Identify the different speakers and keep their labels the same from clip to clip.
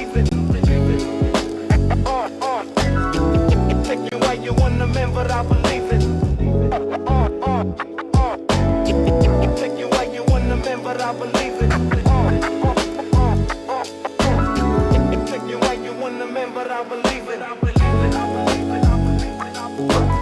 Speaker 1: believe it. Take you where you wanna man, but I believe it. Take you where you wanna man, but I believe it. Take you where you wanna man, but I believe it. I believe it. I believe it. I believe it. I believe it.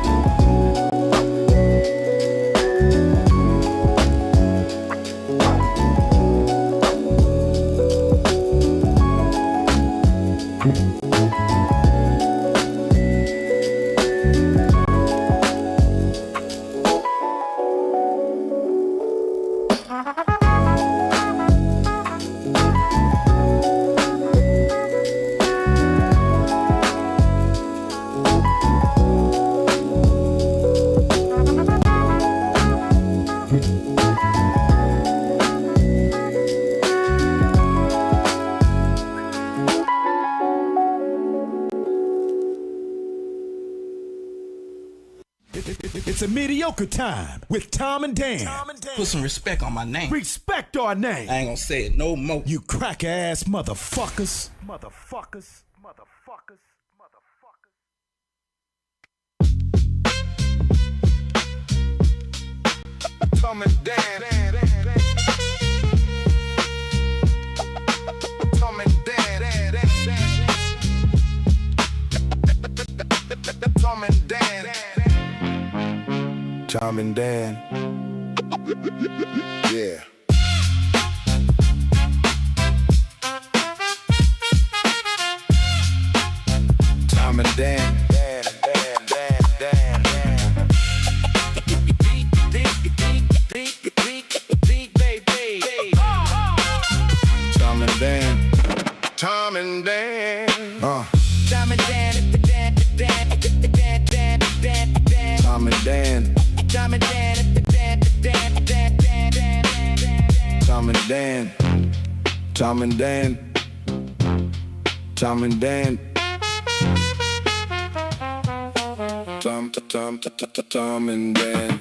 Speaker 2: It's a mediocre time with Tom and Dan.
Speaker 3: Put some respect on my name.
Speaker 2: Respect our name.
Speaker 3: I ain't gonna say it no more.
Speaker 2: You crack ass motherfuckers. Motherfuckers. Motherfuckers. Motherfuckers.
Speaker 1: Tom and Dan. Tom and Dan. Tom and Dan. Tom and Dan. Yeah. Tom and Dan. Dan. Tom and Dan. Tom and Dan. Tom and Dan. Tom and Dan. Tom and Dan. Tom and Dan. Tom and Dan. Tom and Dan. Tom and Dan.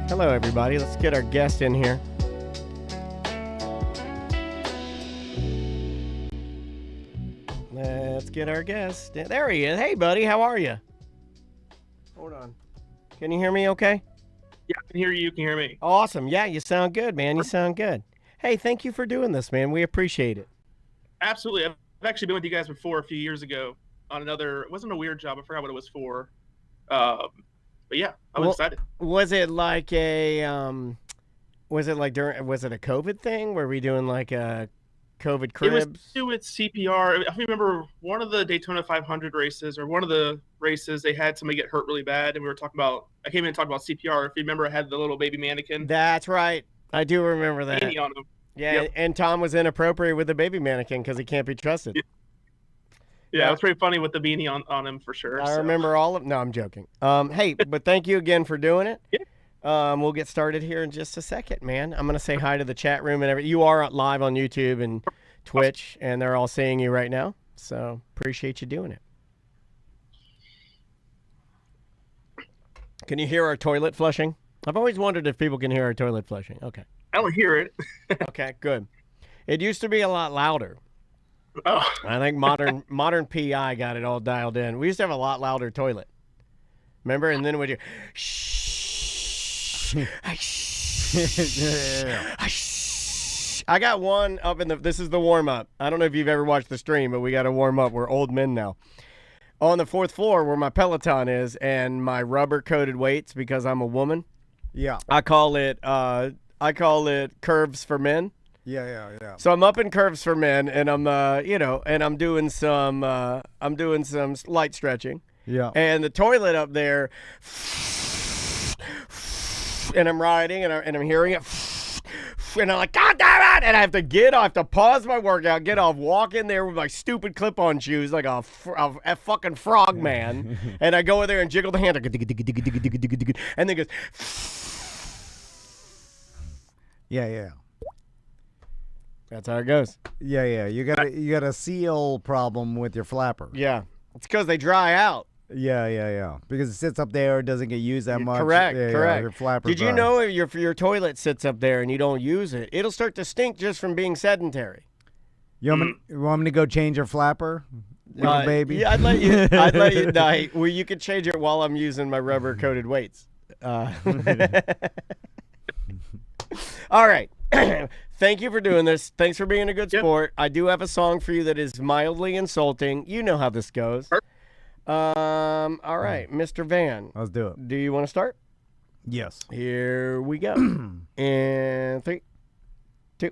Speaker 4: Hello, everybody. Let's get our guest in here. Let's get our guest. There he is. Hey, buddy. How are you? Hold on. Can you hear me okay?
Speaker 5: Yeah, I can hear you. You can hear me.
Speaker 4: Awesome. Yeah, you sound good, man. You sound good. Hey, thank you for doing this, man. We appreciate it.
Speaker 5: Absolutely. I've actually been with you guys before a few years ago on another, it wasn't a weird job. I forgot what it was for. But yeah, I was excited.
Speaker 4: Was it like a, was it a COVID thing? Were we doing like a COVID cribs?
Speaker 5: It was to do with CPR. I remember one of the Daytona 500 races, or one of the races, they had somebody get hurt really bad, and we were talking about, I came in and talked about CPR. If you remember, I had the little baby mannequin.
Speaker 4: That's right. I do remember that.
Speaker 5: On him.
Speaker 4: Yeah,
Speaker 5: Yep.
Speaker 4: And Tom was inappropriate with the baby mannequin because he can't be trusted.
Speaker 5: Yeah, it was pretty funny with the beanie on him for sure.
Speaker 4: I remember all of. No, I'm joking. Hey, but thank you again for doing it.
Speaker 5: Yeah.
Speaker 4: We'll get started here in just a second, man. I'm gonna say hi to the chat room and everything. You are live on YouTube and Twitch, and they're all seeing you right now. So appreciate you doing it. Can you hear our toilet flushing? I've always wondered if people can hear our toilet flushing. Okay.
Speaker 5: I don't hear it.
Speaker 4: Okay, good. It used to be a lot louder.
Speaker 5: Oh,
Speaker 4: I think modern PI got it all dialed in. We used to have a lot louder toilet. Remember? And then when you shh, I got one up in the. This is the warm up. I don't know if you've ever watched the stream, but we got to warm up. We're old men now. On the 4th floor where my Peloton is and my rubber coated weights because I'm a woman.
Speaker 6: Yeah.
Speaker 4: I call it curves for men.
Speaker 6: Yeah.
Speaker 4: So I'm up in curves for men, and I'm I'm doing some light stretching.
Speaker 6: Yeah.
Speaker 4: And the toilet up there, and I'm riding, and I'm hearing it, and I'm like, God damn it! And I have to pause my workout, get off, walk in there with my stupid clip-on shoes like a fucking frog man, and I go in there and jiggle the hand, and then it goes.
Speaker 6: Yeah.
Speaker 4: That's how it goes.
Speaker 6: Yeah. You got a seal problem with your flapper.
Speaker 4: Yeah, it's because they dry out.
Speaker 6: Yeah. Because it sits up there, it doesn't get used that much.
Speaker 4: Correct.
Speaker 6: Your flapper
Speaker 4: Did you
Speaker 6: dries.
Speaker 4: know if your toilet sits up there and you don't use it, it'll start to stink just from being sedentary?
Speaker 6: You want me to go change your flapper, little baby?
Speaker 4: Yeah, I'd let you. No, well, you could change it while I'm using my rubber coated weights. All right. Thank you for doing this. Thanks for being a good sport. I do have a song for you that is mildly insulting. You know how this goes. All right, Mr. Van.
Speaker 6: Let's do it.
Speaker 4: Do you want to start?
Speaker 6: Yes.
Speaker 4: Here we go. And 3, 2.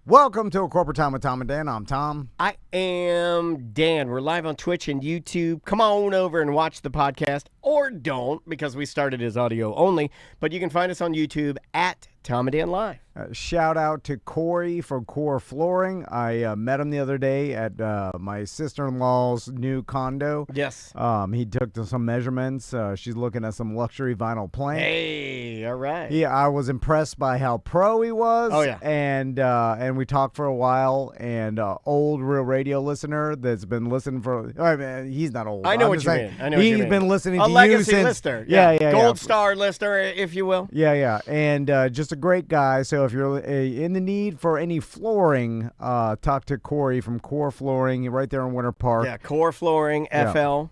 Speaker 6: Welcome to A Corporate Time with Tom and Dan. I'm Tom.
Speaker 4: I am Dan. We're live on Twitch and YouTube. Come on over and watch the podcast, or don't, because we started as audio only. But you can find us on YouTube at Tom and Dan Live.
Speaker 6: Shout out to Corey from Core Flooring. I met him the other day at my sister-in-law's new condo.
Speaker 4: Yes.
Speaker 6: He took some measurements. She's looking at some luxury vinyl plank.
Speaker 4: Hey, all right.
Speaker 6: Yeah, I was impressed by how pro he was.
Speaker 4: Oh, yeah.
Speaker 6: And we talked for a while. And old Real Radio listener that's been listening for. I mean, he's not old.
Speaker 4: I know
Speaker 6: I'm
Speaker 4: what
Speaker 6: just
Speaker 4: you
Speaker 6: saying,
Speaker 4: mean. I know what you mean.
Speaker 6: He's been listening
Speaker 4: a
Speaker 6: to
Speaker 4: legacy
Speaker 6: you since.
Speaker 4: lister.
Speaker 6: Yeah.
Speaker 4: Gold star lister, if you will.
Speaker 6: Yeah. And just a great guy. So if you're in the need for any flooring, talk to Corey from Core Flooring right there in Winter Park.
Speaker 4: Yeah, coreflooringfl.com.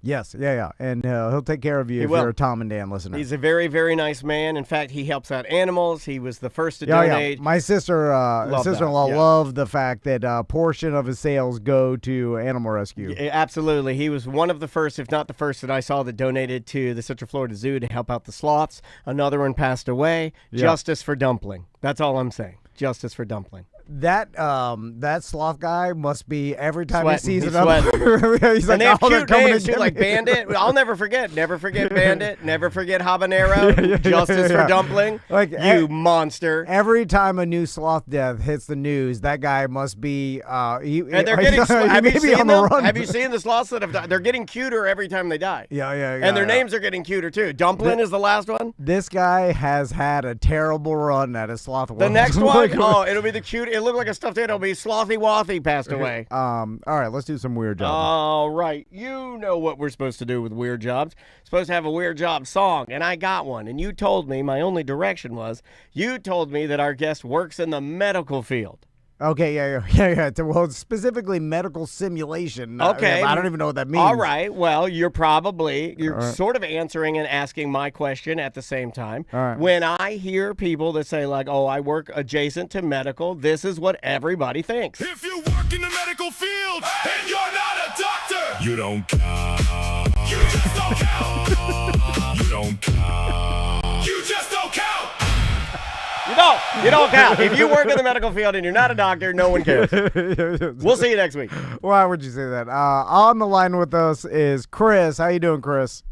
Speaker 6: Yes, yeah. And he'll take care of you if
Speaker 4: will.
Speaker 6: you're a Tom and Dan listener.
Speaker 4: He's a very, very nice man. In fact, he helps out animals. He was the first to
Speaker 6: Yeah.
Speaker 4: donate.
Speaker 6: My sister-in-law
Speaker 4: that,
Speaker 6: loved the fact that a portion of his sales go to animal rescue.
Speaker 4: Yeah, absolutely. He was one of the first, if not the first, that I saw that donated to the Central Florida Zoo to help out the sloths. Another one passed away.
Speaker 6: Yeah.
Speaker 4: Justice for Dumpling. That's all I'm saying. Justice for Dumpling.
Speaker 6: That sloth guy must be every time
Speaker 4: Sweating.
Speaker 6: he sees
Speaker 4: He's
Speaker 6: another. He's
Speaker 4: And
Speaker 6: like,
Speaker 4: they have
Speaker 6: "Oh, they're
Speaker 4: cute
Speaker 6: coming
Speaker 4: names
Speaker 6: to
Speaker 4: too,
Speaker 6: get
Speaker 4: like
Speaker 6: me."
Speaker 4: Bandit. I'll never forget. Never forget Bandit. Never forget Habanero. Justice for Dumpling.
Speaker 6: Like,
Speaker 4: you monster.
Speaker 6: Every time a new sloth death hits the news, that guy must be.
Speaker 4: And they're getting. Have you seen
Speaker 6: on the
Speaker 4: them?
Speaker 6: run.
Speaker 4: Have you seen the sloths that have died? They're getting cuter every time they die.
Speaker 6: Yeah.
Speaker 4: And their names are getting cuter too. Dumpling is the last one.
Speaker 6: This guy has had a terrible run at a sloth.
Speaker 4: The next one, it'll be the cute. It looked like a stuffed animal. It'll be Slothy Wathy passed away.
Speaker 6: All right, let's do some weird jobs.
Speaker 4: All right, you know what we're supposed to do with weird jobs. Supposed to have a weird job song, and I got one. And you told me, my only direction was, you told me that our guest works in the medical field.
Speaker 6: Okay, yeah. Well, specifically medical simulation.
Speaker 4: Okay.
Speaker 6: I don't even know what that means.
Speaker 4: All right. Well, you're sort of answering and asking my question at the same time.
Speaker 6: All right.
Speaker 4: When I hear people that say like, "Oh, I work adjacent to medical," this is what everybody thinks.
Speaker 2: If you work in the medical field and you're not a doctor, you don't count. You just don't count. You don't count. You just don't count.
Speaker 4: You don't count. If you work in the medical field and you're not a doctor, no one cares. We'll see you next week.
Speaker 6: Why would you say that? On the line with us is Chris. How you doing, Chris?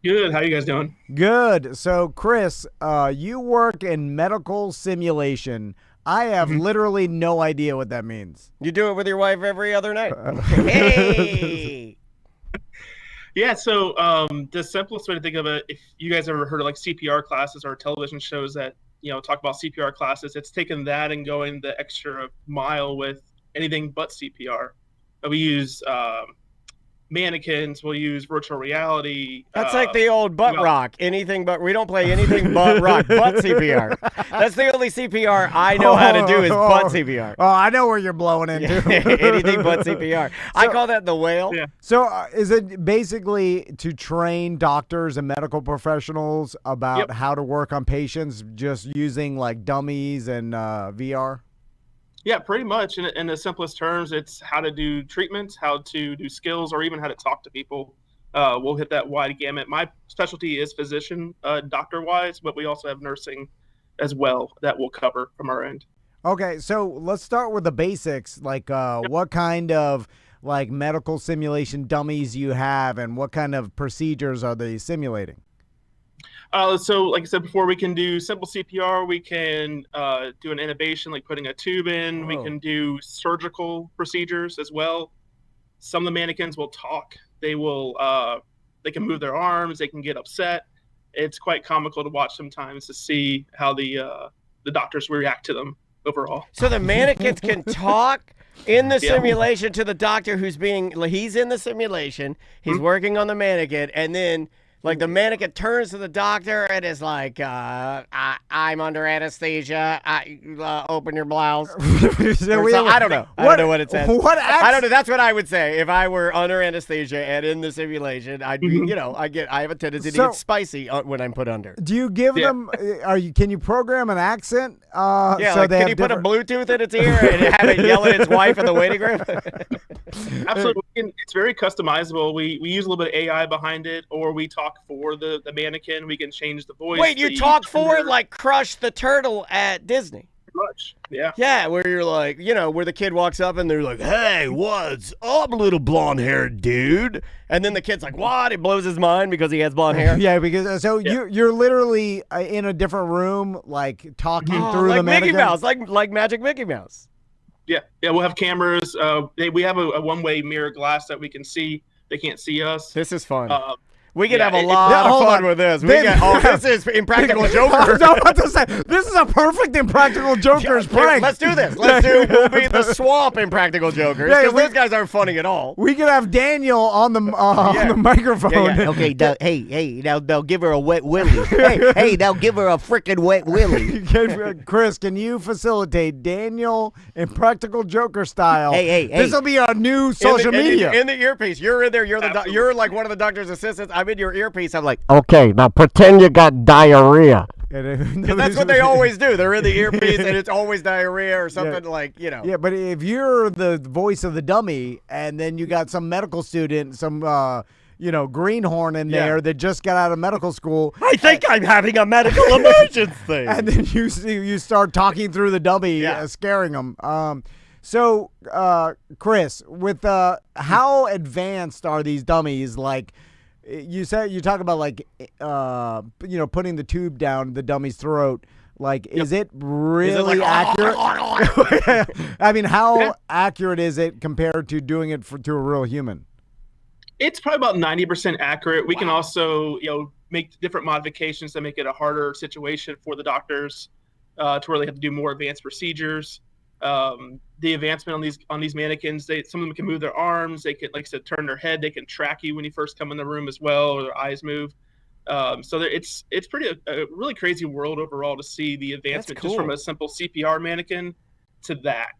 Speaker 5: good. How you guys doing?
Speaker 6: Good. So, Chris, you work in medical simulation. I have literally no idea what that means.
Speaker 4: You do it with your wife every other night. Hey!
Speaker 5: Yeah, so the simplest way to think of it, if you guys ever heard of like CPR classes or television shows that, you know, talk about CPR classes, it's taking that and going the extra mile with anything but CPR. We use mannequins. We'll use virtual reality.
Speaker 4: That's like the old butt rock. Anything but, we don't play anything but rock, butt CPR. That's the only CPR I know how to do is butt CPR.
Speaker 6: Oh, I know where you're blowing into.
Speaker 4: Anything but CPR. I call that the whale.
Speaker 5: Yeah.
Speaker 6: So is it basically to train doctors and medical professionals about how to work on patients just using like dummies and VR?
Speaker 5: Yeah, pretty much. In the simplest terms, it's how to do treatments, how to do skills, or even how to talk to people. We'll hit that wide gamut. My specialty is physician, doctor-wise, but we also have nursing as well that we'll cover from our end.
Speaker 6: Okay, so let's start with the basics. Like, what kind of like medical simulation dummies you have, and what kind of procedures are they simulating?
Speaker 5: So, like I said before, we can do simple CPR. We can do an intubation, like putting a tube in.
Speaker 4: Oh.
Speaker 5: We can do surgical procedures as well. Some of the mannequins will talk. They will. They can move their arms. They can get upset. It's quite comical to watch sometimes to see how the doctors react to them overall.
Speaker 4: So the mannequins can talk in the simulation to the doctor he's in the simulation. He's working on the mannequin, and then like the mannequin turns to the doctor and is like, I'm under anesthesia. Open your blouse. I don't know. I don't know what it says. I don't know. That's what I would say if I were under anesthesia and in the simulation. I'd be, I have a tendency to get spicy when I'm put under.
Speaker 6: Do you give them? Can you program an accent?
Speaker 4: Yeah.
Speaker 6: So
Speaker 4: Like, can you put a Bluetooth in its ear and have it yell at its wife in the waiting room?
Speaker 5: Absolutely. It's very customizable. We use a little bit of AI behind it, or we talk for the mannequin. We can change the voice.
Speaker 4: Wait, you talk for it like Crush the Turtle at Disney?
Speaker 5: Much. Yeah.
Speaker 4: Yeah, where you're like, where the kid walks up and they're like, hey, what's up, little blonde-haired dude? And then the kid's like, what? It blows his mind because he has blonde hair.
Speaker 6: Yeah, because you're literally in a different room, like talking through
Speaker 4: like
Speaker 6: the
Speaker 4: Mickey
Speaker 6: mannequin.
Speaker 4: Mouse, like Magic Mickey Mouse.
Speaker 5: Yeah. We'll have cameras. We have a one-way mirror glass that we can see. They can't see us.
Speaker 4: This is fun. We could have a
Speaker 5: it-
Speaker 4: lot of
Speaker 6: hold
Speaker 4: fun
Speaker 6: on.
Speaker 4: with this.
Speaker 6: Ben-
Speaker 4: This is Impractical Joker.
Speaker 6: I was about to say, this is a perfect Impractical Joker's prank.
Speaker 4: Let's do this. We'll be the swamp Impractical Jokers
Speaker 6: Yeah,
Speaker 4: because
Speaker 6: we-
Speaker 4: those guys aren't funny at all.
Speaker 6: We could have Daniel on the microphone.
Speaker 4: Yeah.
Speaker 7: Okay, hey, now give her a wet willy. hey, now give her a freaking wet willy.
Speaker 6: Chris, can you facilitate Daniel Impractical Joker style?
Speaker 7: Hey.
Speaker 6: This will be our new social media.
Speaker 4: In the earpiece. You're in there. You're like one of the doctor's assistants. I'm in your earpiece. I'm like,
Speaker 7: Okay, now pretend you got diarrhea.
Speaker 4: that's what they always do. They're in the earpiece and it's always diarrhea or something
Speaker 6: Yeah, but if you're the voice of the dummy and then you got some medical student, some greenhorn in there that just got out of medical school,
Speaker 4: I think I'm having a medical emergency.
Speaker 6: and then you start talking through the dummy, scaring them. So, Chris, with how advanced are these dummies? Like, you talk about like, putting the tube down the dummy's throat. Like, is it really accurate? I mean, how accurate is it compared to doing it to a real human?
Speaker 5: It's probably about 90% accurate. We can also, make different modifications to make it a harder situation for the doctors, to where they have to do more advanced procedures. The advancement on these mannequins, some of them can move their arms. They can, like I said, turn their head. They can track you when you first come in the room as well, or their eyes move. So it's pretty a really crazy world overall to see the advancement just from a simple CPR mannequin to that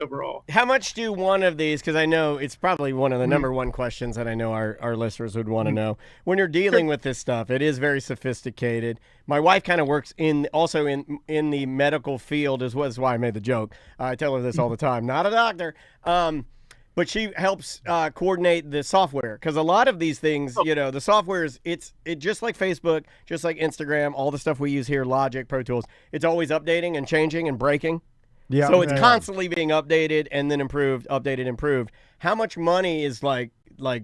Speaker 5: overall.
Speaker 4: How much do one of these, because I know it's probably one of the number one questions that I know our listeners would want to know. When you're dealing with this stuff, it is very sophisticated. My wife kind of works also in the medical field, as well, as why I made the joke. I tell her this all the time. Not a doctor. But she helps coordinate the software, because a lot of these things, the software is it just like Facebook, just like Instagram, all the stuff we use here, Logic, Pro Tools. It's always updating and changing and breaking.
Speaker 6: Yeah.
Speaker 4: So it's constantly being updated and then improved, updated, improved. How much money is like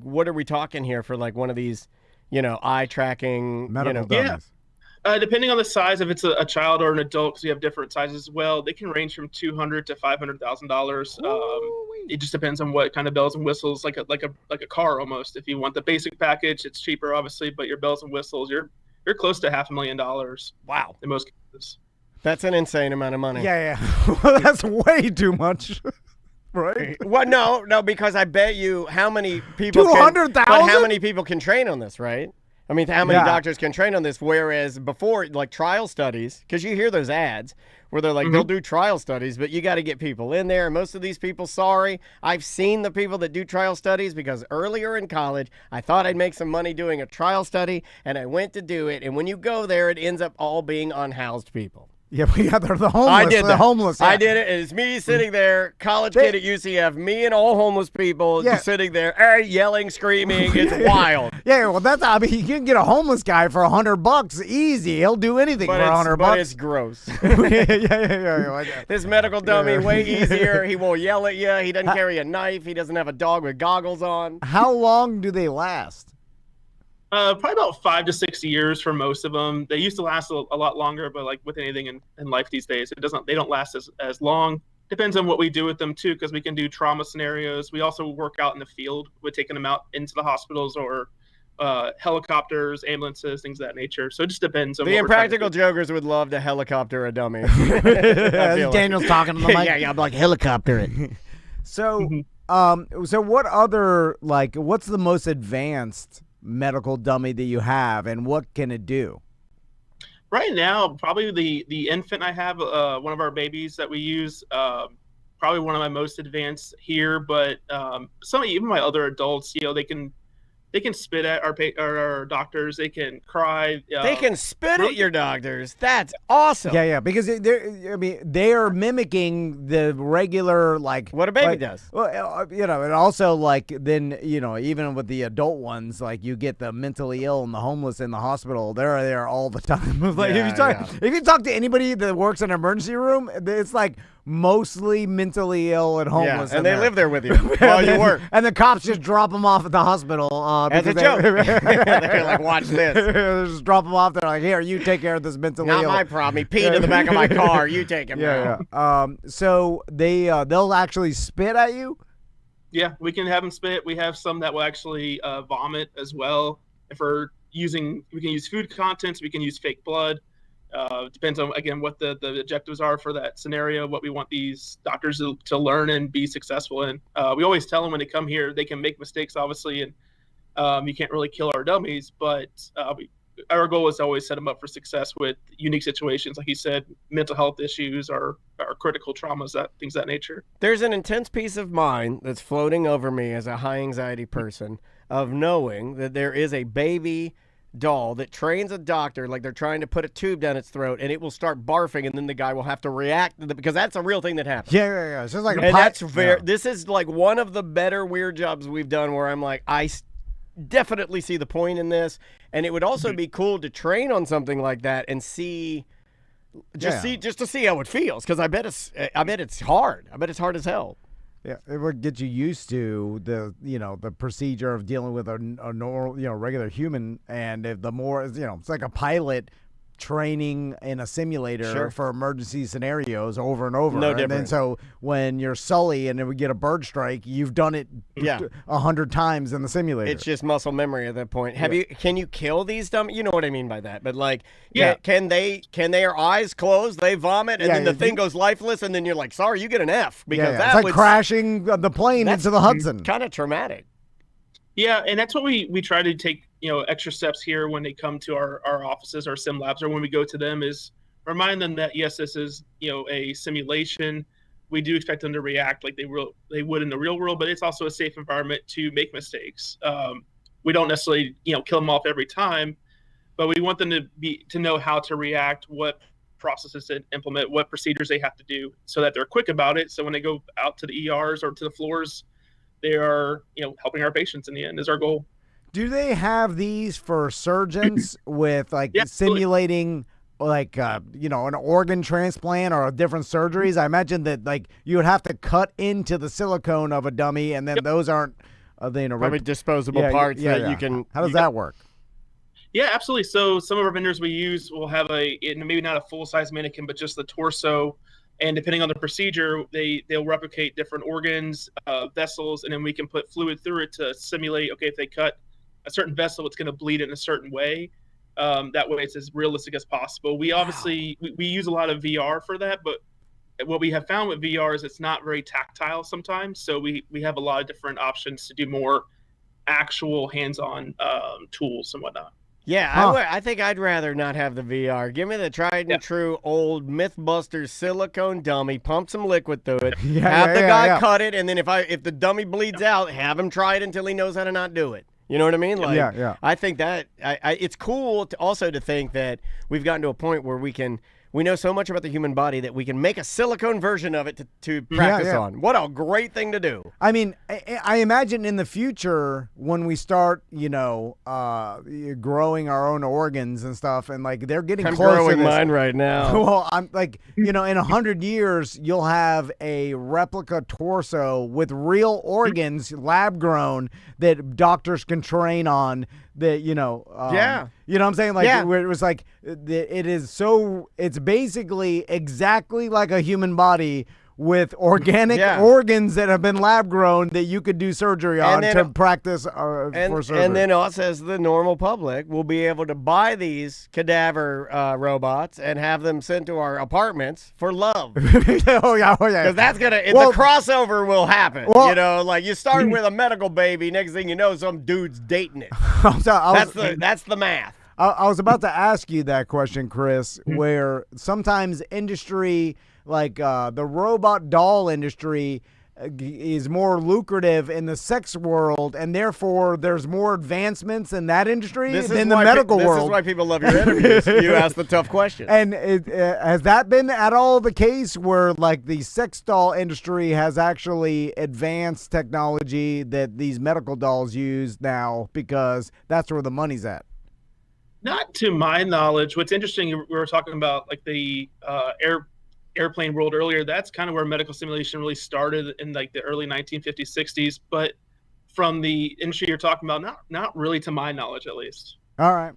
Speaker 4: what are we talking here for like one of these, eye tracking
Speaker 6: medical dummies?
Speaker 5: Depending on the size, if it's a child or an adult, because we have different sizes as well, they can range from $200,000 to $500,000. It just depends on what kind of bells and whistles, like a car almost. If you want the basic package, it's cheaper, obviously, but your bells and whistles, you're close to $500,000.
Speaker 4: Wow,
Speaker 5: in most cases.
Speaker 4: That's an insane amount of money.
Speaker 6: Yeah. Well, that's way too much. right?
Speaker 4: Well, no, because I bet you how many people
Speaker 6: 200,000?
Speaker 4: But how many people can train on this, right? I mean, how many
Speaker 6: Yeah.
Speaker 4: doctors can train on this? Whereas before, like trial studies, because you hear those ads where they're like, they'll do trial studies, but you got to get people in there. And most of these people, sorry, I've seen the people that do trial studies because earlier in college, I thought I'd make some money doing a trial study, and I went to do it. And when you go there, it ends up all being unhoused people.
Speaker 6: Yeah, they're the homeless.
Speaker 4: I did
Speaker 6: the
Speaker 4: that.
Speaker 6: homeless.
Speaker 4: I
Speaker 6: yeah.
Speaker 4: did it. And it's me sitting there, college kid at UCF, me and all homeless people
Speaker 6: Yeah.
Speaker 4: just sitting there, yelling, screaming. It's wild.
Speaker 6: Yeah, well, I mean, you can get a homeless guy for $100 easy. He'll do anything for $100.
Speaker 4: But it's gross.
Speaker 6: yeah.
Speaker 4: This medical dummy, way easier. He won't yell at you. He doesn't carry a knife. He doesn't have a dog with goggles on.
Speaker 6: How long do they last?
Speaker 5: Probably about 5 to 6 years for most of them. They used to last a lot longer, but like with anything in life these days, they don't last as long. Depends on what we do with them too, because we can do trauma scenarios. We also work out in the field. We're taking them out into the hospitals or helicopters, ambulances, things of that nature. So it just depends on
Speaker 4: The
Speaker 5: what we're trying to
Speaker 4: Impractical
Speaker 5: do.
Speaker 4: Jokers would love to helicopter a dummy. I feel like.
Speaker 6: Daniel's talking to the mic.
Speaker 7: Yeah, I'm like helicopter it.
Speaker 6: So, so what other what's the most advanced medical dummy that you have, and what can it do?
Speaker 5: Right now, probably the infant I have, one of our babies that we use, probably one of my most advanced here. But even my other adults, they can spit at our doctors. They can cry.
Speaker 4: They can spit at your doctors. That's awesome.
Speaker 6: Yeah, because they are mimicking the regular
Speaker 4: What a baby does.
Speaker 6: Well, and also then even with the adult ones, you get the mentally ill and the homeless in the hospital. They're there all the time. If you talk to anybody that works in an emergency room, it's mostly mentally ill and homeless.
Speaker 4: Yeah, and they live there with you while you work.
Speaker 6: And the cops just drop them off at the hospital.
Speaker 4: As a joke. They're like, watch this.
Speaker 6: They just drop them off. They're like, here, you take care of this mentally
Speaker 4: Not
Speaker 6: ill.
Speaker 4: my problem. He peed in the back of my car. You take him now.
Speaker 6: Yeah. So they'll actually spit at you?
Speaker 5: Yeah, we can have them spit. We have some that will actually vomit as well. If we can use food contents. We can use fake blood. Depends on, again, what the objectives are for that scenario, what we want these doctors to learn and be successful in. We always tell them when they come here, they can make mistakes, obviously, and you can't really kill our dummies, but our goal is to always set them up for success with unique situations, like you said, mental health issues or critical traumas, things of that nature.
Speaker 4: There's an intense peace of mind that's floating over me as a high anxiety person of knowing that there is a baby doll that trains a doctor like they're trying to put a tube down its throat, and it will start barfing, and then the guy will have to react because that's a real thing that happens.
Speaker 6: Yeah. It's just like
Speaker 4: And that's this is like one of the better weird jobs we've done where I'm like, definitely see the point in this, and it would also be cool to train on something like that and see just to see how it feels, because I bet it's hard. I bet it's hard as hell.
Speaker 6: Yeah, it would get you used to the procedure of dealing with a normal, regular human, and if the more, it's like a pilot training in a simulator for emergency scenarios over and over.
Speaker 4: No
Speaker 6: and
Speaker 4: different.
Speaker 6: then so when you're Sully and then we get a bird strike, you've done it 100 times in the simulator.
Speaker 4: It's just muscle memory at that point. Can you kill these dumb? You know what I mean by that. But
Speaker 5: Yeah.
Speaker 4: can their eyes close? They vomit, and then the thing goes lifeless, and then you're like, sorry, you get an F because that
Speaker 6: it's
Speaker 4: was
Speaker 6: like crashing the plane into the Hudson.
Speaker 4: kind of traumatic.
Speaker 5: Yeah, and that's what we try to take, extra steps here when they come to our offices, our sim labs, or when we go to them, is remind them that, yes, this is, a simulation. We do expect them to react like they would in the real world, but it's also a safe environment to make mistakes. We don't necessarily, kill them off every time, but we want them to know how to react, what processes to implement, what procedures they have to do so that they're quick about it. So when they go out to the ERs or to the floors, they are, helping our patients in the end is our goal.
Speaker 6: Do they have these for surgeons with
Speaker 5: Yeah,
Speaker 6: simulating an organ transplant or different surgeries? I imagine that you would have to cut into the silicone of a dummy, and then those aren't
Speaker 4: Probably disposable parts that you can.
Speaker 6: How does that work?
Speaker 5: Yeah, absolutely. So some of our vendors we use will have maybe not a full-size mannequin, but just the torso. And depending on the procedure, they'll replicate different organs, vessels, and then we can put fluid through it to simulate, okay, if they cut a certain vessel, it's going to bleed in a certain way. That way it's as realistic as possible. We obviously, we use a lot of VR for that, but what we have found with VR is it's not very tactile sometimes. So we have a lot of different options to do more actual hands-on tools and whatnot.
Speaker 4: Yeah,
Speaker 6: Huh.
Speaker 4: I think I'd rather not have the VR. Give me the tried and true old Mythbusters silicone dummy. Pump some liquid through it. Have the guy cut it, and then if the dummy bleeds out, have him try it until he knows how to not do it. You know what I mean? Like,
Speaker 6: Yeah.
Speaker 4: I think that it's cool to also to think that we've gotten to a point where we know so much about the human body that we can make a silicone version of it to practice on. What a great thing to do.
Speaker 6: I mean, I imagine in the future when we start, growing our own organs and stuff, and like they're getting
Speaker 4: I'm
Speaker 6: close to
Speaker 4: growing
Speaker 6: this.
Speaker 4: mine right now.
Speaker 6: Well, I'm like, in 100 years, you'll have a replica torso with real organs, lab grown, that doctors can train on. That you know what I'm saying? Like, where it was like, it's basically exactly like a human body with organic organs that have been lab grown that you could do surgery on to practice for surgery.
Speaker 4: And then us as the normal public will be able to buy these cadaver robots and have them sent to our apartments for love.
Speaker 6: Oh yeah.
Speaker 4: Because that's the crossover will happen.
Speaker 6: Well,
Speaker 4: like you start with a medical baby, next thing you know, some dude's dating it. That's the math.
Speaker 6: I was about to ask you that question, Chris, where sometimes industry, like the robot doll industry, is more lucrative in the sex world, and therefore there's more advancements in that industry than the medical world.
Speaker 4: This is why people love your interviews. You ask the tough questions.
Speaker 6: And has that been at all the case where like the sex doll industry has actually advanced technology that these medical dolls use now because that's where the money's at?
Speaker 5: Not to my knowledge. What's interesting, we were talking about like the airplane world earlier. That's kind of where medical simulation really started in like the early 1950s, 60s. But from the industry you're talking about, not really to my knowledge, at least.
Speaker 6: All right.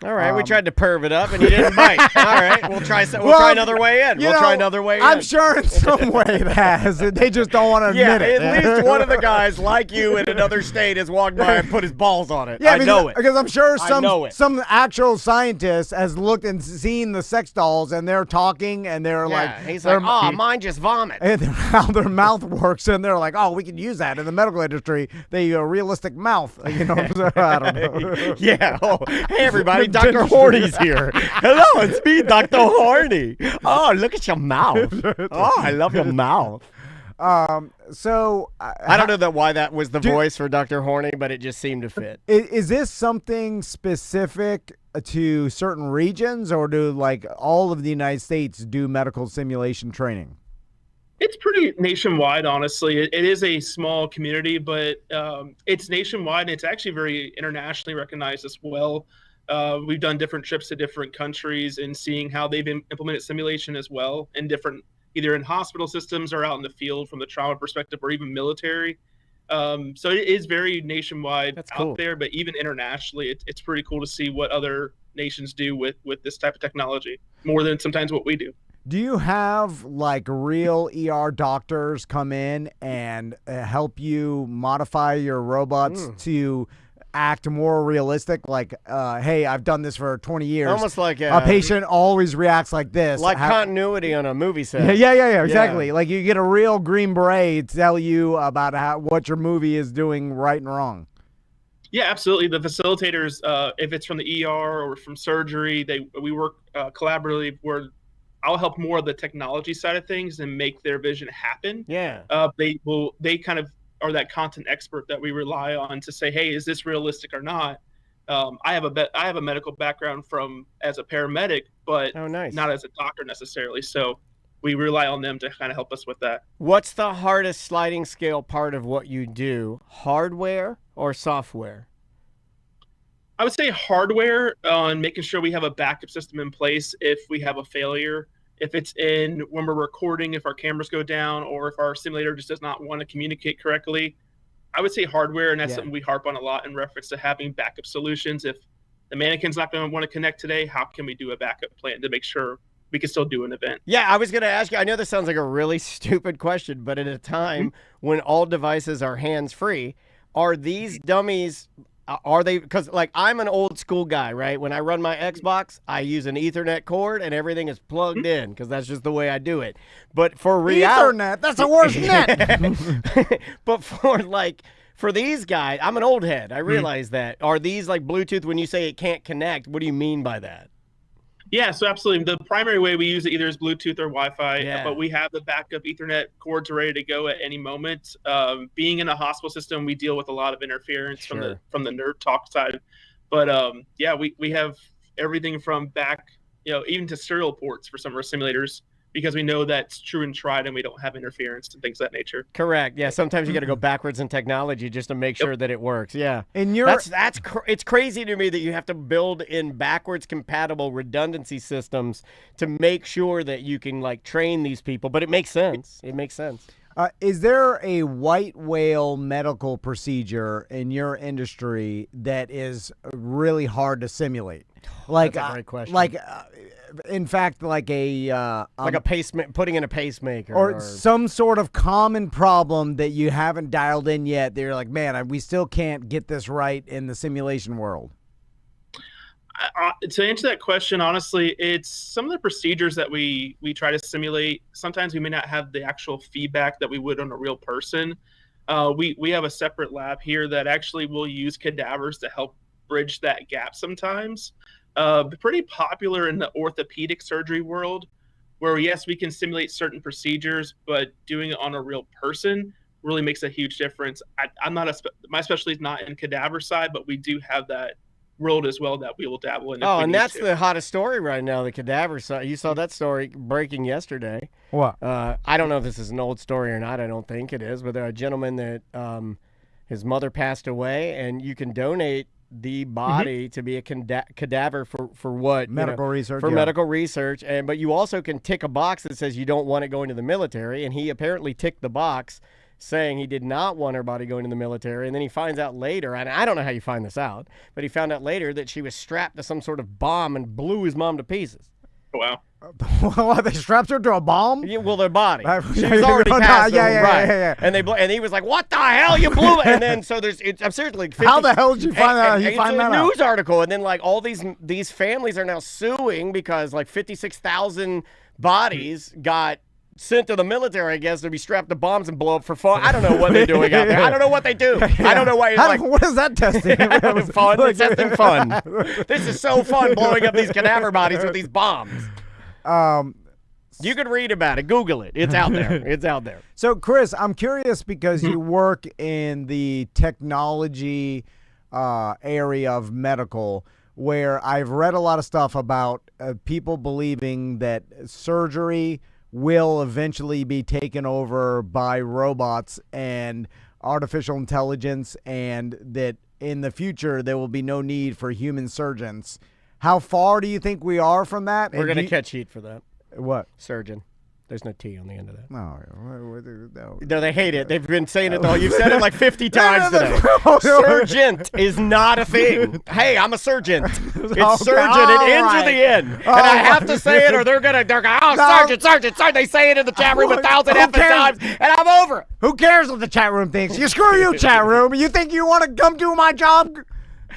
Speaker 4: We tried to perv it up and you didn't bite. All right, we'll try another way in. Try another way in.
Speaker 6: I'm sure in some way it has. They just don't want to admit it.
Speaker 4: At least one of the guys like you in another state has walked by and put his balls on it.
Speaker 6: Yeah,
Speaker 4: I know it.
Speaker 6: Because I'm sure some actual scientist has looked and seen the sex dolls and they're talking and they're like,
Speaker 4: he's like, oh, mine just vomit.
Speaker 6: And how their mouth works, and they're like, oh, we can use that in the medical industry. The realistic mouth. I don't know.
Speaker 4: Yeah. Oh, hey everybody, Dr. Horny's here. Hello, it's me, Dr. Horny. Oh, look at your mouth. Oh, I love your mouth.
Speaker 6: So
Speaker 4: I don't know why that was the voice for Dr. Horny, but it just seemed to fit.
Speaker 6: Is this something specific to certain regions, or do like all of the United States do medical simulation training?
Speaker 5: It's pretty nationwide, honestly. It is a small community, but it's nationwide, and it's actually very internationally recognized as well. We've done different trips to different countries and seeing how they've implemented simulation as well in different, either in hospital systems or out in the field from the trauma perspective, or even military. So it is very nationwide out there, but even internationally, it's pretty cool to see what other nations do with this type of technology, more than sometimes what we do.
Speaker 6: Do you have like real ER doctors come in and help you modify your robots to act more realistic? Like, hey, I've done this for 20 years.
Speaker 4: Almost like
Speaker 6: a patient always reacts like this.
Speaker 4: Like continuity on a movie set.
Speaker 6: Yeah, exactly. Like you get a real Green Beret to tell you about what your movie is doing right and wrong.
Speaker 5: Yeah, absolutely. The facilitators, if it's from the ER or from surgery, we work collaboratively where I'll help more of the technology side of things and make their vision happen.
Speaker 4: Yeah.
Speaker 5: They kind of are that content expert that we rely on to say, hey, is this realistic or not? I have a medical background as a paramedic, but not as a doctor necessarily. So we rely on them to kind of help us with that.
Speaker 4: What's the hardest sliding scale part of what you do? Hardware or software?
Speaker 5: I would say hardware on making sure we have a backup system in place if we have a failure. If it's when we're recording, if our cameras go down, or if our simulator just does not want to communicate correctly. I would say hardware, and that's something we harp on a lot in reference to having backup solutions. If the mannequin's not going to want to connect today, how can we do a backup plan to make sure we can still do an event?
Speaker 4: Yeah, I was going to ask you, I know this sounds like a really stupid question, but at a time when all devices are hands-free, are these dummies are they, because like I'm an old school guy, right? When I run my Xbox, I use an Ethernet cord and everything is plugged in because that's just the way I do it. But for reality,
Speaker 6: Ethernet, that's the worst net.
Speaker 4: but for these guys, I'm an old head. I realize that. Are these like Bluetooth? When you say it can't connect, what do you mean by that?
Speaker 5: Yeah, so absolutely. The primary way we use it either is Bluetooth or Wi-Fi,
Speaker 4: Yeah.
Speaker 5: but we have the backup Ethernet cords ready to go at any moment. Being in a hospital system, we deal with a lot of interference from the nerd talk side. But yeah, we have everything from back, even to serial ports for some of our simulators, because we know that's true and tried, and we don't have interference and things of that nature.
Speaker 4: Correct. Yeah. Sometimes you got to go backwards in technology just to make sure that it works. Yeah.
Speaker 6: And you're
Speaker 4: it's crazy to me that you have to build in backwards compatible redundancy systems to make sure that you can like train these people. But it makes sense. It makes sense.
Speaker 6: Is there a white whale medical procedure in your industry that is really hard to simulate? Like,
Speaker 4: That's a great question.
Speaker 6: In fact, like a
Speaker 4: pacemaker, putting in a pacemaker,
Speaker 6: or some sort of common problem that you haven't dialed in yet. They're like, man, we still can't get this right in the simulation world.
Speaker 5: To answer that question, honestly, it's some of the procedures that we try to simulate. Sometimes we may not have the actual feedback that we would on a real person. We have a separate lab here that actually will use cadavers to help bridge that gap sometimes. Pretty popular in the orthopedic surgery world, where yes, we can simulate certain procedures, but doing it on a real person really makes a huge difference. I'm not my specialty is not in cadaver side, but we do have that world as well that we will dabble in.
Speaker 4: Oh, and that's the hottest story right now, the cadaver side. You saw that story breaking yesterday.
Speaker 6: What?
Speaker 4: I don't know if this is an old story or not. I don't think it is, but there a gentleman that his mother passed away, and you can donate the body to be a cadaver for what?
Speaker 6: Medical research.
Speaker 4: For medical research. But you also can tick a box that says you don't want it going to the military, and he apparently ticked the box saying he did not want her body going to the military. And then he finds out later, and I don't know how you find this out, but he found out later that she was strapped to some sort of bomb and blew his mom to pieces.
Speaker 5: Wow.
Speaker 6: Well, they strapped her to a bomb?
Speaker 4: Yeah, well, their body. She was already passed.
Speaker 6: Yeah.
Speaker 4: And he was like, "What the hell? You blew it!" And then so I'm seriously like 50,
Speaker 6: How the hell did you find that?
Speaker 4: It's a news article, and then like all these families are now suing because like 56,000 bodies got sent to the military, I guess, to be strapped to bombs and blow up for fun. I don't know what they're doing out there. I don't know what they do. I don't know why.
Speaker 6: What is that testing?
Speaker 4: Fun. It's testing fun. This is so fun blowing up these cadaver bodies with these bombs. You can read about it. Google it. It's out there. It's out there.
Speaker 6: So, Chris, I'm curious because you work in the technology area of medical, where I've read a lot of stuff about people believing that surgery will eventually be taken over by robots and artificial intelligence, and that in the future there will be no need for human surgeons. How far do you think we are from that?
Speaker 4: We're going to catch heat for that.
Speaker 6: What?
Speaker 4: Surgeon. There's no T on the end of that.
Speaker 6: No.
Speaker 4: No, they hate it. They've been saying it though. You've said it like 50 times today. Surgeon is not a thing. Hey, I'm a surgeon. It's surgeon. It ends with the end. And I have to say it or they're gonna sergeant. They say it in the chat room 1,000 times and I'm over it.
Speaker 6: Who cares what the chat room thinks? You screw you, chat room. You think you want to come do my job?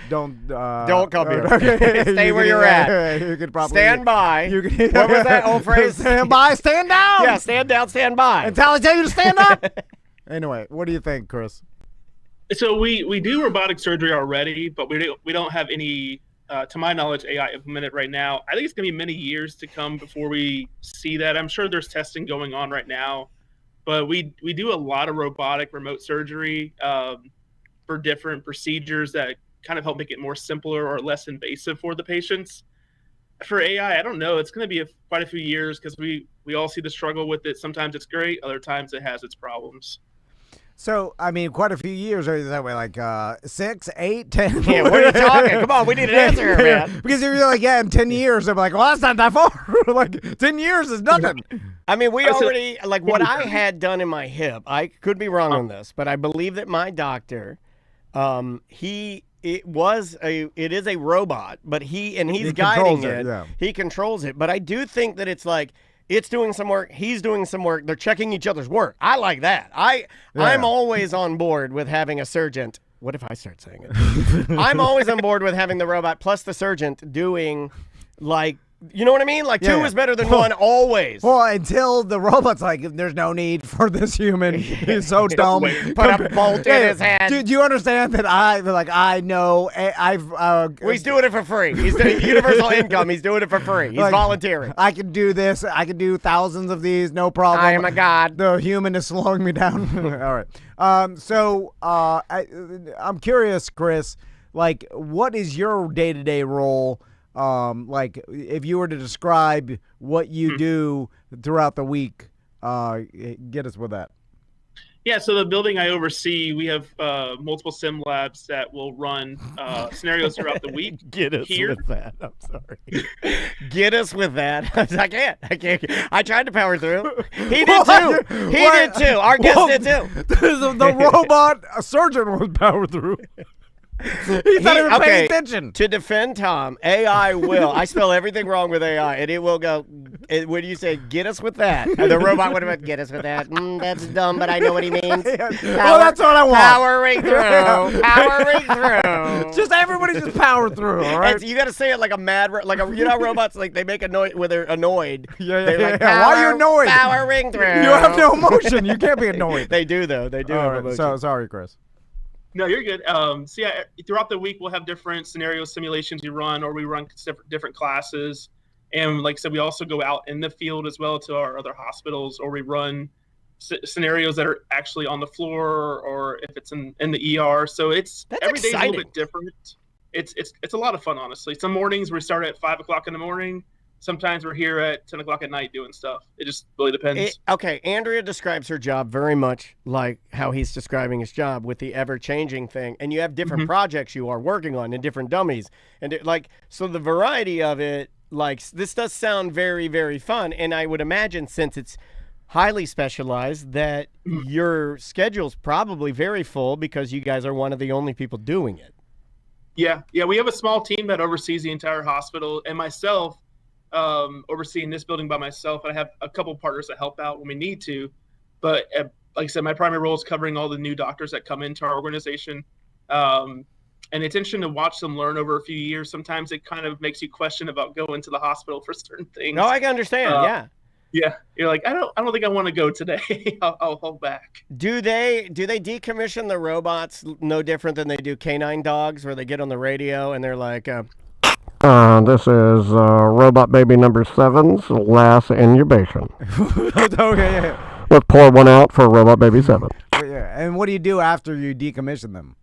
Speaker 6: Don't
Speaker 4: come here. Stay where you're at.
Speaker 6: You could probably
Speaker 4: stand by. What was that old phrase?
Speaker 6: Stand by, stand down.
Speaker 4: Yeah, stand down, stand by.
Speaker 6: Until I tell you to stand up. Anyway, what do you think, Chris?
Speaker 5: So we do robotic surgery already, but we don't have any, to my knowledge, AI implemented right now. I think it's going to be many years to come before we see that. I'm sure there's testing going on right now, but we do a lot of robotic remote surgery for different procedures that kind of help make it more simpler or less invasive for the patients. For AI, I don't know. It's going to be quite a few years because we all see the struggle with it. Sometimes it's great. Other times it has its problems.
Speaker 6: So, I mean, quite a few years, or is that way, like 6, 8, 10?
Speaker 4: Yeah, what are you talking? Come on, we need an answer here, man.
Speaker 6: Because if you're like, yeah, in 10 years, I'm like, well, that's not that far. Like, 10 years is nothing.
Speaker 4: I mean, we already, like what I had done in my hip, I could be wrong on this, but I believe that my doctor, it is a robot, but he's guiding it.
Speaker 6: Yeah.
Speaker 4: He controls it. But I do think that it's like it's doing some work, he's doing some work, they're checking each other's work. I like that. I'm always on board with having a surgeon What if I start saying it? I'm always on board with having the robot plus the surgeon doing, like, you know what I mean? Like, two is better than one always.
Speaker 6: Well, until the robot's like, there's no need for this human. He's so dumb.
Speaker 4: Put a bolt in his head.
Speaker 6: Do you understand that I know,
Speaker 4: He's doing it for free. He's doing universal income. He's doing it for free. He's volunteering.
Speaker 6: I can do this. I can do thousands of these, no problem.
Speaker 4: I am a god.
Speaker 6: The human is slowing me down. All right. I'm curious, Chris, like, what is your day-to-day role? Like, if you were to describe what you do throughout the week, get us with that.
Speaker 5: Yeah, so the building I oversee, we have multiple sim labs that will run scenarios throughout the week.
Speaker 4: Get us with that. I'm sorry. Get us with that. I can't. I tried to power through. He did too. He did too. Our guest did too.
Speaker 6: The robot surgeon was powered through. He's not even paying attention.
Speaker 4: To defend Tom, AI will. I spell everything wrong with AI, and it will go. When you say "get us with that," and the robot would have been, "Get us with that." That's dumb, but I know what he means.
Speaker 6: Well, that's what I want.
Speaker 4: Powering through. Powering through.
Speaker 6: Just everybody just power through. All right.
Speaker 4: You got to say it like a mad, you know, robots like they make a noise when they're annoyed.
Speaker 6: Yeah.
Speaker 4: Like,
Speaker 6: Why are you annoyed?
Speaker 4: Powering through.
Speaker 6: You have no emotion. You can't be annoyed.
Speaker 4: They do though. They do have emotion.
Speaker 6: So sorry, Chris.
Speaker 5: No, you're good. So yeah, throughout the week we'll have different scenario simulations you run, or we run different classes. And like I said, we also go out in the field as well to our other hospitals, or we run scenarios that are actually on the floor, or if it's in the ER. So every day is a little bit different. It's a lot of fun, honestly. Some mornings we start at 5 o'clock in the morning. Sometimes we're here at 10 o'clock at night doing stuff. It just really depends.
Speaker 4: Okay, Andrea describes her job very much like how he's describing his job with the ever-changing thing. And you have different projects you are working on and different dummies. And so the variety of it, like, this does sound very, very fun. And I would imagine, since it's highly specialized, that your schedule's probably very full because you guys are one of the only people doing it.
Speaker 5: Yeah, we have a small team that oversees the entire hospital, and myself, overseeing this building by myself. I have a couple partners that help out when we need to, but like I said, my primary role is covering all the new doctors that come into our organization. And it's interesting to watch them learn over a few years. Sometimes it kind of makes you question about going to the hospital for certain things.
Speaker 4: No, I can understand.
Speaker 5: Yeah, you're like, I don't think I want to go today. I'll hold back.
Speaker 4: Do they decommission the robots no different than they do canine dogs, where they get on the radio and they're like, this is robot baby number 7's last intubation.
Speaker 6: Okay, yeah.
Speaker 4: Let's pour one out for robot baby 7.
Speaker 6: Yeah, and what do you do after you decommission them?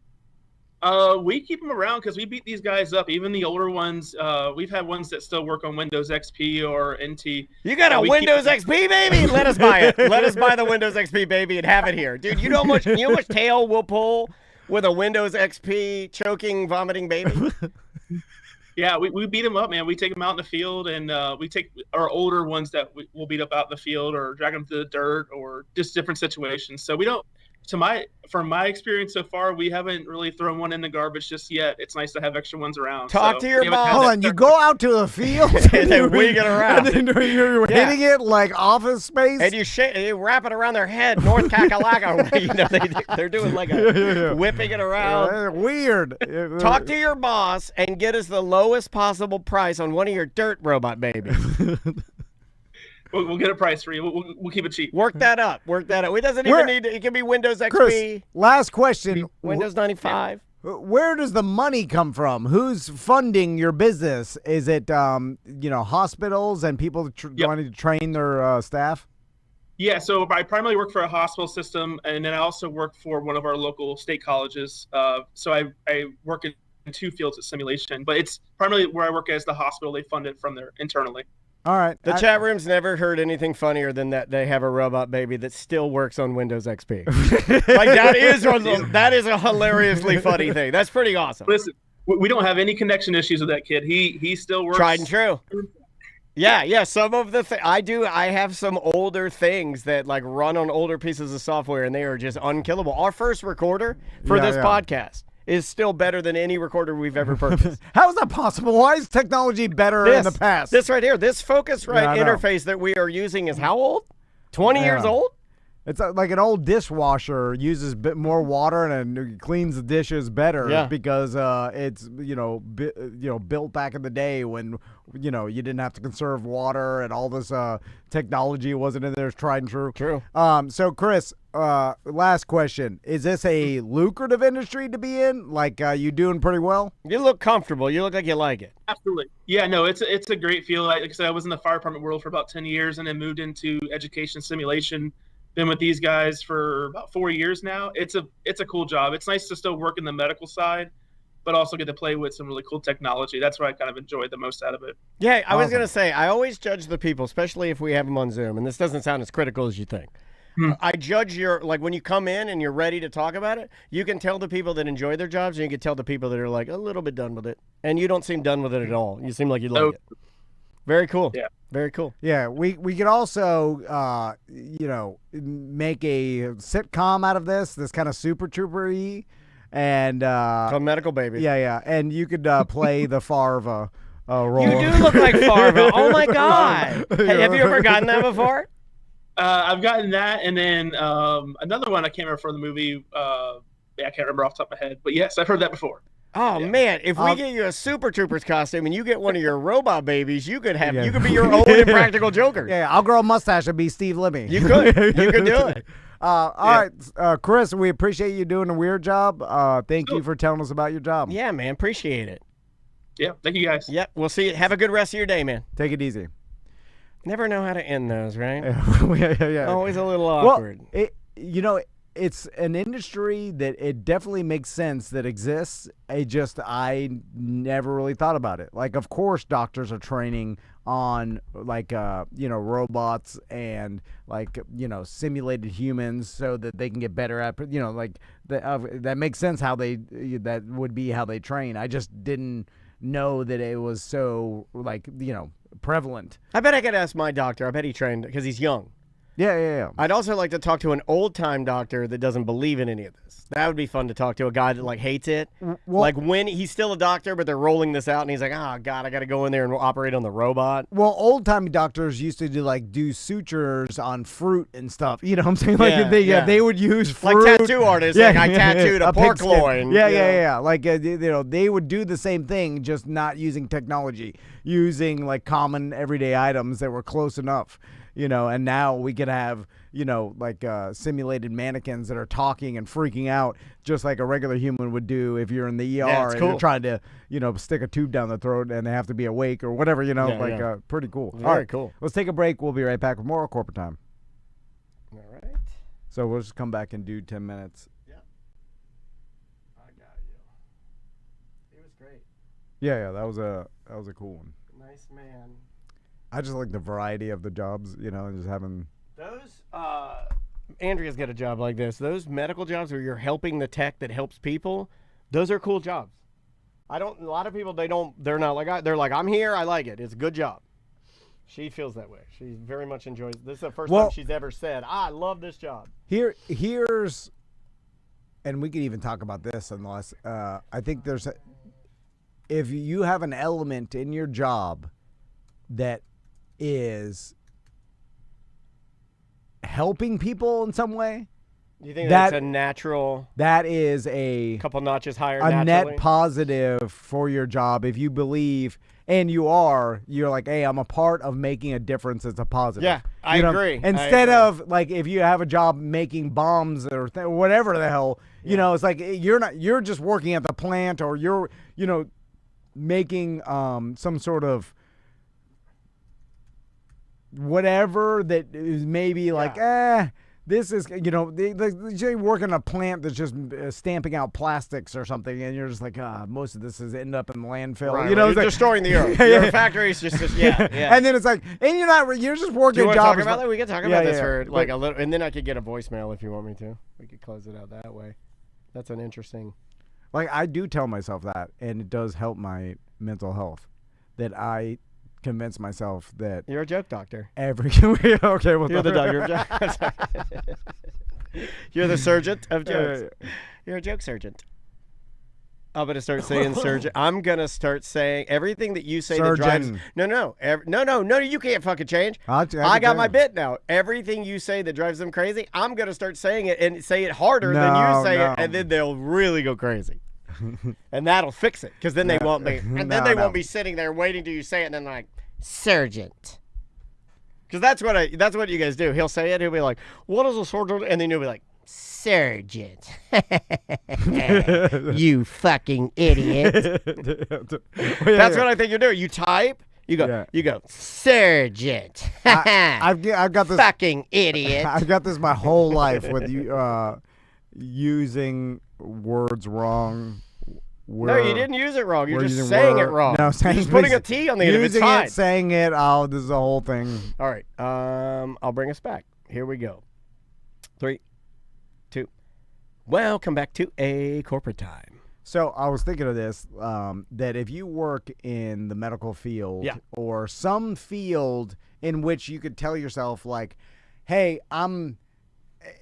Speaker 5: We keep them around because we beat these guys up. Even the older ones, we've had ones that still work on Windows XP or NT.
Speaker 4: You got a Windows XP, baby? Let us buy it. Let us buy the Windows XP, baby, and have it here. Dude, you know how much tail we'll pull with a Windows XP choking, vomiting baby?
Speaker 5: Yeah, we beat them up, man. We take them out in the field, and we take our older ones that we'll beat up out in the field, or drag them to the dirt, or just different situations. So we don't. From my experience so far, we haven't really thrown one in the garbage just yet. It's nice to have extra ones around.
Speaker 4: Talk to your boss.
Speaker 6: Hold on, you go out to the field
Speaker 4: and then wing it around.
Speaker 6: And then you're hitting it like Office Space.
Speaker 4: And you wrap it around their head, North Kakalaka. You know, they're doing like whipping it around.
Speaker 6: Weird.
Speaker 4: Talk to your boss and get us the lowest possible price on one of your dirt robot babies.
Speaker 5: We'll get a price for you. We'll keep it cheap.
Speaker 4: Work that up. It doesn't even need to. It can be Windows XP.
Speaker 6: Chris, last question.
Speaker 4: Windows 95.
Speaker 6: Where does the money come from? Who's funding your business? Is it, hospitals and people wanting to train their staff?
Speaker 5: Yeah, so I primarily work for a hospital system, and then I also work for one of our local state colleges. So I work in 2 fields of simulation, but it's primarily where I work as the hospital. They fund it from there internally.
Speaker 6: All right.
Speaker 4: The chat room's never heard anything funnier than that they have a robot baby that still works on Windows XP. Like, that is a hilariously funny thing. That's pretty awesome.
Speaker 5: Listen, we don't have any connection issues with that kid. He still works.
Speaker 4: Tried and true. Yeah. Some of the I have some older things that like run on older pieces of software, and they are just unkillable. Our first recorder for this podcast is still better than any recorder we've ever purchased.
Speaker 6: How is that possible? Why is technology better in the past?
Speaker 4: This right here, this Focusrite interface that we are using is how old? 20 years old?
Speaker 6: It's like an old dishwasher uses a bit more water and it cleans the dishes better because it's built back in the day when you didn't have to conserve water and all this technology wasn't in there. It's tried and true.
Speaker 4: True.
Speaker 6: So Chris, last question: is this a lucrative industry to be in? Like, you doing pretty well?
Speaker 4: You look comfortable. You look like you like it.
Speaker 5: Absolutely. Yeah, no, it's a great field. Like I said, I was in the fire department world for about 10 years and then moved into education simulation. Been with these guys for about 4 years now. It's a cool job. It's nice to still work in the medical side, but also get to play with some really cool technology. That's what I kind of enjoyed the most out of it.
Speaker 4: Yeah, I was going to say, I always judge the people, especially if we have them on Zoom, and this doesn't sound as critical as you think. I judge like when you come in and you're ready to talk about it, you can tell the people that enjoy their jobs and you can tell the people that are like a little bit done with it. And you don't seem done with it at all. You seem like you like it. Very cool.
Speaker 5: Yeah.
Speaker 4: Very cool.
Speaker 6: Yeah, we could also, make a sitcom out of this kind of Super Trooper-y, and
Speaker 4: Called Medical Baby.
Speaker 6: yeah, and you could play the Farva role.
Speaker 4: You do look like Farva. Oh my God. Hey, have you ever gotten that before?
Speaker 5: I've gotten that, and then another one I can't remember from the movie. I can't remember off the top of my head, but yes, I've heard that before.
Speaker 4: Oh man, if we get you a Super Troopers costume and you get one of your robot babies, you could be your own Impractical Joker.
Speaker 6: Yeah, I'll grow a mustache and be Steve Lemmy.
Speaker 4: You could do it.
Speaker 6: All right, Chris, we appreciate you doing a weird job. Thank you for telling us about your job.
Speaker 4: Yeah, man, appreciate it.
Speaker 5: Yeah, thank you guys.
Speaker 4: Yep, we'll see you. Have a good rest of your day, man.
Speaker 6: Take it easy.
Speaker 4: Never know how to end those, right?
Speaker 6: Yeah.
Speaker 4: Always a little awkward.
Speaker 6: Well, it's an industry that it definitely makes sense that exists. I never really thought about it. Like, of course, doctors are training on robots and simulated humans so that they can get better at that makes sense that would be how they train. I just didn't know that it was so prevalent.
Speaker 4: I bet I could ask my doctor. I bet he trained because he's young.
Speaker 6: Yeah.
Speaker 4: I'd also like to talk to an old-time doctor that doesn't believe in any of this. That would be fun to talk to, a guy that, hates it.
Speaker 6: Well,
Speaker 4: when he's still a doctor, but they're rolling this out, and he's like, oh, God, I got to go in there and operate on the robot.
Speaker 6: Well, old-time doctors used to do sutures on fruit and stuff. You know what I'm saying? They would use fruit.
Speaker 4: Like tattoo artists. Like, I tattooed a pork loin.
Speaker 6: Yeah. Like, they would do the same thing, just not using technology, using, common everyday items that were close enough. And now we could have, simulated mannequins that are talking and freaking out just like a regular human would do if you're in the ER and you're trying to, stick a tube down the throat and they have to be awake or whatever, pretty cool.
Speaker 4: Very
Speaker 6: All right,
Speaker 4: cool.
Speaker 6: Let's take a break. We'll be right back with more corporate time.
Speaker 4: All right.
Speaker 6: So we'll just come back and do 10 minutes.
Speaker 4: Yeah. I got you. It was great.
Speaker 6: Yeah, that was a cool one.
Speaker 4: Nice man.
Speaker 6: I just like the variety of the jobs, just having
Speaker 4: Those, Andrea's got a job like this. Those medical jobs where you're helping the tech that helps people, those are cool jobs. A lot of people, they're not like, they're like, I'm here, I like it. It's a good job. She feels that way. She very much enjoys it. This is the first time she's ever said, I love this job.
Speaker 6: Here's, and we could even talk about this unless, I think if you have an element in your job that is helping people in some way,
Speaker 4: You think that's a natural?
Speaker 6: That is a
Speaker 4: couple notches higher.
Speaker 6: A net positive for your job if you believe, and you're like, hey, I'm a part of making a difference. It's a positive.
Speaker 4: Yeah, I agree.
Speaker 6: Instead of like if you have a job making bombs or whatever the hell, it's like you're just working at the plant or you're making some sort of whatever that is maybe like this is they work in a plant that's just stamping out plastics or something, and you're just like most of this is end up in the landfill.
Speaker 4: Right,
Speaker 6: you're
Speaker 4: like destroying the earth. Your factory is just yeah.
Speaker 6: And then it's like, and you're just working.
Speaker 4: Do you
Speaker 6: want
Speaker 4: to talk about that? We can talk about this for like a little, and then I could get a voicemail if you want me to. We could close it out that way. That's an interesting.
Speaker 6: Like I do tell myself that, and it does help my mental health. That I convince myself that
Speaker 4: you're a joke doctor.
Speaker 6: Okay, well,
Speaker 4: you're the doctor of jokes. You're the surgeon of jokes. You're a joke surgeon. I'm gonna start saying surgeon. I'm gonna start saying everything that you say
Speaker 6: Surgeon.
Speaker 4: that drives. No. You can't fucking change.
Speaker 6: I
Speaker 4: I got
Speaker 6: can
Speaker 4: my
Speaker 6: change.
Speaker 4: bit now. Everything you say that drives them crazy, I'm gonna start saying it and say it harder than
Speaker 6: No,
Speaker 4: you say
Speaker 6: no.
Speaker 4: it, and then they'll really go crazy. And that'll fix it, because then they won't be. And then they won't be sitting there waiting till you say it, and then they're like, surgeon. Because that's what you guys do. He'll say it. He'll be like, "What is a surgeon?" And then you'll be like, "Surgeon." You fucking idiot. That's what I think you're doing. You type. You go.
Speaker 6: Yeah.
Speaker 4: You go. Surgeon.
Speaker 6: I've got this.
Speaker 4: Fucking idiot.
Speaker 6: I've got this my whole life with you using words wrong.
Speaker 4: No, you didn't use it wrong. You're
Speaker 6: we're
Speaker 4: just
Speaker 6: using
Speaker 4: saying it
Speaker 6: word-
Speaker 4: wrong.
Speaker 6: No,
Speaker 4: You're
Speaker 6: saying
Speaker 4: just putting a T on the end of it. It's
Speaker 6: using
Speaker 4: fine.
Speaker 6: it, saying it. Oh, this is a whole thing.
Speaker 4: All right. I'll bring us back. Here we go. 3, 2. Welcome back to A Corporate Time.
Speaker 6: So I was thinking of this, that if you work in the medical field
Speaker 4: Yeah.
Speaker 6: or some field in which you could tell yourself like, hey, I'm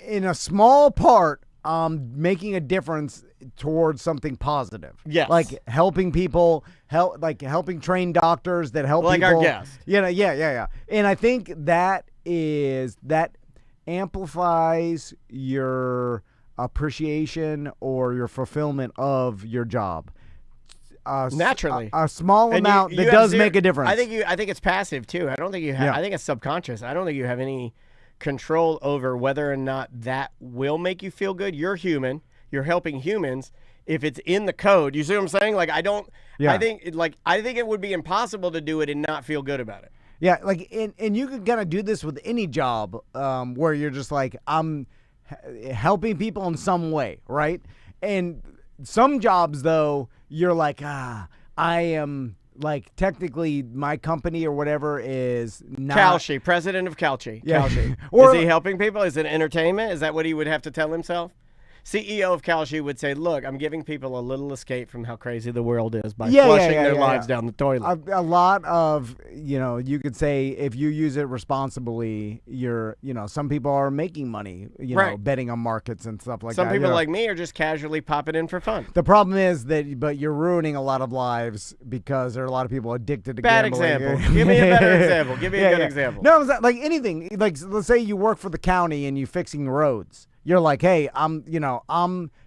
Speaker 6: in a small part, making a difference towards something positive.
Speaker 4: Yes.
Speaker 6: Like helping people, helping train doctors that help
Speaker 4: Like
Speaker 6: people.
Speaker 4: our guest.
Speaker 6: Yeah. And I think that amplifies your appreciation or your fulfillment of your job.
Speaker 4: Naturally.
Speaker 6: A small
Speaker 4: And
Speaker 6: amount
Speaker 4: you
Speaker 6: that
Speaker 4: have
Speaker 6: does
Speaker 4: zero-
Speaker 6: make a difference.
Speaker 4: I think it's passive too. I don't think you have.
Speaker 6: Yeah.
Speaker 4: I think it's subconscious. I don't think you have any control over whether or not that will make you feel good. You're human. You're helping humans. If it's in the code, you see what I'm saying? Like I don't.
Speaker 6: Yeah.
Speaker 4: I think it would be impossible to do it and not feel good about it.
Speaker 6: Yeah, like and you can kind of do this with any job, where you're just like, I'm helping people in some way, right? And some jobs though, you're like, I am like technically my company or whatever is not
Speaker 4: Calci, president of Calci.
Speaker 6: Yeah.
Speaker 4: Calci.
Speaker 6: Or-
Speaker 4: Is he helping people? Is it entertainment? Is that what he would have to tell himself? CEO of Calci would say, look, I'm giving people a little escape from how crazy the world is by flushing their lives down the toilet.
Speaker 6: A lot of, you could say if you use it responsibly, some people are making money,
Speaker 4: Right.
Speaker 6: betting on markets and stuff like
Speaker 4: Some
Speaker 6: that.
Speaker 4: people like me are just casually popping in for fun.
Speaker 6: The problem is but you're ruining a lot of lives because there are a lot of people addicted to
Speaker 4: Bad
Speaker 6: gambling.
Speaker 4: example. Give me a better example. Give me a good example.
Speaker 6: No, it's not like anything. Like let's say you work for the county and you're fixing roads. You're like, hey, I'm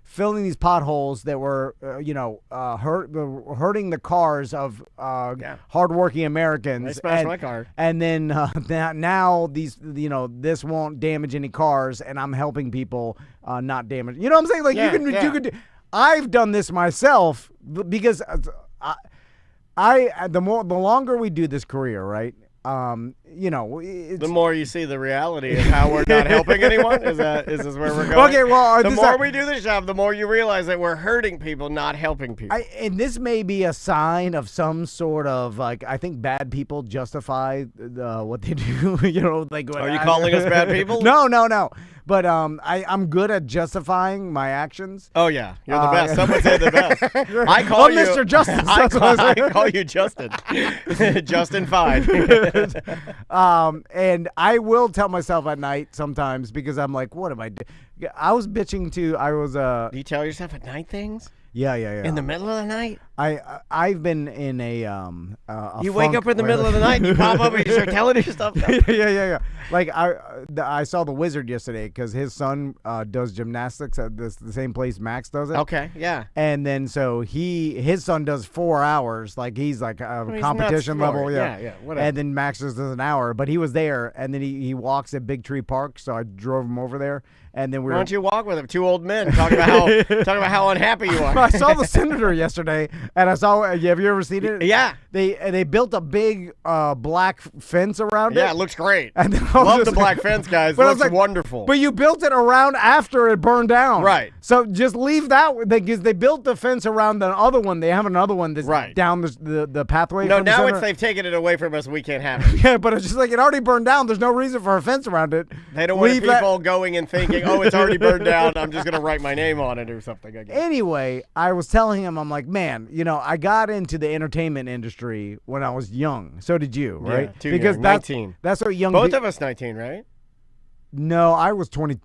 Speaker 6: filling these potholes that were, hurting the cars of hardworking Americans.
Speaker 4: They smashed my car.
Speaker 6: And then now these, this won't damage any cars, and I'm helping people not damage. You know what I'm saying? Like you could. I've done this myself because the longer we do this career, right? It's,
Speaker 4: The more you see the reality of how we're not helping anyone, is this where we're going?
Speaker 6: Okay, well,
Speaker 4: the more we do this job, the more you realize that we're hurting people, not helping people.
Speaker 6: and this may be a sign of some sort of like I think bad people justify what they do.
Speaker 4: Are you calling us bad people?
Speaker 6: No. But I'm good at justifying my actions.
Speaker 4: Oh yeah, you're the best. Some would say the best. I call you
Speaker 6: Mr. Justice.
Speaker 4: I
Speaker 6: That's what I was
Speaker 4: I
Speaker 6: saying.
Speaker 4: call you Justin. Justin Fine.
Speaker 6: And I will tell myself at night sometimes because I'm like, what am I doing? I was bitching to. I was
Speaker 4: Do you tell yourself at night things?
Speaker 6: Yeah.
Speaker 4: In the middle of the night?
Speaker 6: I've been in a
Speaker 4: You wake up in the middle of the night and you pop up and you start telling yourself stuff.
Speaker 6: yeah. Like I saw the Wizard yesterday because his son does gymnastics at the same place Max does it.
Speaker 4: Okay, yeah.
Speaker 6: And then so his son does 4 hours, like he's like a
Speaker 4: He's
Speaker 6: competition
Speaker 4: not smart.
Speaker 6: level,
Speaker 4: Yeah, whatever.
Speaker 6: And then Max just does an hour, but he was there, and then he walks at Big Tree Park, so I drove him over there, and then we
Speaker 4: Why
Speaker 6: were.
Speaker 4: don't you walk with him? Two old men talking about how unhappy you are.
Speaker 6: I saw the senator yesterday, and I saw. Have you ever seen it?
Speaker 4: Yeah.
Speaker 6: They built a big black fence around it.
Speaker 4: Yeah, it looks great.
Speaker 6: And then I was
Speaker 4: Love
Speaker 6: just-
Speaker 4: the black fence, guys.
Speaker 6: But I was
Speaker 4: Looks
Speaker 6: like,
Speaker 4: wonderful.
Speaker 6: But you built it around after it burned down.
Speaker 4: Right.
Speaker 6: So just leave that because they built the fence around the other one. They have another one that's
Speaker 4: Right.
Speaker 6: down the pathway.
Speaker 4: No,
Speaker 6: from the
Speaker 4: now
Speaker 6: center.
Speaker 4: they've taken it away from us. We can't have it.
Speaker 6: Yeah, but it's just like it already burned down. There's no reason for a fence around it.
Speaker 4: They don't want
Speaker 6: Leave
Speaker 4: people going and thinking, oh, it's already burned down. I'm just going to write my name on it or something. I guess.
Speaker 6: Anyway, I was telling him, I'm like, man, I got into the entertainment industry when I was young. So did you, right?
Speaker 4: Yeah, too
Speaker 6: because
Speaker 4: young,
Speaker 6: that's
Speaker 4: 19.
Speaker 6: That's what young.
Speaker 4: Both of us 19, right?
Speaker 6: No, I was 20.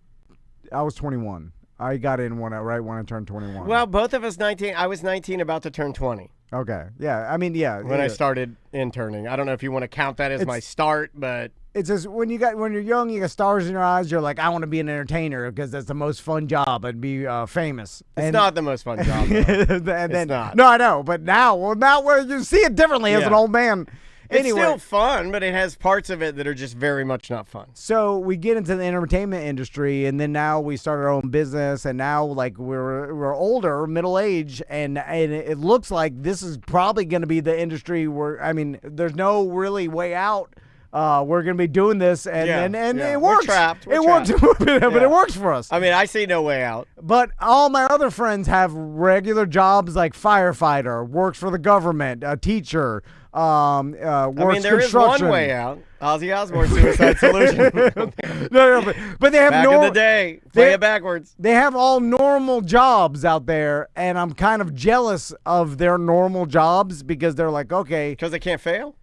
Speaker 6: I was 21. I got in when I turned 21.
Speaker 4: Well, both of us 19. I was 19, about to turn 20
Speaker 6: okay, yeah. I mean, yeah.
Speaker 4: when I started interning. I don't know if you want to count that as my start, but
Speaker 6: It's just when you're young, you got stars in your eyes. You're like, I want to be an entertainer because that's the most fun job and be famous.
Speaker 4: it's not the most fun job. Though.
Speaker 6: It's
Speaker 4: not.
Speaker 6: No, I know, but now where you see it differently as
Speaker 4: Yeah.
Speaker 6: an old man.
Speaker 4: It's
Speaker 6: Anyway,
Speaker 4: still fun, but it has parts of it that are just very much not fun.
Speaker 6: so we get into the entertainment industry, and then now we start our own business, and now like we're older, middle age, and it looks like this is probably going to be the industry where there's no really way out. We're going to be doing this, and
Speaker 4: Yeah.
Speaker 6: it
Speaker 4: We're
Speaker 6: works.
Speaker 4: trapped. We're
Speaker 6: It works, but
Speaker 4: Yeah.
Speaker 6: it works for us.
Speaker 4: I mean, I see no way out.
Speaker 6: But all my other friends have regular jobs like firefighter, works for the government, a teacher, works
Speaker 4: I mean, there is
Speaker 6: construction.
Speaker 4: one way out. Ozzy Osbourne Suicide Solution.
Speaker 6: No, but they have
Speaker 4: Back in the day, play it backwards.
Speaker 6: They have all normal jobs out there, and I'm kind of jealous of their normal jobs because they're like, okay,
Speaker 4: Because they can't fail?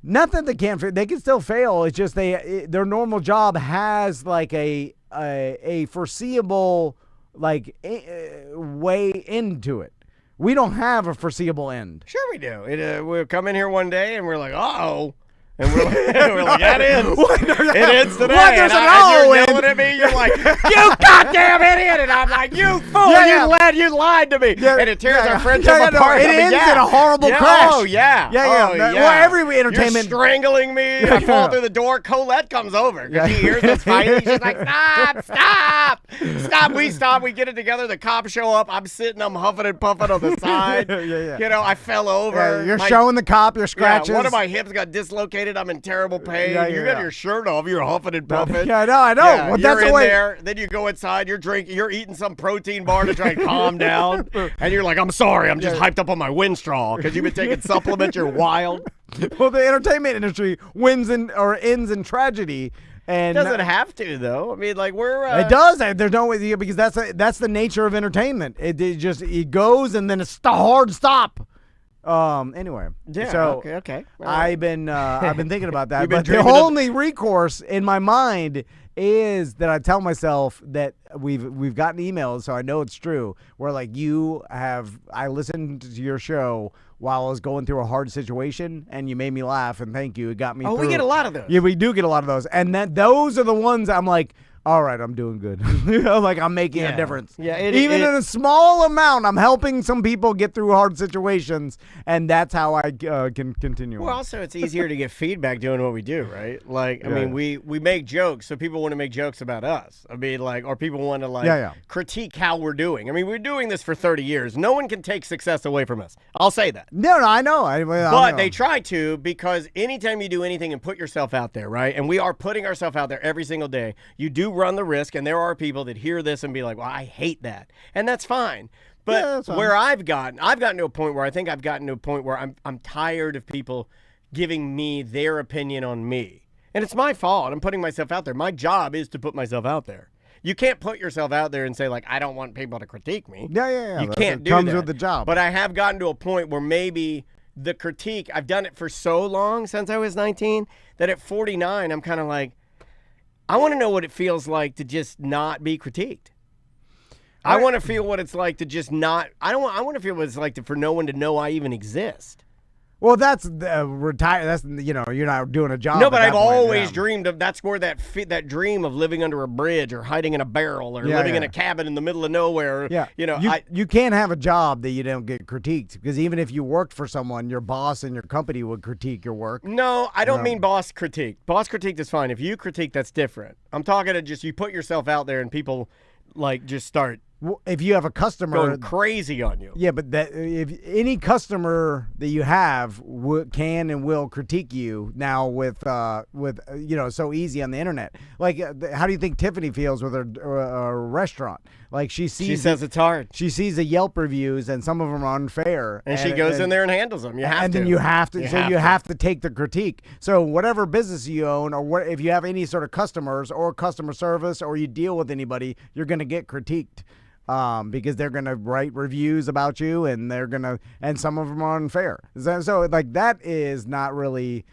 Speaker 6: not that they can't, they can still fail. It's just their normal job has like a foreseeable way into it. We don't have a foreseeable end.
Speaker 4: Sure we do. We'll come in here one day and we're like, uh-oh. And we're like, that ends. It ends today.
Speaker 6: What? There's
Speaker 4: and
Speaker 6: an
Speaker 4: you're
Speaker 6: end.
Speaker 4: yelling at me. You're like, you goddamn idiot. And I'm like, you fool. You lied to me. And it tears our friendship apart.
Speaker 6: It ends in a horrible crash.
Speaker 4: Oh, yeah.
Speaker 6: Yeah.
Speaker 4: Oh,
Speaker 6: Well, every entertainment.
Speaker 4: You're strangling me. I fall through the door. Colette comes over because she hears us fighting. She's like, stop. We stop. We get it together. The cops show up. I'm sitting. I'm huffing and puffing on the side.
Speaker 6: Yeah.
Speaker 4: You know, I fell over.
Speaker 6: You're showing the cop your scratches.
Speaker 4: Yeah, one of my hips got dislocated. I'm in terrible pain.
Speaker 6: Yeah,
Speaker 4: You
Speaker 6: yeah.
Speaker 4: got your shirt off. You're huffing and puffing.
Speaker 6: Yeah, I know.
Speaker 4: Yeah,
Speaker 6: Well,
Speaker 4: you're
Speaker 6: that's
Speaker 4: in
Speaker 6: the way.
Speaker 4: there. Then you go inside. You're drinking. You're eating some protein bar to try and calm down. And you're like, I'm sorry. I'm just hyped up on my wind straw because you've been taking supplements. You're wild.
Speaker 6: Well, the entertainment industry ends in tragedy. And
Speaker 4: Doesn't have to though. I mean, like we're.
Speaker 6: It does. There's no way because that's the nature of entertainment. It goes and then it's a hard stop. Anyway.
Speaker 4: Yeah.
Speaker 6: So
Speaker 4: Okay. All right.
Speaker 6: I've been thinking about that.
Speaker 4: You've been
Speaker 6: But the
Speaker 4: dreaming of-
Speaker 6: only recourse in my mind is that I tell myself that we've gotten emails, so I know it's true. Where like I listened to your show while I was going through a hard situation, and you made me laugh, and thank you. It got me.
Speaker 4: Oh,
Speaker 6: through.
Speaker 4: we get a lot of those.
Speaker 6: Yeah, we do get a lot of those, and those are the ones I'm like, all right, I'm doing good. Like I'm making a difference.
Speaker 4: Yeah,
Speaker 6: even in a small amount, I'm helping some people get through hard situations, and that's how I can continue.
Speaker 4: Well,
Speaker 6: on.
Speaker 4: also it's easier to get feedback doing what we do, right? Like, I
Speaker 6: Yeah.
Speaker 4: mean, we make jokes, so people want to make jokes about us. I mean, like, or people want to critique how we're doing. I mean, we're doing this for 30 years. No one can take success away from us. I'll say that.
Speaker 6: No, I know.
Speaker 4: But they try to, because anytime you do anything and put yourself out there, right? And we are putting ourselves out there every single day. You do run the risk, and there are people that hear this and be like, well, I hate that. And that's fine. But
Speaker 6: that's fine.
Speaker 4: where I've gotten to a point where I think I've gotten to a point where I'm tired of people giving me their opinion on me. And it's my fault. I'm putting myself out there. My job is to put myself out there. You can't put yourself out there and say, like, I don't want people to critique me.
Speaker 6: Yeah.
Speaker 4: You
Speaker 6: That's
Speaker 4: can't
Speaker 6: what
Speaker 4: do
Speaker 6: comes
Speaker 4: that.
Speaker 6: with the job.
Speaker 4: But I have gotten to a point where maybe the critique, I've done it for so long since I was 19 that at 49, I'm kind of like, I want to know what it feels like to just not be critiqued. I want to feel what it's like to just not. I want to feel what it's like for no one to know I even exist.
Speaker 6: Well, that's retire. That's you're not doing a job.
Speaker 4: No, but
Speaker 6: at
Speaker 4: I've
Speaker 6: that point,
Speaker 4: always
Speaker 6: yeah.
Speaker 4: dreamed of. That's where that dream of living under a bridge or hiding in a barrel or living in a cabin in the middle of nowhere.
Speaker 6: Yeah, you can't have a job that you don't get critiqued because even if you worked for someone, your boss and your company would critique your work.
Speaker 4: No, I don't mean boss critique. Boss critique is fine. If you critique, that's different. I'm talking to just you put yourself out there and people like just start
Speaker 6: If you have a customer
Speaker 4: going crazy on you.
Speaker 6: Yeah, but if any customer that you have can and will critique you now with so easy on the internet. Like, how do you think Tiffany feels with her restaurant? Like she
Speaker 4: says it's hard.
Speaker 6: She sees the Yelp reviews and some of them are unfair,
Speaker 4: and she goes in there and handles them. You have
Speaker 6: and
Speaker 4: to.
Speaker 6: then you have to. You have to take the critique. So whatever business you own, or if you have any sort of customers or customer service, or you deal with anybody, you're going to get critiqued. Because they're gonna write reviews about you, and and some of them are unfair. So like that is not really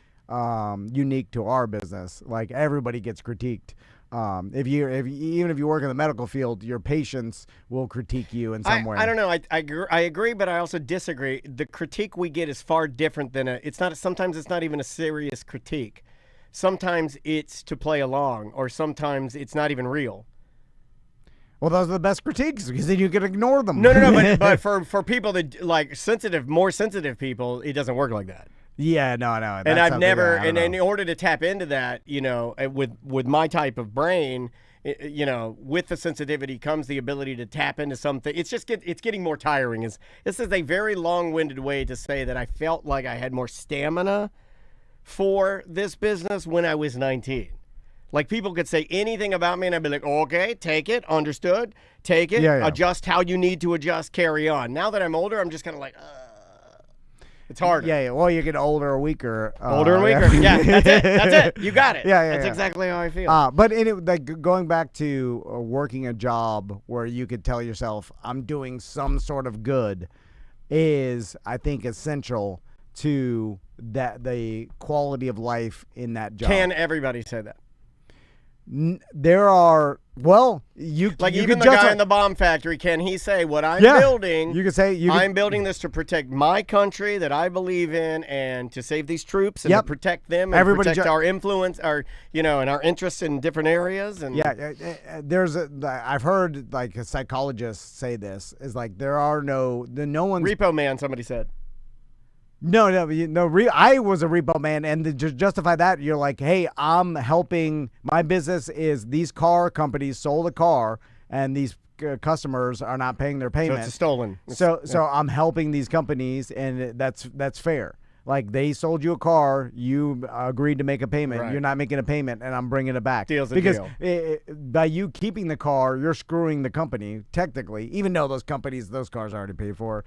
Speaker 6: unique to our business. Like everybody gets critiqued. Even if you work in the medical field, your patients will critique you in some way.
Speaker 4: I don't know. I agree, but I also disagree. The critique we get is far different than sometimes it's not even a serious critique. Sometimes it's to play along, or sometimes it's not even real.
Speaker 6: Well, those are the best critiques because then you can ignore them.
Speaker 4: No, but for people that like more sensitive people, it doesn't work like that.
Speaker 6: Yeah, no.
Speaker 4: And I've never, and in order to tap into that, with my type of brain, with the sensitivity comes the ability to tap into something. It's getting more tiring. This is a very long-winded way to say that I felt like I had more stamina for this business when I was 19. Like, people could say anything about me, and I'd be like, okay, take it, understood, take it, adjust how you need to adjust, carry on. Now that I'm older, I'm just kind of like, it's harder.
Speaker 6: Yeah. Well, you get older or weaker.
Speaker 4: Older and weaker. Yeah, that's it. You got it.
Speaker 6: Yeah.
Speaker 4: That's exactly how I feel.
Speaker 6: But going back to working a job where you could tell yourself, I'm doing some sort of good, is, I think, essential to the quality of life in that job.
Speaker 4: Can everybody say that?
Speaker 6: There are, you
Speaker 4: even the guy in the bomb factory, can he say what I'm building?
Speaker 6: You can say
Speaker 4: I'm building this to protect my country that I believe in, and to save these troops and to protect them and protect our influence, and our interests in different areas. And
Speaker 6: I've heard like a psychologist say this is like there are no one's
Speaker 4: repo man. Somebody said.
Speaker 6: No. I was a repo man, and to justify that, you're like, hey, I'm helping. My business is these car companies sold a car, and these customers are not paying their payment.
Speaker 4: So it's stolen.
Speaker 6: So I'm helping these companies, and that's fair. Like, they sold you a car, you agreed to make a payment. Right. You're not making a payment, and I'm bringing it back.
Speaker 4: Deal's a
Speaker 6: because
Speaker 4: deal.
Speaker 6: By you keeping the car, you're screwing the company, technically, even though those cars already paid for.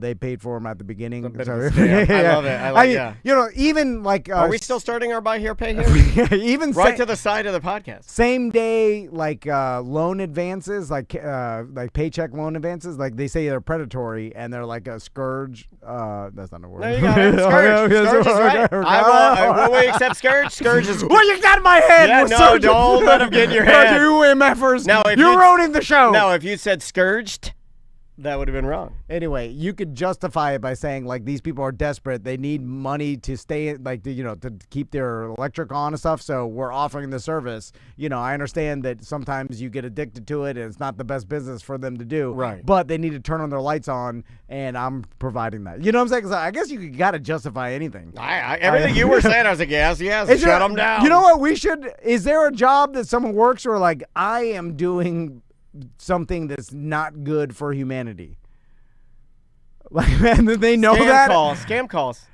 Speaker 6: They paid for them at the beginning.
Speaker 4: I love it.
Speaker 6: Even like...
Speaker 4: are we still starting our buy here, pay here?
Speaker 6: Even
Speaker 4: right to the side of the podcast.
Speaker 6: Same day, like loan advances, like paycheck loan advances, like they say they're predatory, and they're like a scourge. That's not a word.
Speaker 4: No, you got it. Scourge is right. Will we accept Scourge? Scourge is...
Speaker 6: Well, you got my head.
Speaker 4: Yeah, no, don't let him get in your head.
Speaker 6: You MFers.
Speaker 4: No,
Speaker 6: you're ruining the show.
Speaker 4: No, if you said scourged, that would have been wrong.
Speaker 6: Anyway, you could justify it by saying, like, these people are desperate. They need money to stay, like, to keep their electric on and stuff. So we're offering the service. I understand that sometimes you get addicted to it and it's not the best business for them to do.
Speaker 4: Right.
Speaker 6: But they need to turn on their lights on, and I'm providing that. You know what I'm saying? 'Cause I guess you got to justify anything.
Speaker 4: Everything you were saying, I was like, yes, shut them down.
Speaker 6: You know what? Is there a job that someone works where, like, I am doing something that's not good for humanity? Like, and they know
Speaker 4: scam calls.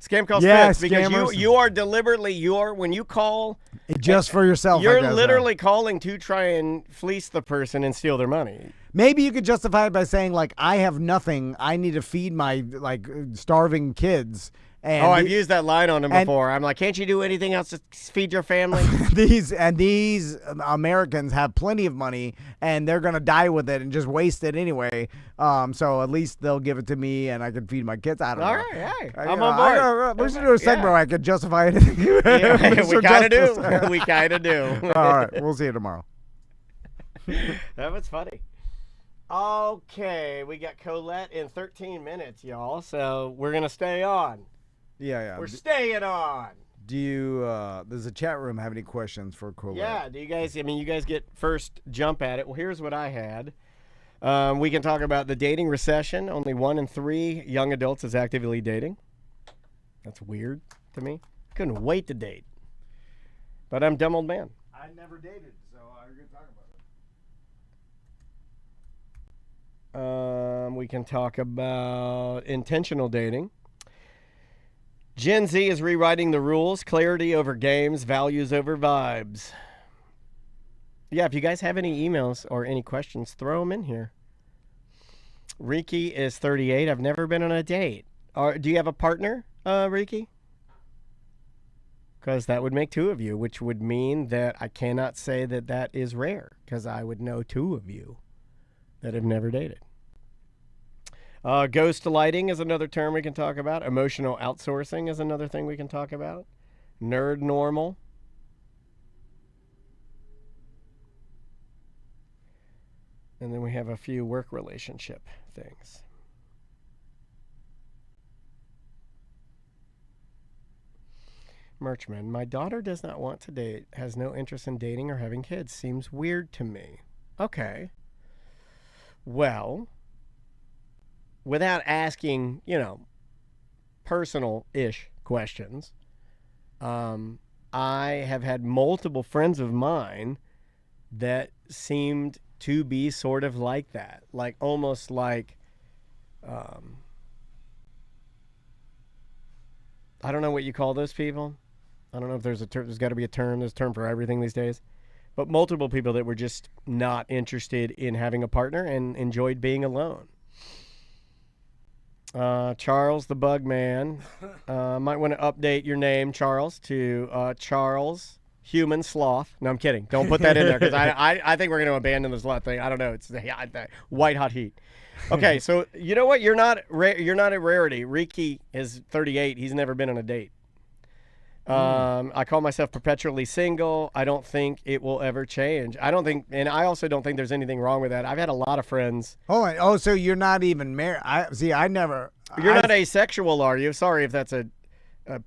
Speaker 6: Yeah,
Speaker 4: fits because you are deliberately, when you call
Speaker 6: just for yourself,
Speaker 4: you're literally calling to try and fleece the person and steal their money.
Speaker 6: Maybe you could justify it by saying, like, I have nothing, I need to feed my starving kids. And
Speaker 4: I've used that line on him before. I'm like, can't you do anything else to feed your family?
Speaker 6: These Americans have plenty of money, and they're gonna die with it and just waste it anyway. So at least they'll give it to me, and I can feed my kids. I don't know.
Speaker 4: All right, hey, I'm on board.
Speaker 6: We should do a segment where I could justify anything.
Speaker 4: Yeah, we kind of do. We kind of do.
Speaker 6: All right, we'll see you tomorrow.
Speaker 4: That was funny. Okay, we got Colette in 13 minutes, y'all. So we're gonna stay on.
Speaker 6: Yeah.
Speaker 4: We're staying on.
Speaker 6: Do you, does the chat room have any questions for Colette?
Speaker 4: Yeah, do you guys, you guys get first jump at it. Well, here's what I had. We can talk about the dating recession. Only 1 in 3 young adults is actively dating. That's weird to me. Couldn't wait to date. But I'm a dumb old man.
Speaker 6: I never dated, so I'm going to talk about it.
Speaker 4: We can talk about intentional dating. Gen Z is rewriting the rules, clarity over games, values over vibes. Yeah, if you guys have any emails or any questions, throw them in here. Riki is 38. I've never been on a date. Do you have a partner, Riki? Because that would make 2 of you, which would mean that I cannot say that that is rare, because I would know 2 of you that have never dated. Ghost lighting is another term we can talk about. Emotional outsourcing is another thing we can talk about. Nerd normal. And then we have a few work relationship things. Merchman, my daughter does not want to date, has no interest in dating or having kids. Seems weird to me. Okay. Well, without asking, personal-ish questions, I have had multiple friends of mine that seemed to be sort of like that. Like, almost like, I don't know what you call those people. I don't know if there's a term. There's got to be a term. There's a term for everything these days. But multiple people that were just not interested in having a partner and enjoyed being alone. Charles the Bug Man. Might want to update your name, Charles, to Charles Human Sloth. No, I'm kidding. Don't put that in there because I think we're going to abandon the sloth thing. I don't know. It's the white hot heat. Okay, so you know what? You're not a rarity. Riki is 38. He's never been on a date. I call myself perpetually single. I don't think it will ever change. I also don't think there's anything wrong with that. I've had a lot of friends.
Speaker 6: Hold on. Oh, so you're not even married? I never.
Speaker 4: You're not asexual, are you? Sorry if that's a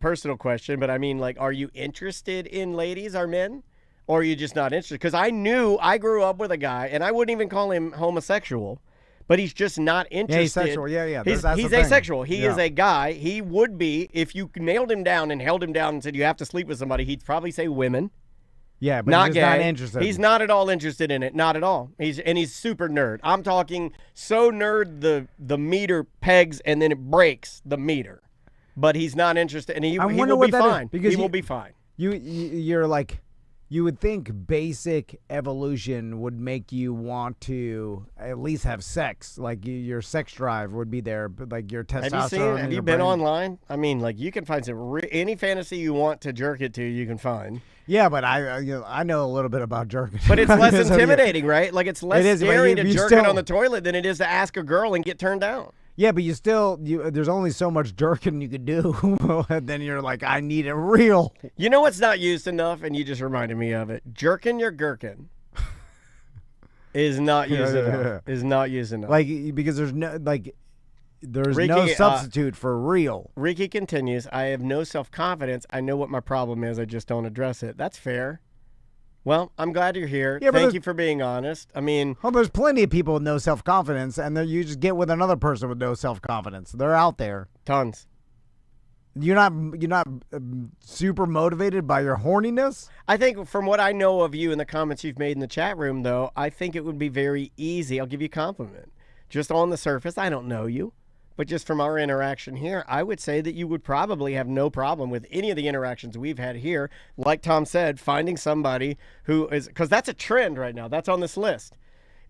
Speaker 4: personal question, but I mean, like, are you interested in ladies or men? Or are you just not interested? Because I grew up with a guy, and I wouldn't even call him homosexual, but he's just not interested.
Speaker 6: Yeah, asexual. Yeah.
Speaker 4: He's asexual. He is a guy. He would be, if you nailed him down and held him down and said you have to sleep with somebody, he'd probably say women.
Speaker 6: Yeah, but
Speaker 4: not
Speaker 6: he's
Speaker 4: gay.
Speaker 6: not interested.
Speaker 4: He's not at all interested in it. Not at all. He's super nerd. I'm talking so nerd the meter pegs and then it breaks the meter. But he's not interested, and he will be fine. He will be fine.
Speaker 6: You're like, you would think basic evolution would make you want to at least have sex. Like your sex drive would be there, but like your testosterone.
Speaker 4: Have you been online? I mean, like you can find any fantasy you want to jerk it to, you can find.
Speaker 6: Yeah, but I know a little bit about jerking.
Speaker 4: But it's less intimidating, right? Like it's less scary to jerk it on the toilet than it is to ask a girl and get turned down.
Speaker 6: Yeah, but there's only so much jerking you could do. And then you're like, I need it real.
Speaker 4: You know what's not used enough? And you just reminded me of it. Jerking your gherkin is not used enough.
Speaker 6: Yeah.
Speaker 4: Is not used enough.
Speaker 6: Like, because there's no
Speaker 4: Ricky,
Speaker 6: no substitute for real.
Speaker 4: Ricky continues, I have no self-confidence. I know what my problem is. I just don't address it. That's fair. Well, I'm glad you're here.
Speaker 6: Yeah,
Speaker 4: Thank you for being honest. I mean,
Speaker 6: there's plenty of people with no self-confidence, and then you just get with another person with no self-confidence. They're out there.
Speaker 4: tons.
Speaker 6: You're not super motivated by your horniness?
Speaker 4: I think from what I know of you and the comments you've made in the chat room, though, I think it would be very easy. I'll give you a compliment. Just on the surface, I don't know you. But just from our interaction here, I would say that you would probably have no problem with any of the interactions we've had here. Like Tom said, finding somebody who is, because that's a trend right now. That's on this list.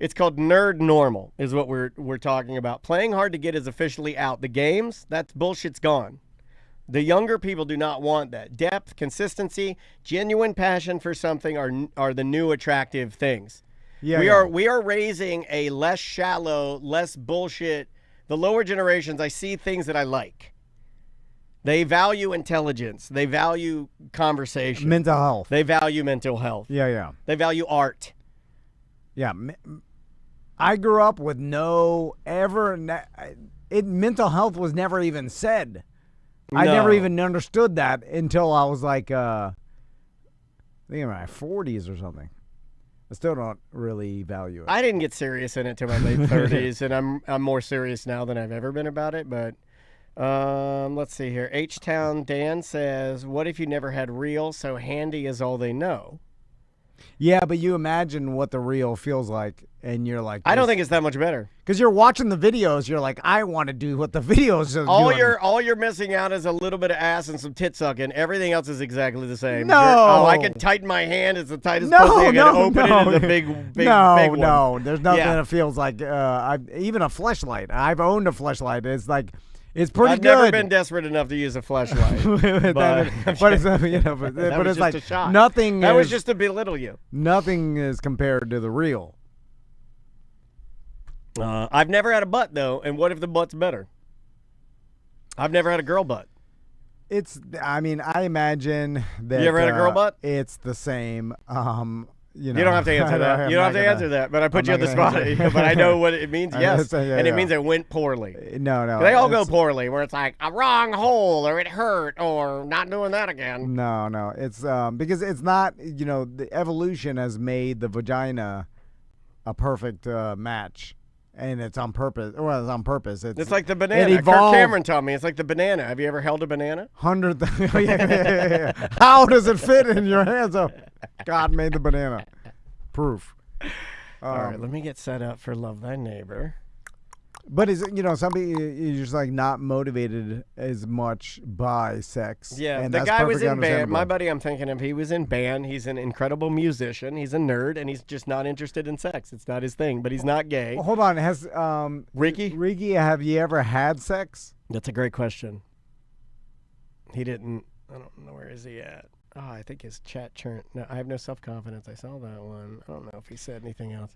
Speaker 4: It's called nerd normal is what we're talking about. Playing hard to get is officially out. The games, that bullshit's gone. The younger people do not want that. Depth, consistency, genuine passion for something are the new attractive things.
Speaker 6: Yeah,
Speaker 4: We are raising a less shallow, less bullshit. The lower generations, I see things that I like. They value intelligence. They value conversation.
Speaker 6: Mental health.
Speaker 4: They value mental health.
Speaker 6: Yeah.
Speaker 4: They value art.
Speaker 6: Yeah. I grew up with mental health was never even said. I never even understood that until I was like, I think in my 40s or something. I still don't really value it.
Speaker 4: I didn't get serious in it till my late 30s, and I'm more serious now than I've ever been about it. But let's see here. H-Town Dan says, what if you never had real, so handy is all they know?
Speaker 6: Yeah, but you imagine what the real feels like, and you're like,
Speaker 4: I don't think it's that much better.
Speaker 6: Because you're watching the videos, you're like, I want to do what the videos are doing.
Speaker 4: All you're missing out is a little bit of ass and some tit sucking. Everything else is exactly the same.
Speaker 6: No.
Speaker 4: I can tighten my hand. It's the tightest pussy. I can open it. It's a big one.
Speaker 6: No. There's nothing that feels like, even a fleshlight. I've owned a fleshlight. It's like, it's pretty good.
Speaker 4: I've never been desperate enough to use a flashlight. but
Speaker 6: it's like
Speaker 4: a shot.
Speaker 6: Nothing.
Speaker 4: That was just to belittle you.
Speaker 6: Nothing is compared to the real.
Speaker 4: I've never had a butt though, and what if the butt's better? I've never had a girl butt.
Speaker 6: I imagine that.
Speaker 4: You ever had a girl butt?
Speaker 6: It's the same. You know,
Speaker 4: You don't have to answer that.
Speaker 6: I'm
Speaker 4: You don't
Speaker 6: not
Speaker 4: have to
Speaker 6: gonna-
Speaker 4: answer that. But I put
Speaker 6: I'm
Speaker 4: you on
Speaker 6: not
Speaker 4: the
Speaker 6: gonna
Speaker 4: spot.
Speaker 6: answer
Speaker 4: But I know what it means.
Speaker 6: I
Speaker 4: Yes,
Speaker 6: just say, yeah,
Speaker 4: and it
Speaker 6: yeah.
Speaker 4: means it went poorly.
Speaker 6: No.
Speaker 4: They all go
Speaker 6: it's-
Speaker 4: poorly, where it's like a wrong hole, or it hurt, or not doing that again.
Speaker 6: No. It's because it's not. You know, the evolution has made the vagina a perfect match, and it's on purpose. Well, it's on purpose.
Speaker 4: It's like the banana.
Speaker 6: It
Speaker 4: Kirk
Speaker 6: evolved.
Speaker 4: Cameron told me it's like the banana. Have you ever held a banana?
Speaker 6: 100. Yeah. How does it fit in your hands? Oh, God made the banana. Proof.
Speaker 4: All right, let me get set up for Love Thy Neighbor.
Speaker 6: But is it, somebody you're just like not motivated as much by sex?
Speaker 4: Yeah,
Speaker 6: and
Speaker 4: the
Speaker 6: that's
Speaker 4: guy was
Speaker 6: perfectly
Speaker 4: in band. My
Speaker 6: understandable.
Speaker 4: buddy I'm thinking of, he was in band. He's an incredible musician. He's a nerd, and he's just not interested in sex. It's not his thing, but he's not gay.
Speaker 6: Hold on, has
Speaker 4: Ricky?
Speaker 6: have you ever had sex?
Speaker 4: That's a great question. He didn't. I don't know, where is he at? Oh, I think his chat turned. No, I have no self-confidence. I saw that one. I don't know if he said anything else.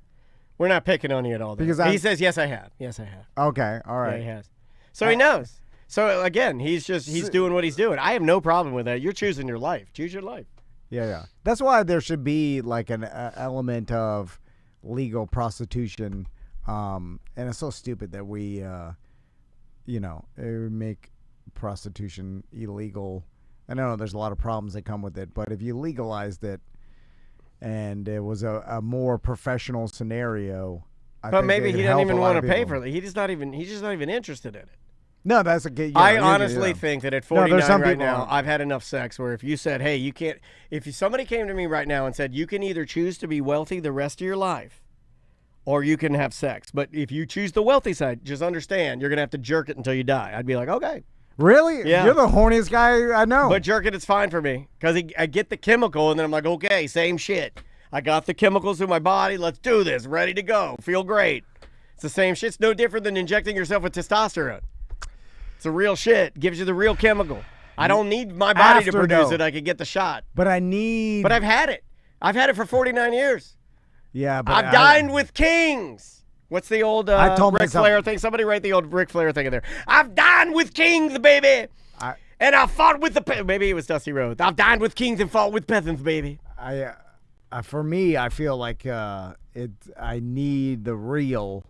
Speaker 4: We're not picking on you at all. Though.
Speaker 6: Because
Speaker 4: he says, yes, I have. Yes, I have.
Speaker 6: Okay, all
Speaker 4: Yeah,
Speaker 6: right.
Speaker 4: he has. So he knows. So again, he's doing what he's doing. I have no problem with that. You're choosing your life. Choose your life.
Speaker 6: Yeah. That's why there should be like an element of legal prostitution, and it's so stupid that we, make prostitution illegal. I know there's a lot of problems that come with it, but if you legalized it and it was a more professional scenario, I
Speaker 4: But
Speaker 6: think
Speaker 4: maybe
Speaker 6: it
Speaker 4: he
Speaker 6: could
Speaker 4: doesn't
Speaker 6: help a
Speaker 4: even
Speaker 6: lot
Speaker 4: want
Speaker 6: of
Speaker 4: to pay
Speaker 6: people.
Speaker 4: for it. He's just not even interested in it.
Speaker 6: No, that's a good.
Speaker 4: I honestly think that at 49
Speaker 6: some
Speaker 4: right
Speaker 6: people
Speaker 4: now,
Speaker 6: aren't.
Speaker 4: I've had enough sex where if you said, hey, you can't, somebody came to me right now and said, you can either choose to be wealthy the rest of your life or you can have sex. But if you choose the wealthy side, just understand you're going to have to jerk it until you die. I'd be like, okay.
Speaker 6: Really?
Speaker 4: Yeah.
Speaker 6: You're the horniest guy I know.
Speaker 4: But jerking it's fine for me because I get the chemical and then I'm like, okay, same shit. I got the chemicals in my body. Let's do this. Ready to go. Feel great. It's the same shit. It's no different than injecting yourself with testosterone. It's the real shit. Gives you the real chemical. I don't need my body to
Speaker 6: After,
Speaker 4: produce
Speaker 6: though.
Speaker 4: it. I could get the shot.
Speaker 6: But I need.
Speaker 4: But I've had it. I've had it for 49 years.
Speaker 6: Yeah, but
Speaker 4: I've dined with kings. What's the old
Speaker 6: I told
Speaker 4: Ric
Speaker 6: myself-
Speaker 4: Flair thing? Somebody write the old Ric Flair thing in there. I've dined with kings, baby. And I fought with the maybe it was Dusty Rhodes. I've dined with kings and fought with peasants, baby.
Speaker 6: For me, I feel like I need the real.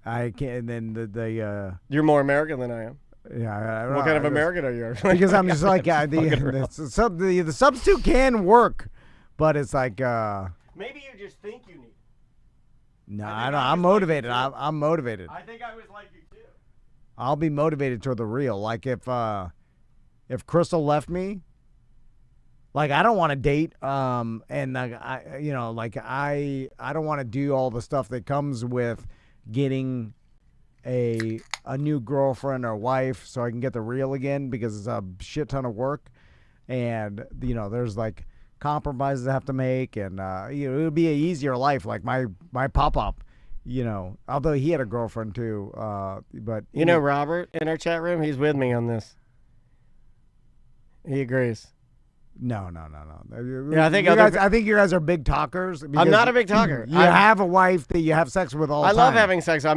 Speaker 6: I can't. And then the
Speaker 4: You're more American than I am.
Speaker 6: yeah. I don't
Speaker 4: What
Speaker 6: know,
Speaker 4: kind of
Speaker 6: I just-
Speaker 4: American are you?
Speaker 6: Because I'm just like the substitute can work, but it's like
Speaker 4: Maybe you just think you need it.
Speaker 6: no,
Speaker 4: I
Speaker 6: I
Speaker 4: think
Speaker 6: don't.
Speaker 4: I
Speaker 6: I'm
Speaker 4: was like
Speaker 6: motivated.
Speaker 4: you too.
Speaker 6: I'm motivated.
Speaker 4: I think I was like you too.
Speaker 6: I'll be motivated toward the real. Like if Crystal left me, like I don't want to date, and like I don't want to do all the stuff that comes with getting a new girlfriend or wife so I can get the real again because it's a shit ton of work, and there's like compromises I have to make, and it would be an easier life. Like my pop-up. Although he had a girlfriend too, but
Speaker 4: Robert in our chat room, he's with me on this. He agrees.
Speaker 6: No.
Speaker 4: Yeah, I think
Speaker 6: I think you guys are big talkers.
Speaker 4: I'm not a big talker.
Speaker 6: You have a wife that you have sex with all the
Speaker 4: I
Speaker 6: time.
Speaker 4: love having sex. I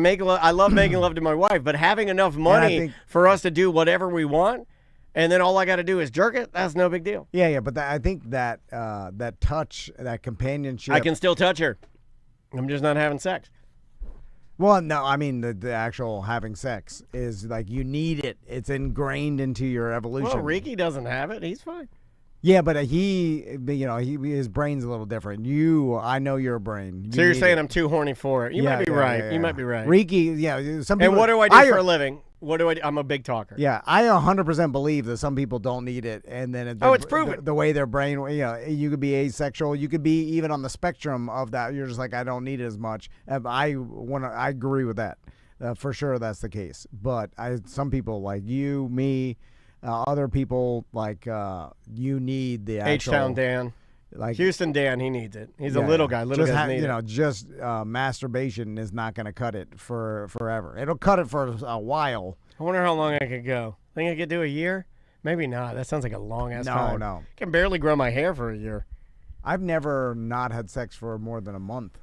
Speaker 4: love making love to my wife, but having enough money
Speaker 6: think-
Speaker 4: for us to do whatever we want, and then all I got to do is jerk it. That's no big deal.
Speaker 6: Yeah, but I think that that touch, that companionship.
Speaker 4: I can still touch her. I'm just not having sex.
Speaker 6: Well, no, I mean the actual having sex is like you need it. It's ingrained into your evolution.
Speaker 4: Well, Ricky doesn't have it. He's fine.
Speaker 6: Yeah, but his brain's a little different. I know your brain.
Speaker 4: So you're
Speaker 6: need
Speaker 4: saying
Speaker 6: it.
Speaker 4: I'm too horny for it. You might be right. You might be right.
Speaker 6: Ricky, yeah. Some people,
Speaker 4: And what do I do for a living? What do I do? I'm a big talker.
Speaker 6: Yeah, I 100% believe that some people don't need it, and then
Speaker 4: it's proven.
Speaker 6: The way their brain, you could be asexual, you could be even on the spectrum of that. You're just like, I don't need it as much. I agree with that, for sure. That's the case. But some people like you, me, other people like you need the actual
Speaker 4: H-Town Dan.
Speaker 6: like
Speaker 4: Houston Dan, he needs it. He's a
Speaker 6: yeah,
Speaker 4: little guy. Little
Speaker 6: just
Speaker 4: guys need it.
Speaker 6: just masturbation is not going to cut it for forever. It'll cut it for a while.
Speaker 4: I wonder how long I could go. Think I could do a year? Maybe not. That sounds like a long ass time.
Speaker 6: No.
Speaker 4: I can barely grow my hair for a year.
Speaker 6: I've never not had sex for more than a month.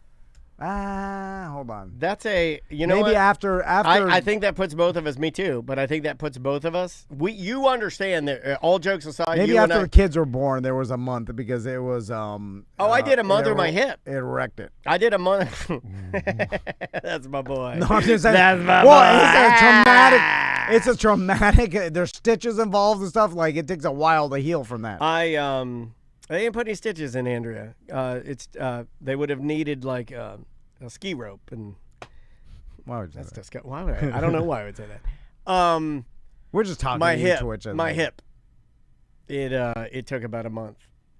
Speaker 6: Hold on.
Speaker 4: That's a you know
Speaker 6: Maybe
Speaker 4: what?
Speaker 6: after
Speaker 4: I think that puts both of us. Me too. But I think that puts both of us. You understand that all jokes aside.
Speaker 6: maybe
Speaker 4: you
Speaker 6: after
Speaker 4: and
Speaker 6: the kids were born, there was a month because it was
Speaker 4: I did a month with my hip.
Speaker 6: It wrecked it.
Speaker 4: I did a month. That's my boy.
Speaker 6: No, I'm just saying.
Speaker 4: That's my
Speaker 6: well,
Speaker 4: boy.
Speaker 6: it's a traumatic. There's stitches involved and stuff. Like it takes a while to heal from that.
Speaker 4: They didn't put any stitches in, Andrea. They would have needed like a ski rope, and
Speaker 6: Why would you
Speaker 4: that's
Speaker 6: say that?
Speaker 4: disgusting. Why would I don't know why I would say that.
Speaker 6: We're just talking
Speaker 4: My
Speaker 6: to you,
Speaker 4: hip,
Speaker 6: Twitch.
Speaker 4: my hip. It took about a month.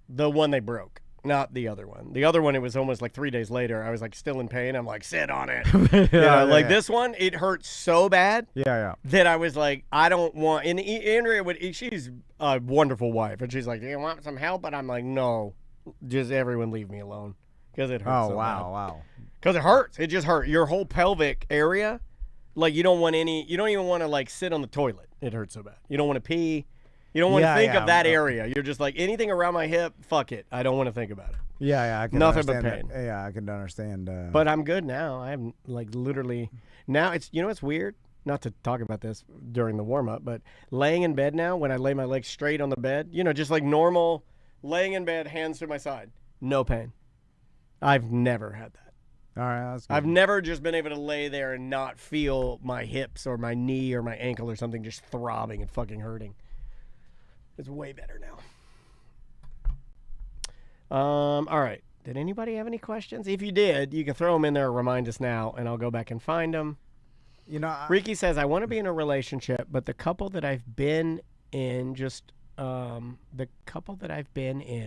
Speaker 4: The one they broke, not the other one. The other one, it was almost like 3 days later. I was like still in pain. I'm like, sit on it. This one, it hurt so bad.
Speaker 6: Yeah.
Speaker 4: That I was like, I don't want. And Andrea she's a wonderful wife, and she's like, do you want some help? And I'm like, no, just everyone leave me alone because it hurts.
Speaker 6: Oh wow.
Speaker 4: Because it hurts. It just hurts. Your whole pelvic area, like you don't even want to like sit on the toilet. It hurts so bad. You don't want to pee. You don't want to think of that area. You're just like, anything around my hip, fuck it. I don't want to think about it.
Speaker 6: Yeah. I can
Speaker 4: Nothing but
Speaker 6: understand
Speaker 4: pain.
Speaker 6: that. Yeah, I can understand.
Speaker 4: But I'm good now. I'm like literally now. It's it's weird. Not to talk about this during the warm up, but laying in bed now, when I lay my legs straight on the bed, just like normal, laying in bed, hands to my side, no pain. I've never had that.
Speaker 6: All right, that's good.
Speaker 4: I've never just been able to lay there and not feel my hips or my knee or my ankle or something just throbbing and fucking hurting. It's way better now. All right. Did anybody have any questions? If you did, you can throw them in there or remind us now, and I'll go back and find them. Ricky says, I want to be in a relationship, but the couple that I've been in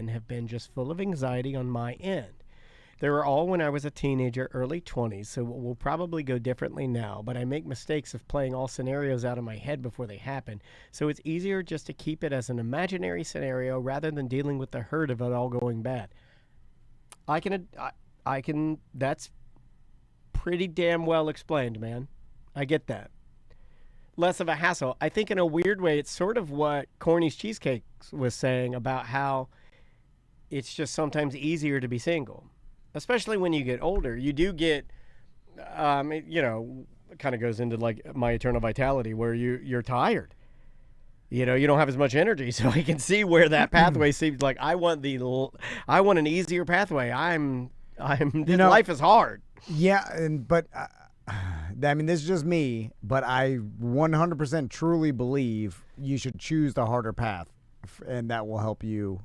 Speaker 4: have been just full of anxiety on my end. They were all when I was a teenager, early 20s, so it will probably go differently now, but I make mistakes of playing all scenarios out of my head before they happen, so it's easier just to keep it as an imaginary scenario rather than dealing with the hurt of it all going bad. I can, that's pretty damn well explained, man. I get that. Less of a hassle. I think in a weird way, it's sort of what Corny's Cheesecakes was saying about how it's just sometimes easier to be single. Especially when you get older, you do get, it kind of goes into like my eternal vitality where you're tired. You don't have as much energy, so I can see where that pathway seems like I want an easier pathway. Life is hard.
Speaker 6: Yeah, but this is just me, but I 100% truly believe you should choose the harder path, and that will help you.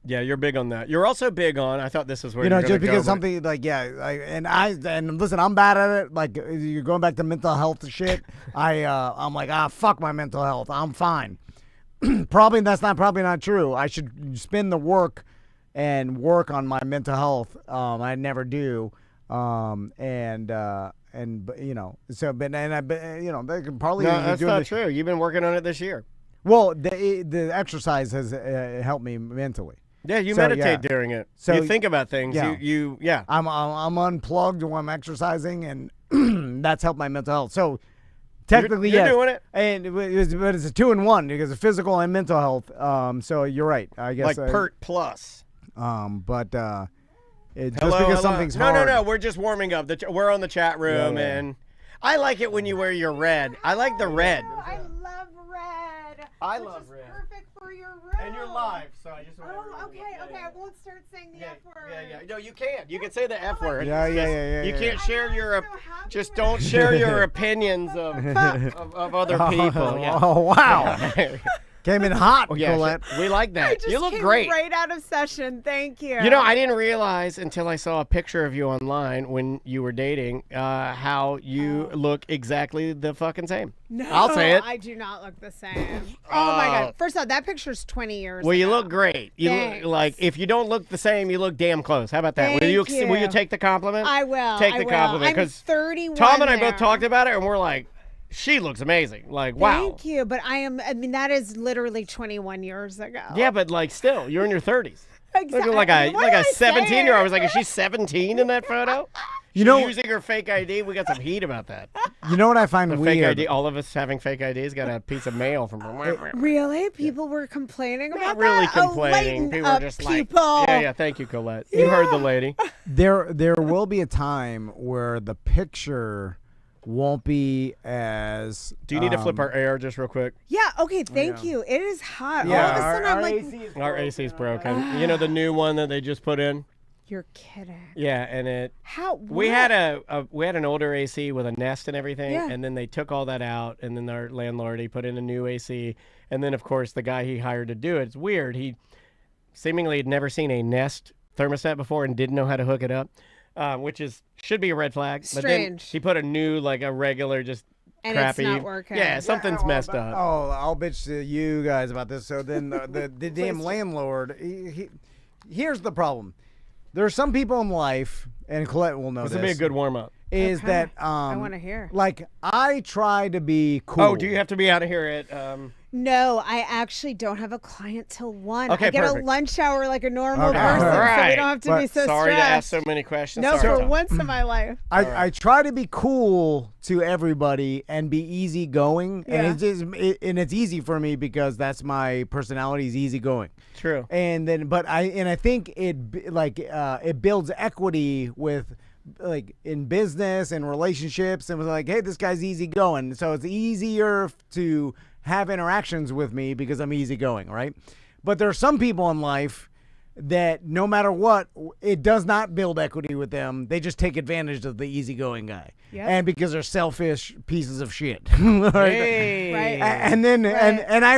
Speaker 4: Yeah, you're big on that. You're also big on. I thought this is where you're
Speaker 6: just because something like and listen, I'm bad at it. Like you're going back to mental health shit. I'm like fuck my mental health. I'm fine. Probably not true. I should spend the work and work on my mental health. I never do. So they can probably.
Speaker 4: No, that's not true. You've been working on it this year.
Speaker 6: Well, the exercise has helped me mentally.
Speaker 4: Yeah, you meditate during it. So you think about things. Yeah.
Speaker 6: I'm unplugged when I'm exercising, and that's helped my mental health. So technically,
Speaker 4: you're doing it.
Speaker 6: But it's a 2-in-1 because of physical and mental health. So you're right. I guess
Speaker 4: like PERT plus.
Speaker 6: Just
Speaker 4: hello,
Speaker 6: because something's hard.
Speaker 4: No. We're just warming up. We're on the chat room, and I like it when you wear your red. I like the red.
Speaker 8: I love red.
Speaker 4: I love red.
Speaker 8: Perfect for your room.
Speaker 4: And you're live, so I just want
Speaker 8: Oh, okay. I won't start saying the F word.
Speaker 4: Yeah. No, you can. You can say the F word.
Speaker 6: Yeah.
Speaker 4: You can't share your. Just don't share your opinions of other people. Yeah.
Speaker 6: Oh wow. Came in hot,
Speaker 4: Yeah,
Speaker 6: Colette.
Speaker 4: we like
Speaker 8: I
Speaker 4: that.
Speaker 8: just
Speaker 4: You look
Speaker 8: came
Speaker 4: great.
Speaker 8: right out of session. Thank you.
Speaker 4: I didn't realize until I saw a picture of you online when you were dating how you look exactly the fucking same.
Speaker 8: No,
Speaker 4: I'll say it.
Speaker 8: I do not look the same. Oh my god. First of all, that picture's 20 years
Speaker 4: Well, you
Speaker 8: ago.
Speaker 4: look great. You look
Speaker 8: Thanks.
Speaker 4: like if you don't look the same, you look damn close. How about that?
Speaker 8: Thank
Speaker 4: Will
Speaker 8: you.
Speaker 4: you take the compliment?
Speaker 8: I will.
Speaker 4: Take
Speaker 8: I
Speaker 4: the
Speaker 8: will.
Speaker 4: compliment
Speaker 8: I'm
Speaker 4: because
Speaker 8: 31
Speaker 4: Tom and I
Speaker 8: there.
Speaker 4: both talked about it, and we're like, she looks amazing. Like, wow.
Speaker 8: Thank you, but that is literally 21 years ago.
Speaker 4: Yeah, but like still, you're in your 30s.
Speaker 8: Exactly.
Speaker 4: Looking like a
Speaker 8: What did I say?
Speaker 4: 17-year-old. I was like, is she 17 in that photo?
Speaker 6: You know,
Speaker 4: using her fake ID. We got some heat about that.
Speaker 6: you know what I find
Speaker 4: The
Speaker 6: weird?
Speaker 4: fake ID. All of us having fake IDs got a piece of mail from.
Speaker 8: Really? People were complaining about
Speaker 4: Not really
Speaker 8: that?
Speaker 4: complaining.
Speaker 8: Oh,
Speaker 4: People
Speaker 8: lighten
Speaker 4: were just
Speaker 8: up,
Speaker 4: like,
Speaker 8: people.
Speaker 4: yeah. Thank you, Colette. You heard the lady.
Speaker 6: There will be a time where the picture won't be as.
Speaker 4: Do you need to flip our air just real quick?
Speaker 8: Yeah, okay, thank you. It is hot.
Speaker 6: Yeah,
Speaker 8: All of a sudden, I'm like,
Speaker 4: Our AC's broken. You know the new one that they just put in?
Speaker 8: you're kidding.
Speaker 4: Yeah, and it.
Speaker 8: How?
Speaker 4: We
Speaker 8: what?
Speaker 4: had we had an older AC with a nest and everything,
Speaker 8: Yeah.
Speaker 4: and then they took all that out, and then our landlord he put in a new AC, and then of course the guy he hired to do it. It's weird. He seemingly had never seen a Nest thermostat before and didn't know how to hook it up, which should be a red flag. But then
Speaker 8: Strange.
Speaker 4: he put a new like a regular just
Speaker 8: And it's
Speaker 4: crappy.
Speaker 8: not working.
Speaker 4: Yeah, something's messed up.
Speaker 6: Oh, I'll bitch to you guys about this. So then the damn landlord. Here's the problem. There are some people in life, and Colette will know
Speaker 4: This
Speaker 6: this.
Speaker 4: will be a good warm up.
Speaker 6: Is
Speaker 8: Okay.
Speaker 6: that
Speaker 8: I wanna hear.
Speaker 6: Like I try to be cool.
Speaker 4: Oh, do you have to be out of here at?
Speaker 8: No, I actually don't have a client till 1.
Speaker 4: Okay,
Speaker 8: I get
Speaker 4: perfect.
Speaker 8: a lunch hour like a normal
Speaker 6: Okay.
Speaker 8: person, so we
Speaker 4: Alright.
Speaker 8: don't have to
Speaker 6: But
Speaker 8: be so
Speaker 4: Sorry to
Speaker 8: stressed.
Speaker 4: ask so many questions.
Speaker 8: No,
Speaker 4: Sorry.
Speaker 8: for once in my life.
Speaker 6: I try to be cool to everybody and be easygoing,
Speaker 8: Yeah.
Speaker 6: and it's just and it's easy for me because that's my personality is easygoing.
Speaker 4: True.
Speaker 6: And then, but I think it builds equity with like in business and relationships, and was like, hey, this guy's easygoing, so it's easier to have interactions with me because I'm easygoing, right? But there are some people in life that no matter what, it does not build equity with them. They just take advantage of the easygoing guy.
Speaker 8: Yep.
Speaker 6: And because they're selfish pieces of shit. Right?
Speaker 4: Hey.
Speaker 8: Right.
Speaker 6: And then and I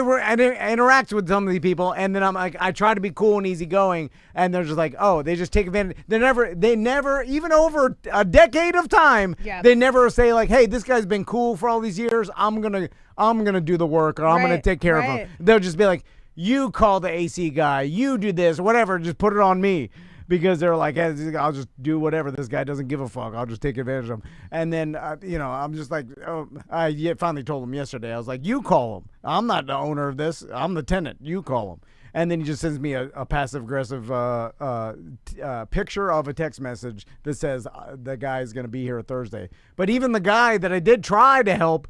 Speaker 6: interact with some of these people, and then I'm like, I try to be cool and easygoing, and they're just like, oh, they just take advantage. They never even over a decade of time,
Speaker 8: Yep.
Speaker 6: they never say like, hey, this guy's been cool for all these years. I'm gonna do the work, or I'm gonna
Speaker 8: Right,
Speaker 6: take care of
Speaker 8: right.
Speaker 6: him. They'll just be like, you call the AC guy, you do this, whatever, just put it on me. Because they're like, hey, I'll just do whatever. This guy doesn't give a fuck. I'll just take advantage of him. And then, I'm just like, I finally told him yesterday. I was like, you call him. I'm not the owner of this. I'm the tenant. You call him. And then he just sends me a passive-aggressive picture of a text message that says the guy's going to be here Thursday. But even the guy that I did try to help,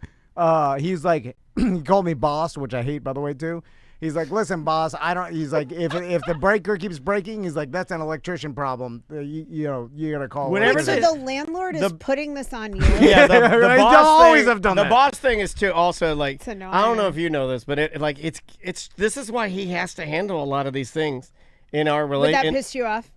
Speaker 6: he's like, he called me boss, which I hate, by the way, too. He's like, listen, boss, he's like, if the breaker keeps breaking, he's like, that's an electrician problem. You gotta call.
Speaker 4: Whenever
Speaker 8: Wait, so
Speaker 4: they-
Speaker 8: the landlord is putting this on you?
Speaker 4: Yeah, the
Speaker 6: Right,
Speaker 4: boss
Speaker 6: they'll always
Speaker 4: thing,
Speaker 6: have done
Speaker 4: the
Speaker 6: that.
Speaker 4: boss thing is too also like
Speaker 8: It's annoying.
Speaker 4: I don't know if you know this, but it's this is why he has to handle a lot of these things in our
Speaker 8: Would that
Speaker 4: relationship.
Speaker 8: piss you off?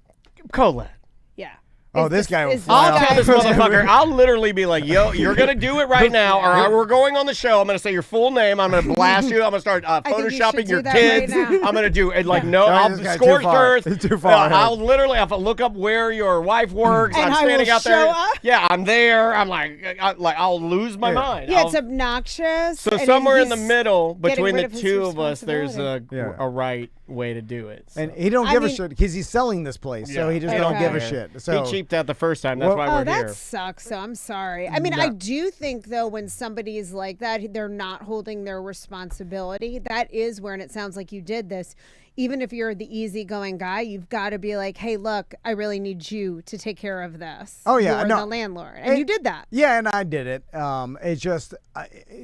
Speaker 4: Colette.
Speaker 8: Yeah.
Speaker 6: Oh,
Speaker 8: Is
Speaker 6: this guy will
Speaker 8: is
Speaker 6: fly
Speaker 4: I'll
Speaker 6: off.
Speaker 4: tell this motherfucker. I'll literally be like, "Yo, you're gonna do it right now, or we're going on the show. I'm gonna say your full name. I'm gonna blast you. I'm gonna start
Speaker 8: think you should
Speaker 4: photoshopping
Speaker 8: do
Speaker 4: your
Speaker 8: that right
Speaker 4: kids.
Speaker 8: now.
Speaker 4: I'm gonna do it like no.
Speaker 6: No,
Speaker 4: I'll
Speaker 6: this guy's
Speaker 4: scorched
Speaker 6: too far.
Speaker 4: earth.
Speaker 6: He's too far ahead.
Speaker 4: I'll literally have to look up where your wife works.
Speaker 8: And
Speaker 4: I'm
Speaker 8: I
Speaker 4: standing
Speaker 8: will
Speaker 4: out there.
Speaker 8: show up?
Speaker 4: Yeah, I'm there. I'm like I'll lose my mind.
Speaker 8: Yeah,
Speaker 4: I'll-
Speaker 8: it's obnoxious.
Speaker 4: so
Speaker 8: and
Speaker 4: somewhere in the
Speaker 8: he's
Speaker 4: middle
Speaker 8: getting
Speaker 4: between
Speaker 8: rid
Speaker 4: the
Speaker 8: of his
Speaker 4: two of us, there's
Speaker 8: responsibility.
Speaker 6: Yeah.
Speaker 4: a right way to do it. So.
Speaker 6: And he don't
Speaker 8: I
Speaker 6: give a
Speaker 8: mean-
Speaker 6: shit because he's selling this place, so he just
Speaker 8: Okay.
Speaker 6: don't give a
Speaker 8: Yeah.
Speaker 6: shit. So
Speaker 4: he cheaped out the first time. That's
Speaker 6: Well-
Speaker 4: why
Speaker 8: Oh,
Speaker 4: we're
Speaker 8: that
Speaker 4: here.
Speaker 8: sucks. So I'm sorry. I mean, I do think though, when somebody is like that, they're not holding their responsibility. That is where, and it sounds like you did this. Even if you're the easygoing guy, you've got to be like, "Hey, look, I really need you to take care of this."
Speaker 6: Oh, yeah,
Speaker 8: you're
Speaker 6: no.
Speaker 8: the landlord, and you did that.
Speaker 6: Yeah, and I did it. It's just,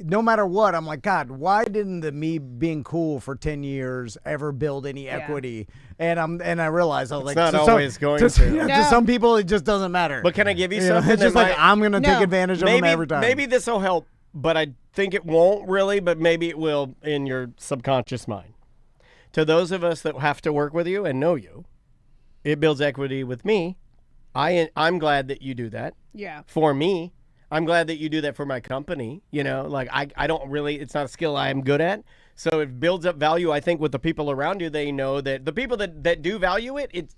Speaker 6: no matter what, I'm like, God, why didn't me being cool for 10 years ever build any equity? And I realized I was like,
Speaker 4: not
Speaker 6: to
Speaker 4: always going to.
Speaker 6: yeah,
Speaker 8: No.
Speaker 6: to some people, it just doesn't matter.
Speaker 4: But can I give you
Speaker 6: You know,
Speaker 4: something?
Speaker 6: it's just
Speaker 4: that
Speaker 6: like
Speaker 4: might-
Speaker 6: I'm gonna
Speaker 8: No.
Speaker 6: take advantage of them every time.
Speaker 4: Maybe this will help, but I think it won't really. But maybe it will in your subconscious mind. To those of us that have to work with you and know you, it builds equity with me. I'm glad that you do that.
Speaker 8: Yeah.
Speaker 4: For me, I'm glad that you do that for my company. You know, like I don't really, it's not a skill I am good at. So it builds up value. I think with the people around you, they know that the people that do value it,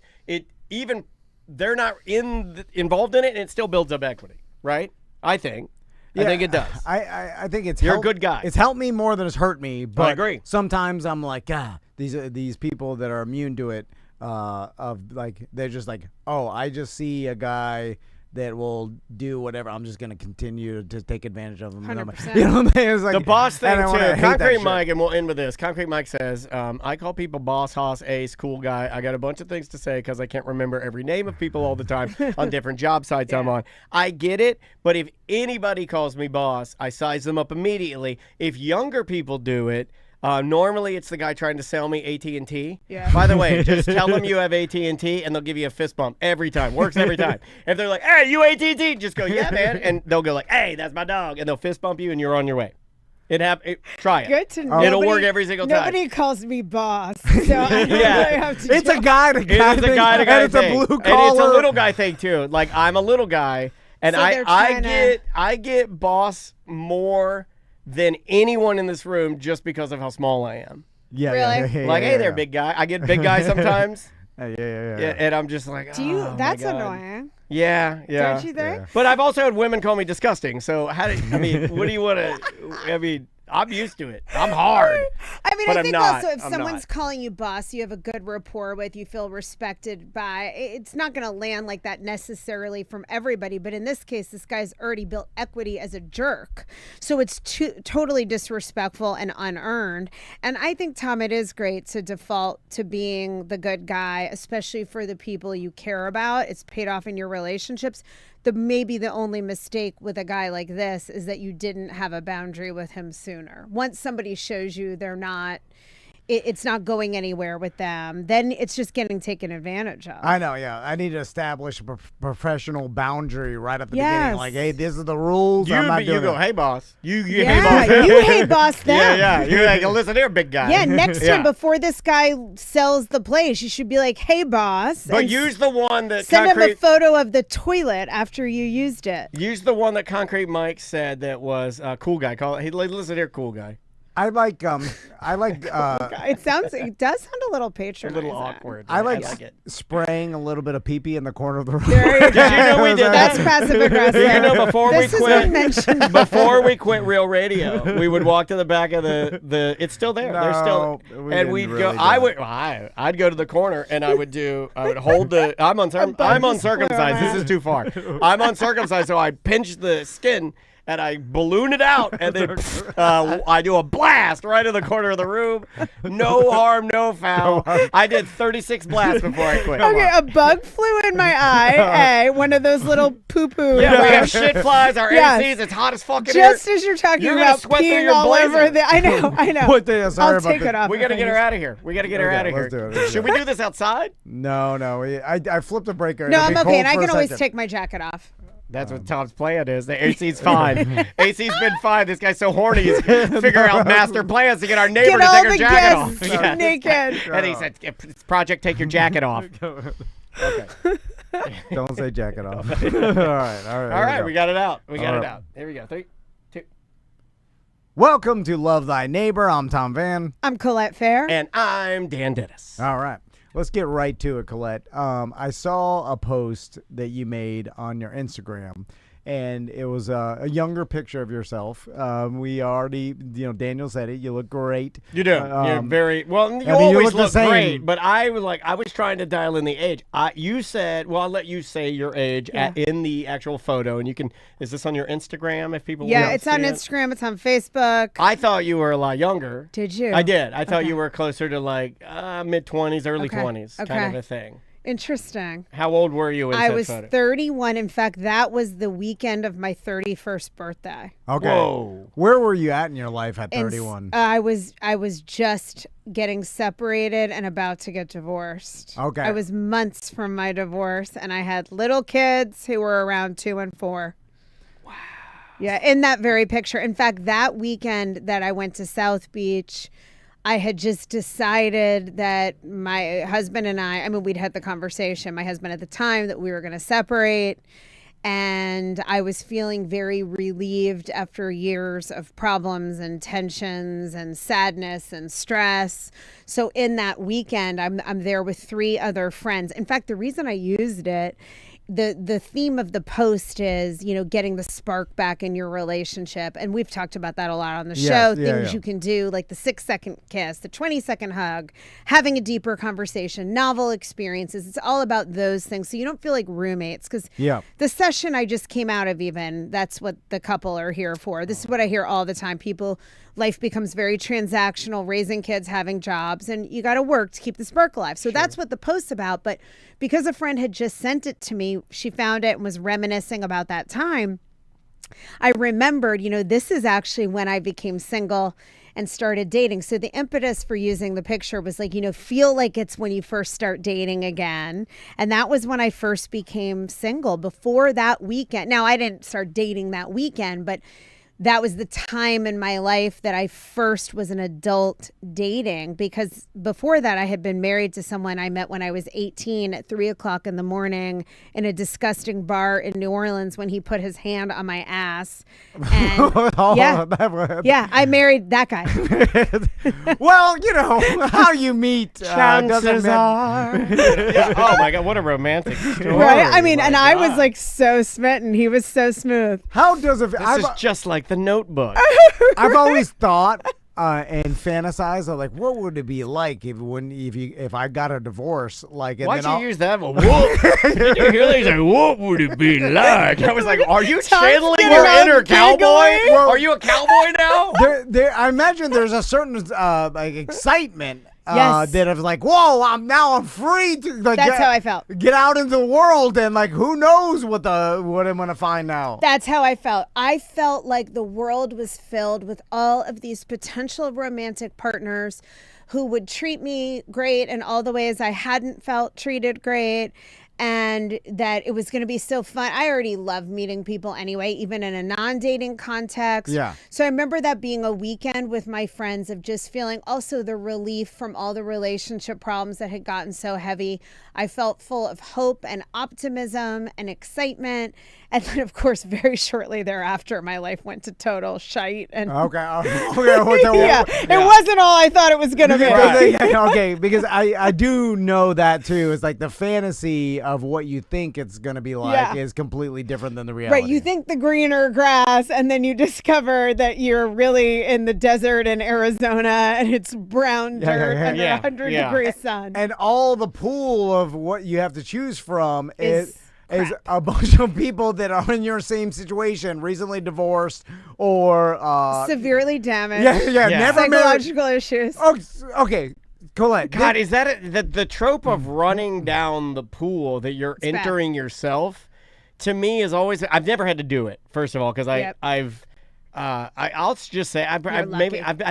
Speaker 4: even they're not involved in it, and it still builds up equity, right? I think it does.
Speaker 6: I think it's
Speaker 4: You're a
Speaker 6: helped-
Speaker 4: good guy.
Speaker 6: It's helped me more than it's hurt me. But
Speaker 4: agree.
Speaker 6: Sometimes I'm like, these people that are immune to it, of like they're just like, oh, I just see a guy that will do whatever. I'm just going to continue to take advantage of them.
Speaker 8: 100%.
Speaker 6: You know what I mean? It's like,
Speaker 4: The boss thing
Speaker 6: and I wanna hate
Speaker 4: too.
Speaker 6: that
Speaker 4: Concrete
Speaker 6: shit.
Speaker 4: Mike, and we'll end with this. Concrete Mike says, I call people boss, hoss, ace, cool guy. I got a bunch of things to say because I can't remember every name of people all the time on different job sites I'm on. I get it, but if anybody calls me boss, I size them up immediately. If younger people do it, normally it's the guy trying to sell me AT&T.
Speaker 8: Yeah.
Speaker 4: By the way, just tell them you have AT&T and they'll give you a fist bump every time. Works every time. If they're like, hey, you AT&T, just go, yeah, man. And they'll go like, hey, that's my dog. And they'll fist bump you and you're on your way. Try it.
Speaker 8: Good to know.
Speaker 4: It'll work every single time.
Speaker 8: Nobody calls me boss, so I don't really have to.
Speaker 6: It's a guy to
Speaker 4: It
Speaker 6: guy
Speaker 4: is a
Speaker 6: thing,
Speaker 4: guy to guy
Speaker 6: and it's
Speaker 4: thing.
Speaker 6: a blue
Speaker 4: And it's a
Speaker 6: collar.
Speaker 4: little guy thing too. Like I'm a little guy, and
Speaker 8: So they're trying to-
Speaker 4: I get boss more than anyone in this room just because of how small I am.
Speaker 6: Yeah,
Speaker 8: Really?
Speaker 4: Like, hey there, big guy. I get big guy sometimes.
Speaker 6: Yeah.
Speaker 4: And I'm just like,
Speaker 8: Do you?
Speaker 4: oh, my
Speaker 8: That's
Speaker 4: God.
Speaker 8: annoying.
Speaker 4: Yeah.
Speaker 8: Don't you think?
Speaker 4: But I've also had women call me disgusting. So what do you want to? I'm used to it. I'm hard.
Speaker 8: I mean,
Speaker 4: But
Speaker 8: I
Speaker 4: I'm
Speaker 8: think
Speaker 4: not.
Speaker 8: also if
Speaker 4: I'm
Speaker 8: someone's
Speaker 4: not.
Speaker 8: calling you boss, you have a good rapport with, you feel respected by, it's not going to land like that necessarily from everybody. But in this case, this guy's already built equity as a jerk. So it's totally disrespectful and unearned. And I think, Tom, it is great to default to being the good guy, especially for the people you care about. It's paid off in your relationships. Maybe the only mistake with a guy like this is that you didn't have a boundary with him sooner. Once somebody shows you they're not, it's not going anywhere with them, then it's just getting taken advantage of.
Speaker 6: I know, yeah. I need to establish a professional boundary right at the
Speaker 8: Yes.
Speaker 6: beginning. Like, hey, this is the rules. I'm not
Speaker 4: You
Speaker 6: doing
Speaker 4: go,
Speaker 6: it.
Speaker 4: hey boss. You hey
Speaker 8: Yeah,
Speaker 4: boss.
Speaker 8: you hate boss them.
Speaker 4: Yeah. You're like, listen here, big guy.
Speaker 8: Yeah, next
Speaker 4: Yeah.
Speaker 8: time before this guy sells the place, you should be like, hey, boss.
Speaker 4: But
Speaker 8: and
Speaker 4: use the one that
Speaker 8: send him a
Speaker 4: concrete.
Speaker 8: photo of the toilet after you used it.
Speaker 4: Use the one that Concrete Mike said that was cool guy. Listen here, cool guy.
Speaker 6: I like
Speaker 8: It does sound a little
Speaker 4: A
Speaker 8: patronizing.
Speaker 4: little awkward.
Speaker 6: I like
Speaker 4: it.
Speaker 6: spraying a little bit of pee-pee in the corner of the room.
Speaker 8: There you go.
Speaker 4: Did you know we did
Speaker 8: That's
Speaker 4: that?
Speaker 8: passive aggressive.
Speaker 4: You know, before
Speaker 8: this
Speaker 4: we
Speaker 8: has
Speaker 4: quit,
Speaker 8: been mentioned.
Speaker 4: before we quit Real Radio, we would walk to the back of the. It's still there. They're still.
Speaker 6: No, we
Speaker 4: And
Speaker 6: didn't
Speaker 4: we'd
Speaker 6: really
Speaker 4: go.
Speaker 6: do
Speaker 4: I
Speaker 6: it.
Speaker 4: would. I'd go to the corner and I would hold the. I'm uncircumcised. This is too far. I'm uncircumcised, so I pinch the skin. And I balloon it out, and then I do a blast right in the corner of the room. No harm, no foul. I did 36 blasts before I quit.
Speaker 8: Okay, a bug flew in my eye. One of those little poo-poo.
Speaker 4: Yeah, we have shit flies, our
Speaker 8: Yes.
Speaker 4: ACs, it's hot as fuck in
Speaker 8: Just
Speaker 4: here.
Speaker 8: as you're talking
Speaker 4: You're gonna
Speaker 8: about
Speaker 4: sweat through
Speaker 8: peeing
Speaker 4: your
Speaker 8: all over
Speaker 4: blazer.
Speaker 8: the. I know.
Speaker 6: What the- sorry
Speaker 8: I'll
Speaker 6: about
Speaker 8: take
Speaker 6: the-
Speaker 8: it off.
Speaker 4: We got to get her out of here. We got to get her
Speaker 6: Okay,
Speaker 4: out of here.
Speaker 6: let's do it, let's do
Speaker 4: Should we do this outside?
Speaker 6: No. I flipped the breaker.
Speaker 8: No,
Speaker 6: It'll
Speaker 8: I'm
Speaker 6: be
Speaker 8: okay,
Speaker 6: cold
Speaker 8: and I
Speaker 6: for a
Speaker 8: can always
Speaker 6: second.
Speaker 8: take my jacket off.
Speaker 4: That's what Tom's plan is. The AC's fine. AC's been fine. This guy's so horny. He's figuring out master plans to get our neighbor
Speaker 8: Get
Speaker 4: to
Speaker 8: all
Speaker 4: take her
Speaker 8: the
Speaker 4: jacket
Speaker 8: guests
Speaker 4: off. Yeah.
Speaker 8: naked.
Speaker 4: And he said, "It's Project Take Your Jacket Off." Okay.
Speaker 6: Don't say jacket off. All right.
Speaker 4: All right, we got it out. We got
Speaker 6: All
Speaker 4: it
Speaker 6: right.
Speaker 4: out. There we go. 3, 2.
Speaker 6: Welcome to Love Thy Neighbor. I'm Tom Van.
Speaker 8: I'm Colette Fair.
Speaker 4: And I'm Dan Dennis.
Speaker 6: All right. Let's get right to it, Colette. I saw a post that you made on your Instagram, and it was a younger picture of yourself. We already, Daniel said it. You look great.
Speaker 4: You do. You're very well. You
Speaker 6: you
Speaker 4: always
Speaker 6: look the
Speaker 4: look
Speaker 6: same.
Speaker 4: great, but I was trying to dial in the age. You said, well, I'll let you say your age in the actual photo, and you can. Is this on your Instagram? If people
Speaker 8: Yeah,
Speaker 4: want to
Speaker 8: it's on
Speaker 4: see it?
Speaker 8: Instagram. It's on Facebook.
Speaker 4: I thought you were a lot younger.
Speaker 8: Did you?
Speaker 4: I did. I thought
Speaker 8: Okay.
Speaker 4: you were closer to like mid-20s, early
Speaker 8: Okay.
Speaker 4: 20s, kind
Speaker 8: Okay.
Speaker 4: of a thing.
Speaker 8: Interesting.
Speaker 4: How old were you in
Speaker 8: I
Speaker 4: that
Speaker 8: was
Speaker 4: photo?
Speaker 8: 31. In fact, that was the weekend of my 31st birthday.
Speaker 6: Okay.
Speaker 4: Whoa.
Speaker 6: Where were you at in your life at
Speaker 8: And
Speaker 6: 31?
Speaker 8: I was just getting separated and about to get divorced.
Speaker 6: Okay.
Speaker 8: I was months from my divorce, and I had little kids who were around 2 and 4. Wow. Yeah, in that very picture. In fact, that weekend that I went to South Beach, I had just decided that my husband and I mean, we'd had the conversation, my husband at the time, that we were going to separate. And I was feeling very relieved after years of problems and tensions and sadness and stress. So in that weekend, I'm there with 3 other friends. In fact, the reason I used it the theme of the post is, getting the spark back in your relationship. And we've talked about that a lot on the show. Things you can do, like the 6-second kiss, the 20-second hug, having a deeper conversation, novel experiences. It's all about those things. So you don't feel like roommates. Because the session I just came out of, even, that's what the couple are here for. This is what I hear all the time. Life becomes very transactional, raising kids, having jobs, and you got to work to keep the spark alive. So that's what the post's about. But because a friend had just sent it to me, she found it and was reminiscing about that time. I remembered, this is actually when I became single and started dating. So the impetus for using the picture was like, feel like it's when you first start dating again. And that was when I first became single, before that weekend. Now, I didn't start dating that weekend, but that was the time in my life that I first was an adult dating, because before that I had been married to someone I met when I was 18 at 3:00 in the morning in a disgusting bar in New Orleans when he put his hand on my ass. And I married that guy.
Speaker 6: Well, how you meet
Speaker 4: Chances
Speaker 6: are.
Speaker 4: Oh my God, what a romantic story.
Speaker 8: Right? I mean, and I was like so smitten. He was so smooth.
Speaker 6: How does it?
Speaker 4: This is just like The Notebook.
Speaker 6: I've always thought and fantasized of like, what would it be like if I got a divorce? Like, and
Speaker 4: Why'd
Speaker 6: then
Speaker 4: you use that one? Did you hear that? He's like, what would it be like? I was like, are you channeling your inner cowboy? Are you a cowboy now?
Speaker 6: I imagine there's a certain like excitement.
Speaker 8: Yes.
Speaker 6: That of like, whoa, I'm free to like.
Speaker 8: That's how I felt.
Speaker 6: Get out into the world and like, who knows what I'm gonna find now.
Speaker 8: That's how I felt. I felt like the world was filled with all of these potential romantic partners who would treat me great in all the ways I hadn't felt treated great. And that it was going to be so fun. I already love meeting people anyway, even in a non-dating context.
Speaker 6: Yeah.
Speaker 8: So I remember that being a weekend with my friends of just feeling also the relief from all the relationship problems that had gotten so heavy. I felt full of hope and optimism and excitement. And then, of course, very shortly thereafter, my life went to total shite. And it wasn't all I thought it was going to be.
Speaker 6: Okay, because I do know that too. It's like the fantasy of what you think it's going to be like is completely different than the reality.
Speaker 8: Right, you think the greener grass, and then you discover that you're really in the desert in Arizona, and it's brown dirt under 100-degree sun.
Speaker 6: And all the pool of what you have to choose from is a bunch of people that are in your same situation, recently divorced or
Speaker 8: severely damaged.
Speaker 6: Never
Speaker 8: psychological issues.
Speaker 6: Oh, okay. Colette.
Speaker 4: God, is that the trope of running down the pool that you're entering yourself? To me, is always. I've never had to do it. First of all, because I'll just say I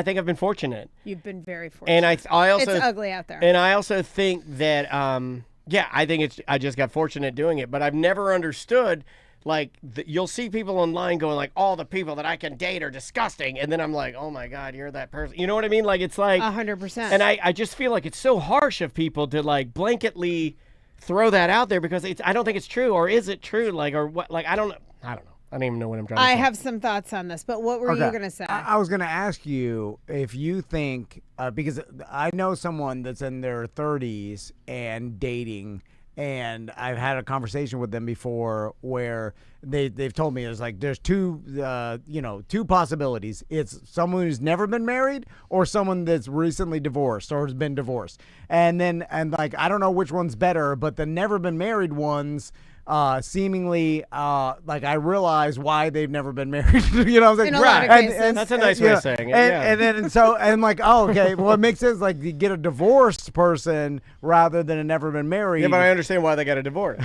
Speaker 4: think I've been fortunate.
Speaker 8: You've been very fortunate.
Speaker 4: And I also
Speaker 8: it's ugly out there.
Speaker 4: And I also think that I think I just got fortunate doing it, but I've never understood. Like, you'll see people online going like, all the people that I can date are disgusting. And then I'm like, oh my God, you're that person. You know what I mean? Like, it's like
Speaker 8: 100%.
Speaker 4: And I just feel like it's so harsh of people to like blanketly throw that out there, because I don't think it's true. Or is it true? Like, or what? Like, I don't know. I don't even know what I'm trying to say.
Speaker 8: I have some thoughts on this, but what were you going to say?
Speaker 6: I was going to ask you if you think, because I know someone that's in their 30s and dating, and I've had a conversation with them before where they've told me there's two possibilities. It's someone who's never been married or someone that's recently divorced or has been divorced. And I don't know which one's better, but the never been married ones seemingly I realize why they've never been married. You know what I'm saying?
Speaker 8: In a lot of cases.
Speaker 4: And that's a nice way of saying it.
Speaker 6: And then I'm like, oh, okay. Well, it makes sense. Like, you get a divorced person rather than a never been married.
Speaker 4: Yeah, but I understand why they got a divorce.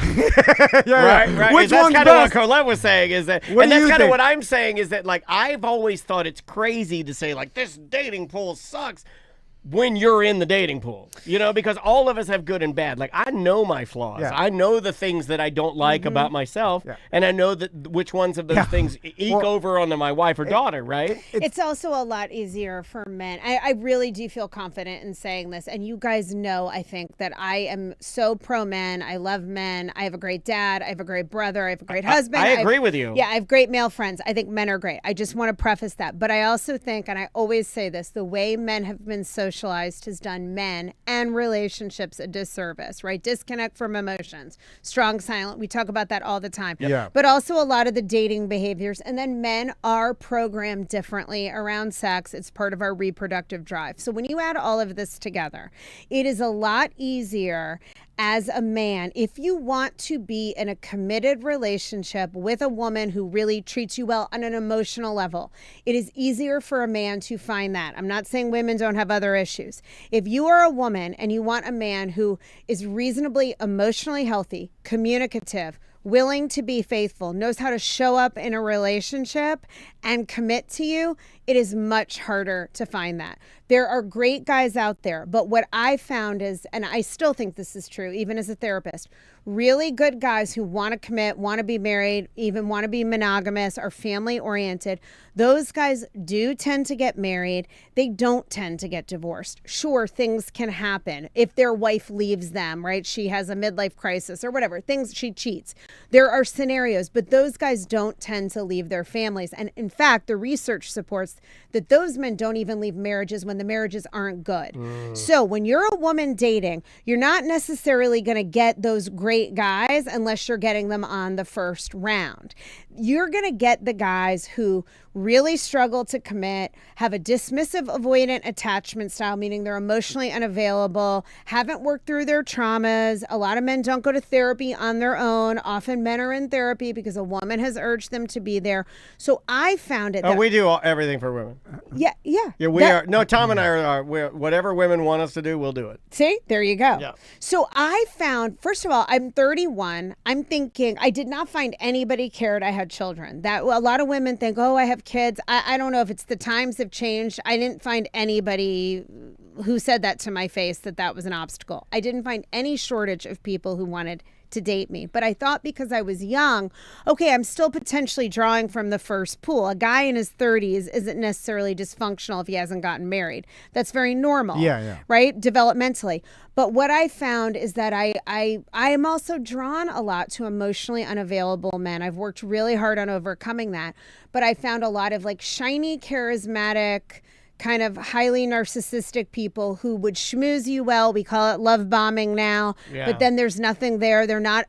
Speaker 6: Right.
Speaker 4: Which that's kind of what Colette was saying, is that, and that's kind of what I'm saying, is that like I've always thought it's crazy to say like this dating pool sucks when you're in the dating pool, because all of us have good and bad. Like, I know my flaws.
Speaker 6: Yeah.
Speaker 4: I know the things that I don't like about myself, and I know that which ones of those things eke over onto my wife or daughter, right?
Speaker 8: It's also a lot easier for men. I really do feel confident in saying this, and you guys know, I think, that I am so pro men. I love men. I have a great dad. I have a great brother. I have a great husband.
Speaker 4: I agree with you.
Speaker 8: Yeah, I have great male friends. I think men are great. I just want to preface that. But I also think, and I always say this, the way men have been so socialized has done men and relationships a disservice, right? Disconnect from emotions, strong silent. We talk about that all the time.
Speaker 6: Yeah.
Speaker 8: But also a lot of the dating behaviors. And then men are programmed differently around sex. It's part of our reproductive drive. So when you add all of this together, it is a lot easier as a man, if you want to be in a committed relationship with a woman who really treats you well on an emotional level, it is easier for a man to find that. I'm not saying women don't have other issues. If you are a woman and you want a man who is reasonably emotionally healthy, communicative, willing to be faithful, knows how to show up in a relationship and commit to you, it is much harder to find that. There are great guys out there, but what I found is, and I still think this is true, even as a therapist, really good guys who want to commit, want to be married, even want to be monogamous, are family oriented. Those guys do tend to get married. They don't tend to get divorced. Sure, things can happen if their wife leaves them, right? She has a midlife crisis or whatever, she cheats. There are scenarios, but those guys don't tend to leave their families. And in fact, the research supports that those men don't even leave marriages when the marriages aren't good. So when you're a woman dating, you're not necessarily going to get those great guys unless you're getting them on the first round. You're going to get the guys who really struggle to commit, have a dismissive avoidant attachment style, meaning they're emotionally unavailable, haven't worked through their traumas. A lot of men don't go to therapy on their own. Often men are in therapy because a woman has urged them to be there. So I found it.
Speaker 4: Oh, we do everything for women.
Speaker 8: Yeah.
Speaker 4: Yeah, we are. No, Tom and I are whatever women want us to do, we'll do it.
Speaker 8: See, there you go.
Speaker 4: Yeah.
Speaker 8: So I found, first of all, I'm 31. I'm thinking, I did not find anybody cared I had children. That a lot of women think, oh, I have kids. I don't know if it's the times have changed. I didn't find anybody who said that to my face that was an obstacle. I didn't find any shortage of people who wanted to date me. But I thought because I was young, okay, I'm still potentially drawing from the first pool. A guy in his 30s isn't necessarily dysfunctional if he hasn't gotten married. That's very normal.
Speaker 6: Yeah.
Speaker 8: Right? Developmentally. But what I found is that I am also drawn a lot to emotionally unavailable men. I've worked really hard on overcoming that. But I found a lot of like shiny, charismatic, kind of highly narcissistic people who would schmooze you well. We call it love bombing now.
Speaker 4: Yeah.
Speaker 8: But then there's nothing there. They're not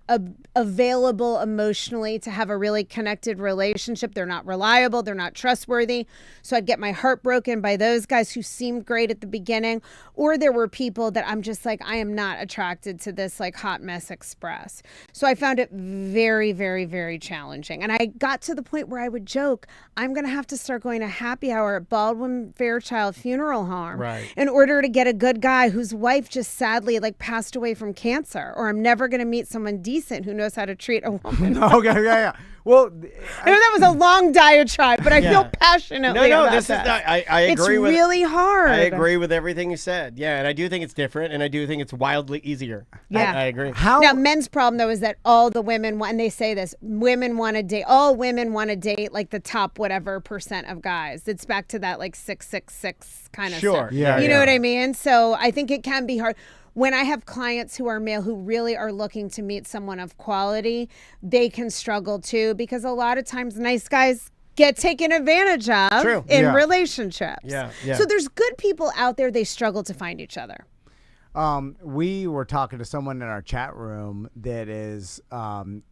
Speaker 8: available emotionally to have a really connected relationship. They're not reliable. They're not trustworthy. So I'd get my heart broken by those guys who seemed great at the beginning. Or there were people that I'm just like, I am not attracted to this like hot mess express. So I found it very, very, very challenging. And I got to the point where I would joke, I'm going to have to start going to happy hour at Baldwin Fairchild Funeral Home in order to get a good guy whose wife just sadly like passed away from cancer. Or I'm never going to meet someone decent who knows how to treat a woman.
Speaker 6: Okay, yeah. Well,
Speaker 8: I know that was a long diatribe, but I feel passionately about
Speaker 4: this
Speaker 8: this.
Speaker 4: is not, I agree with
Speaker 8: It's really hard.
Speaker 4: I agree with everything you said. Yeah, and I do think it's different, and I do think it's wildly easier.
Speaker 8: Yeah.
Speaker 4: I agree.
Speaker 8: Now, men's problem, though, is that all the women want, and they say this, women want to date, all women want to date like the top whatever percent of guys. It's back to that like 666 kind of
Speaker 4: Sure.
Speaker 8: stuff.
Speaker 6: Yeah,
Speaker 8: You know
Speaker 6: yeah.
Speaker 8: what I mean? So I think it can be hard. When I have clients who are male who really are looking to meet someone of quality, they can struggle too, because a lot of times nice guys get taken advantage of
Speaker 4: True.
Speaker 8: in
Speaker 6: Yeah.
Speaker 8: relationships.
Speaker 4: Yeah.
Speaker 8: So there's good people out there, they struggle to find each other.
Speaker 6: We were talking to someone in our chat room that is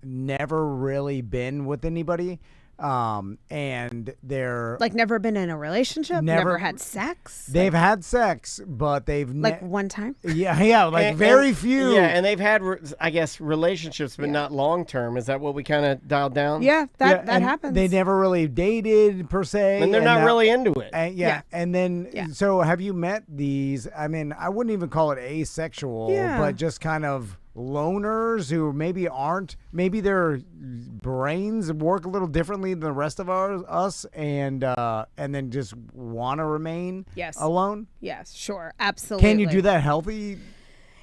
Speaker 6: never really been with anybody. And they're
Speaker 8: Like never been in a relationship, never had sex.
Speaker 6: They've had sex, but they've
Speaker 8: Like one time.
Speaker 6: yeah, like very few.
Speaker 4: Yeah, and they've had, I guess, relationships, but not long term. Is that what we kind of dialed down?
Speaker 8: Yeah, that
Speaker 6: and
Speaker 8: happens.
Speaker 6: They never really dated per se,
Speaker 4: And they're not
Speaker 6: that-
Speaker 4: really into it.
Speaker 6: yeah, and then so have you met these? I mean, I wouldn't even call it asexual, but just kind of loners who maybe their brains work a little differently than the rest of us, and then just want to remain alone.
Speaker 8: Yes, sure, absolutely.
Speaker 6: Can you do that healthy?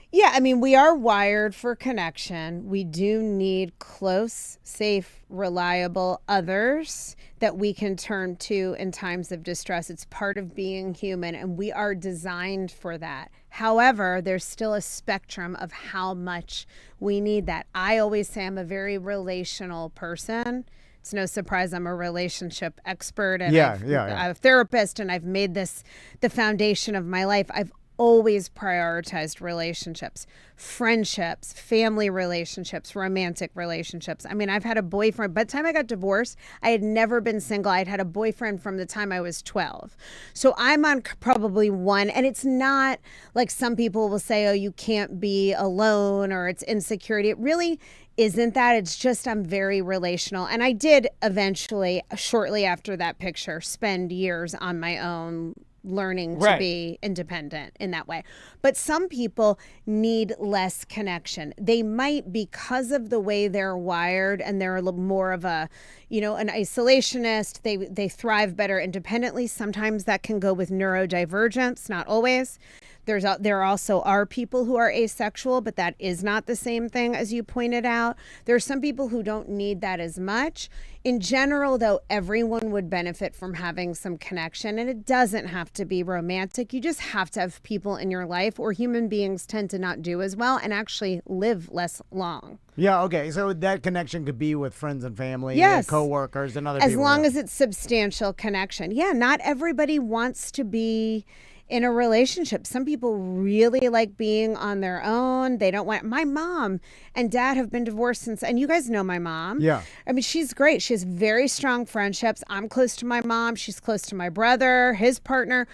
Speaker 8: Yeah, I mean, we are wired for connection. We do need close, safe, reliable others that we can turn to in times of distress. It's part of being human, and we are designed for that. However, there's still a spectrum of how much we need that. I always say I'm a very relational person. It's no surprise I'm a relationship expert and
Speaker 6: Yeah,
Speaker 8: I'm
Speaker 6: yeah.
Speaker 8: a therapist, and I've made this the foundation of my life. I've always prioritized relationships, friendships, family relationships, romantic relationships. I mean, I've had a boyfriend. By the time I got divorced, I had never been single. I'd had a boyfriend from the time I was 12. So I'm on probably one. And it's not like some people will say, oh, you can't be alone or it's insecurity. It really isn't that. It's just I'm very relational. And I did eventually, shortly after that picture, spend years on my own learning to be independent in that way. But some people need less connection. They might, because of the way they're wired and they're a little more of a, an isolationist, they thrive better independently. Sometimes that can go with neurodivergence, not always. There also are people who are asexual, but that is not the same thing, as you pointed out. There are some people who don't need that as much. In general, though, everyone would benefit from having some connection, and it doesn't have to be romantic. You just have to have people in your life, or human beings tend to not do as well and actually live less long.
Speaker 6: Yeah, okay. So that connection could be with friends and family,
Speaker 8: Yes.
Speaker 6: coworkers, and other
Speaker 8: As
Speaker 6: people.
Speaker 8: long as it's substantial connection. Yeah, not everybody wants to be in a relationship. Some people really like being on their own. They don't want. My mom and dad have been divorced since, and you guys know my mom.
Speaker 6: Yeah.
Speaker 8: I mean, she's great. She has very strong friendships. I'm close to my mom. She's close to my brother, his partner.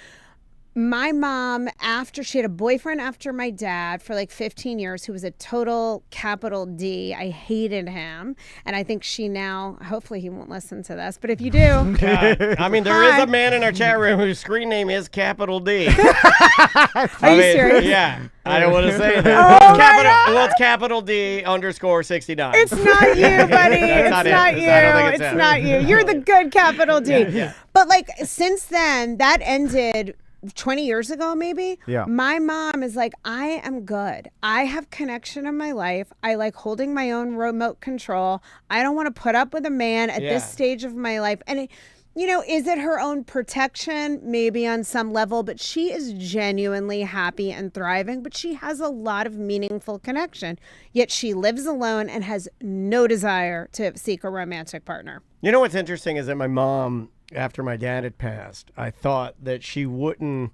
Speaker 8: My mom, after she had a boyfriend after my dad for like 15 years, who was a total capital D. I hated him. And I think she now, hopefully he won't listen to this, but if you do.
Speaker 4: I mean, there is a man in our chat room whose screen name is capital D.
Speaker 8: Are you serious?
Speaker 4: Yeah. I don't want to say that.
Speaker 8: Oh,
Speaker 4: It's capital D _69.
Speaker 8: It's not you, buddy. It's
Speaker 4: not
Speaker 8: not
Speaker 4: it.
Speaker 8: you.
Speaker 4: I don't think it's
Speaker 8: It's
Speaker 4: him.
Speaker 8: not you. You're the good capital D.
Speaker 4: Yeah.
Speaker 8: But like since then, that ended 20 years ago, maybe.
Speaker 6: Yeah.
Speaker 8: My mom is like, I am good. I have connection in my life. I like holding my own remote control. I don't want to put up with a man at this stage of my life. And is it her own protection? Maybe on some level, but she is genuinely happy and thriving, but she has a lot of meaningful connection. Yet she lives alone and has no desire to seek a romantic partner.
Speaker 4: You know what's interesting is that my mom, after my dad had passed, I thought that she wouldn't.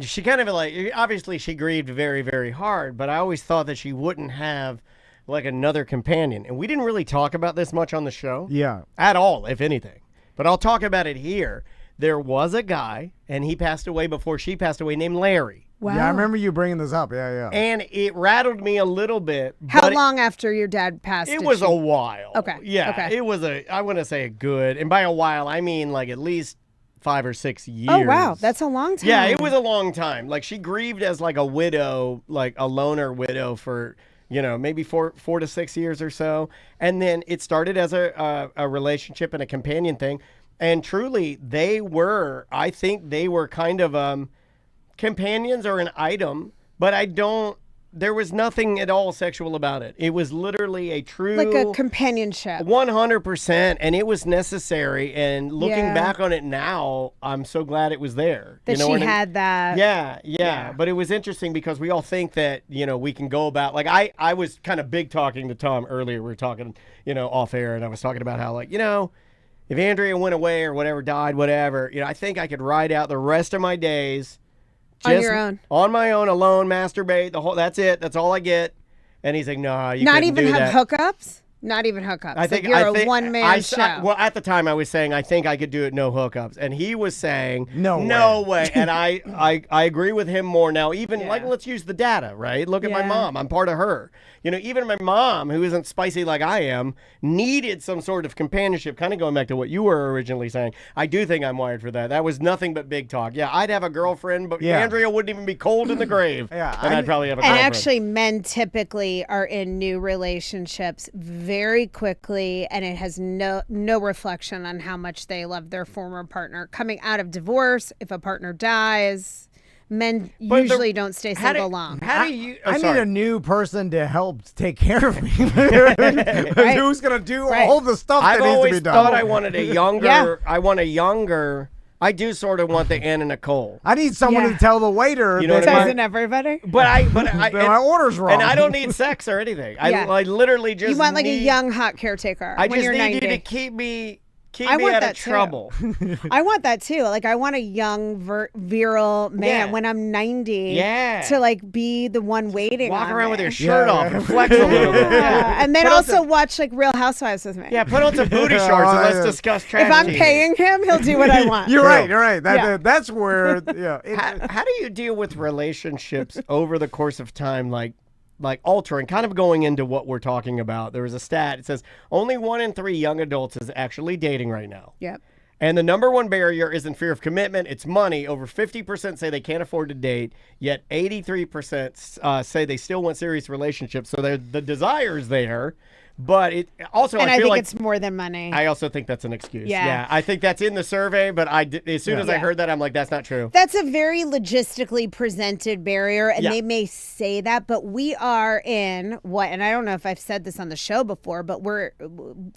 Speaker 4: She kind of obviously she grieved very, very hard, but I always thought that she wouldn't have like another companion. And we didn't really talk about this much on the show.
Speaker 6: Yeah.
Speaker 4: At all, if anything. But I'll talk about it here. There was a guy, and he passed away before she passed away, named Larry.
Speaker 8: Wow.
Speaker 6: Yeah, I remember you bringing this up. Yeah.
Speaker 4: And it rattled me a little bit.
Speaker 8: How
Speaker 4: but
Speaker 8: long after your dad passed?
Speaker 4: It
Speaker 8: did
Speaker 4: was
Speaker 8: she-
Speaker 4: a while.
Speaker 8: Okay.
Speaker 4: Yeah.
Speaker 8: Okay.
Speaker 4: It was I want to say a good, and by a while, I mean like at least 5 or 6 years.
Speaker 8: Oh, wow. That's a long time.
Speaker 4: Yeah, it was a long time. Like she grieved as like a widow, like a loner widow for, maybe 4 to 6 years or so. And then it started as a relationship and a companion thing. And truly I think they were kind of companions or an item, but there was nothing at all sexual about it. It was literally a true
Speaker 8: like a companionship.
Speaker 4: 100%, and it was necessary. And looking
Speaker 8: Yeah.
Speaker 4: back on it now, I'm so glad it was there.
Speaker 8: That
Speaker 4: You know
Speaker 8: she
Speaker 4: what I mean?
Speaker 8: had that.
Speaker 4: Yeah. But it was interesting because we all think that, we can go about, like I was kind of big talking to Tom earlier. We were talking, off air, and I was talking about how like, if Andrea went away or whatever, died, whatever, I think I could ride out the rest of my days
Speaker 8: On your own.
Speaker 4: On my own, alone, masturbate, that's it. That's all I get. And he's like, no, you
Speaker 8: Not
Speaker 4: couldn't
Speaker 8: even
Speaker 4: do
Speaker 8: have
Speaker 4: that.
Speaker 8: hookups? Not even hookups.
Speaker 4: I think
Speaker 8: you're a one-man show.
Speaker 4: Well, at the time, I was saying I think I could do it no hookups, and he was saying
Speaker 6: No
Speaker 4: way. And I agree with him more now. Even like let's use the data, right? Look at my
Speaker 8: Yeah.
Speaker 4: mom. I'm part of her. Even my mom, who isn't spicy like I am, needed some sort of companionship. Kind of going back to what you were originally saying. I do think I'm wired for that. That was nothing but big talk. Yeah, I'd have a girlfriend, but
Speaker 6: Yeah.
Speaker 4: Andrea wouldn't even be cold in the grave.
Speaker 6: Yeah,
Speaker 4: and I'd probably have a
Speaker 8: And
Speaker 4: girlfriend.
Speaker 8: actually, men typically are in new relationships very quickly, and it has no reflection on how much they love their former partner. Coming out of divorce, if a partner dies, men
Speaker 4: But
Speaker 8: usually don't stay
Speaker 4: how do-
Speaker 8: single long.
Speaker 4: How do you?
Speaker 6: I need
Speaker 4: sorry.
Speaker 6: a new person to help take care of me. Who's gonna do all the stuff
Speaker 4: I've
Speaker 6: that needs to
Speaker 4: always
Speaker 6: be done?
Speaker 4: thought I wanted a younger.
Speaker 8: Yeah.
Speaker 4: I want a younger I do sort of want the Anna Nicole.
Speaker 6: I need someone
Speaker 8: Yeah.
Speaker 6: to tell the waiter
Speaker 4: You know
Speaker 6: that
Speaker 4: what I mean?
Speaker 8: Doesn't everybody?
Speaker 4: But I
Speaker 6: that my order's wrong.
Speaker 4: and I don't need sex or anything.
Speaker 8: Yeah.
Speaker 4: I literally just
Speaker 8: You want like a
Speaker 4: need-
Speaker 8: young hot caretaker
Speaker 4: I
Speaker 8: when
Speaker 4: just
Speaker 8: you're
Speaker 4: need
Speaker 8: 90.
Speaker 4: you to keep me
Speaker 8: I want
Speaker 4: out
Speaker 8: that
Speaker 4: of
Speaker 8: too.
Speaker 4: trouble.
Speaker 8: I want that too. Like I want a young, virile man
Speaker 4: Yeah.
Speaker 8: when I'm 90
Speaker 4: Yeah.
Speaker 8: to like be the one waiting.
Speaker 4: Walk
Speaker 8: on
Speaker 4: around
Speaker 8: me.
Speaker 4: with your shirt off
Speaker 6: Yeah.
Speaker 4: and flex a little bit.
Speaker 8: Yeah. And then
Speaker 4: Put on
Speaker 8: also
Speaker 4: some-
Speaker 8: watch like Real Housewives with me.
Speaker 4: Yeah, put on some booty
Speaker 6: Yeah,
Speaker 4: shorts and let's
Speaker 6: yeah.
Speaker 4: discuss trash
Speaker 8: If I'm
Speaker 4: TV.
Speaker 8: paying him, he'll do what I want.
Speaker 6: You're right. You're right.
Speaker 8: Yeah.
Speaker 6: That's where. Yeah.
Speaker 4: How do you deal with relationships over the course of time, like altering, kind of going into what we're talking about? There was a stat. It says only 1 in 3 young adults is actually dating right now.
Speaker 8: Yep.
Speaker 4: And the number one barrier isn't fear of commitment, it's money. Over 50% say they can't afford to date, yet 83% say they still want serious relationships. So the desire's there, but it also,
Speaker 8: And
Speaker 4: I
Speaker 8: I
Speaker 4: feel
Speaker 8: think
Speaker 4: like
Speaker 8: it's more than money.
Speaker 4: I also think that's an excuse.
Speaker 8: Yeah.
Speaker 4: I think that's in the survey, but as soon as I
Speaker 8: Yeah.
Speaker 4: heard that, I'm like, that's not true.
Speaker 8: That's a very logistically presented barrier, and
Speaker 4: Yeah.
Speaker 8: they may say that, but we are in what, and I don't know if I've said this on the show before, but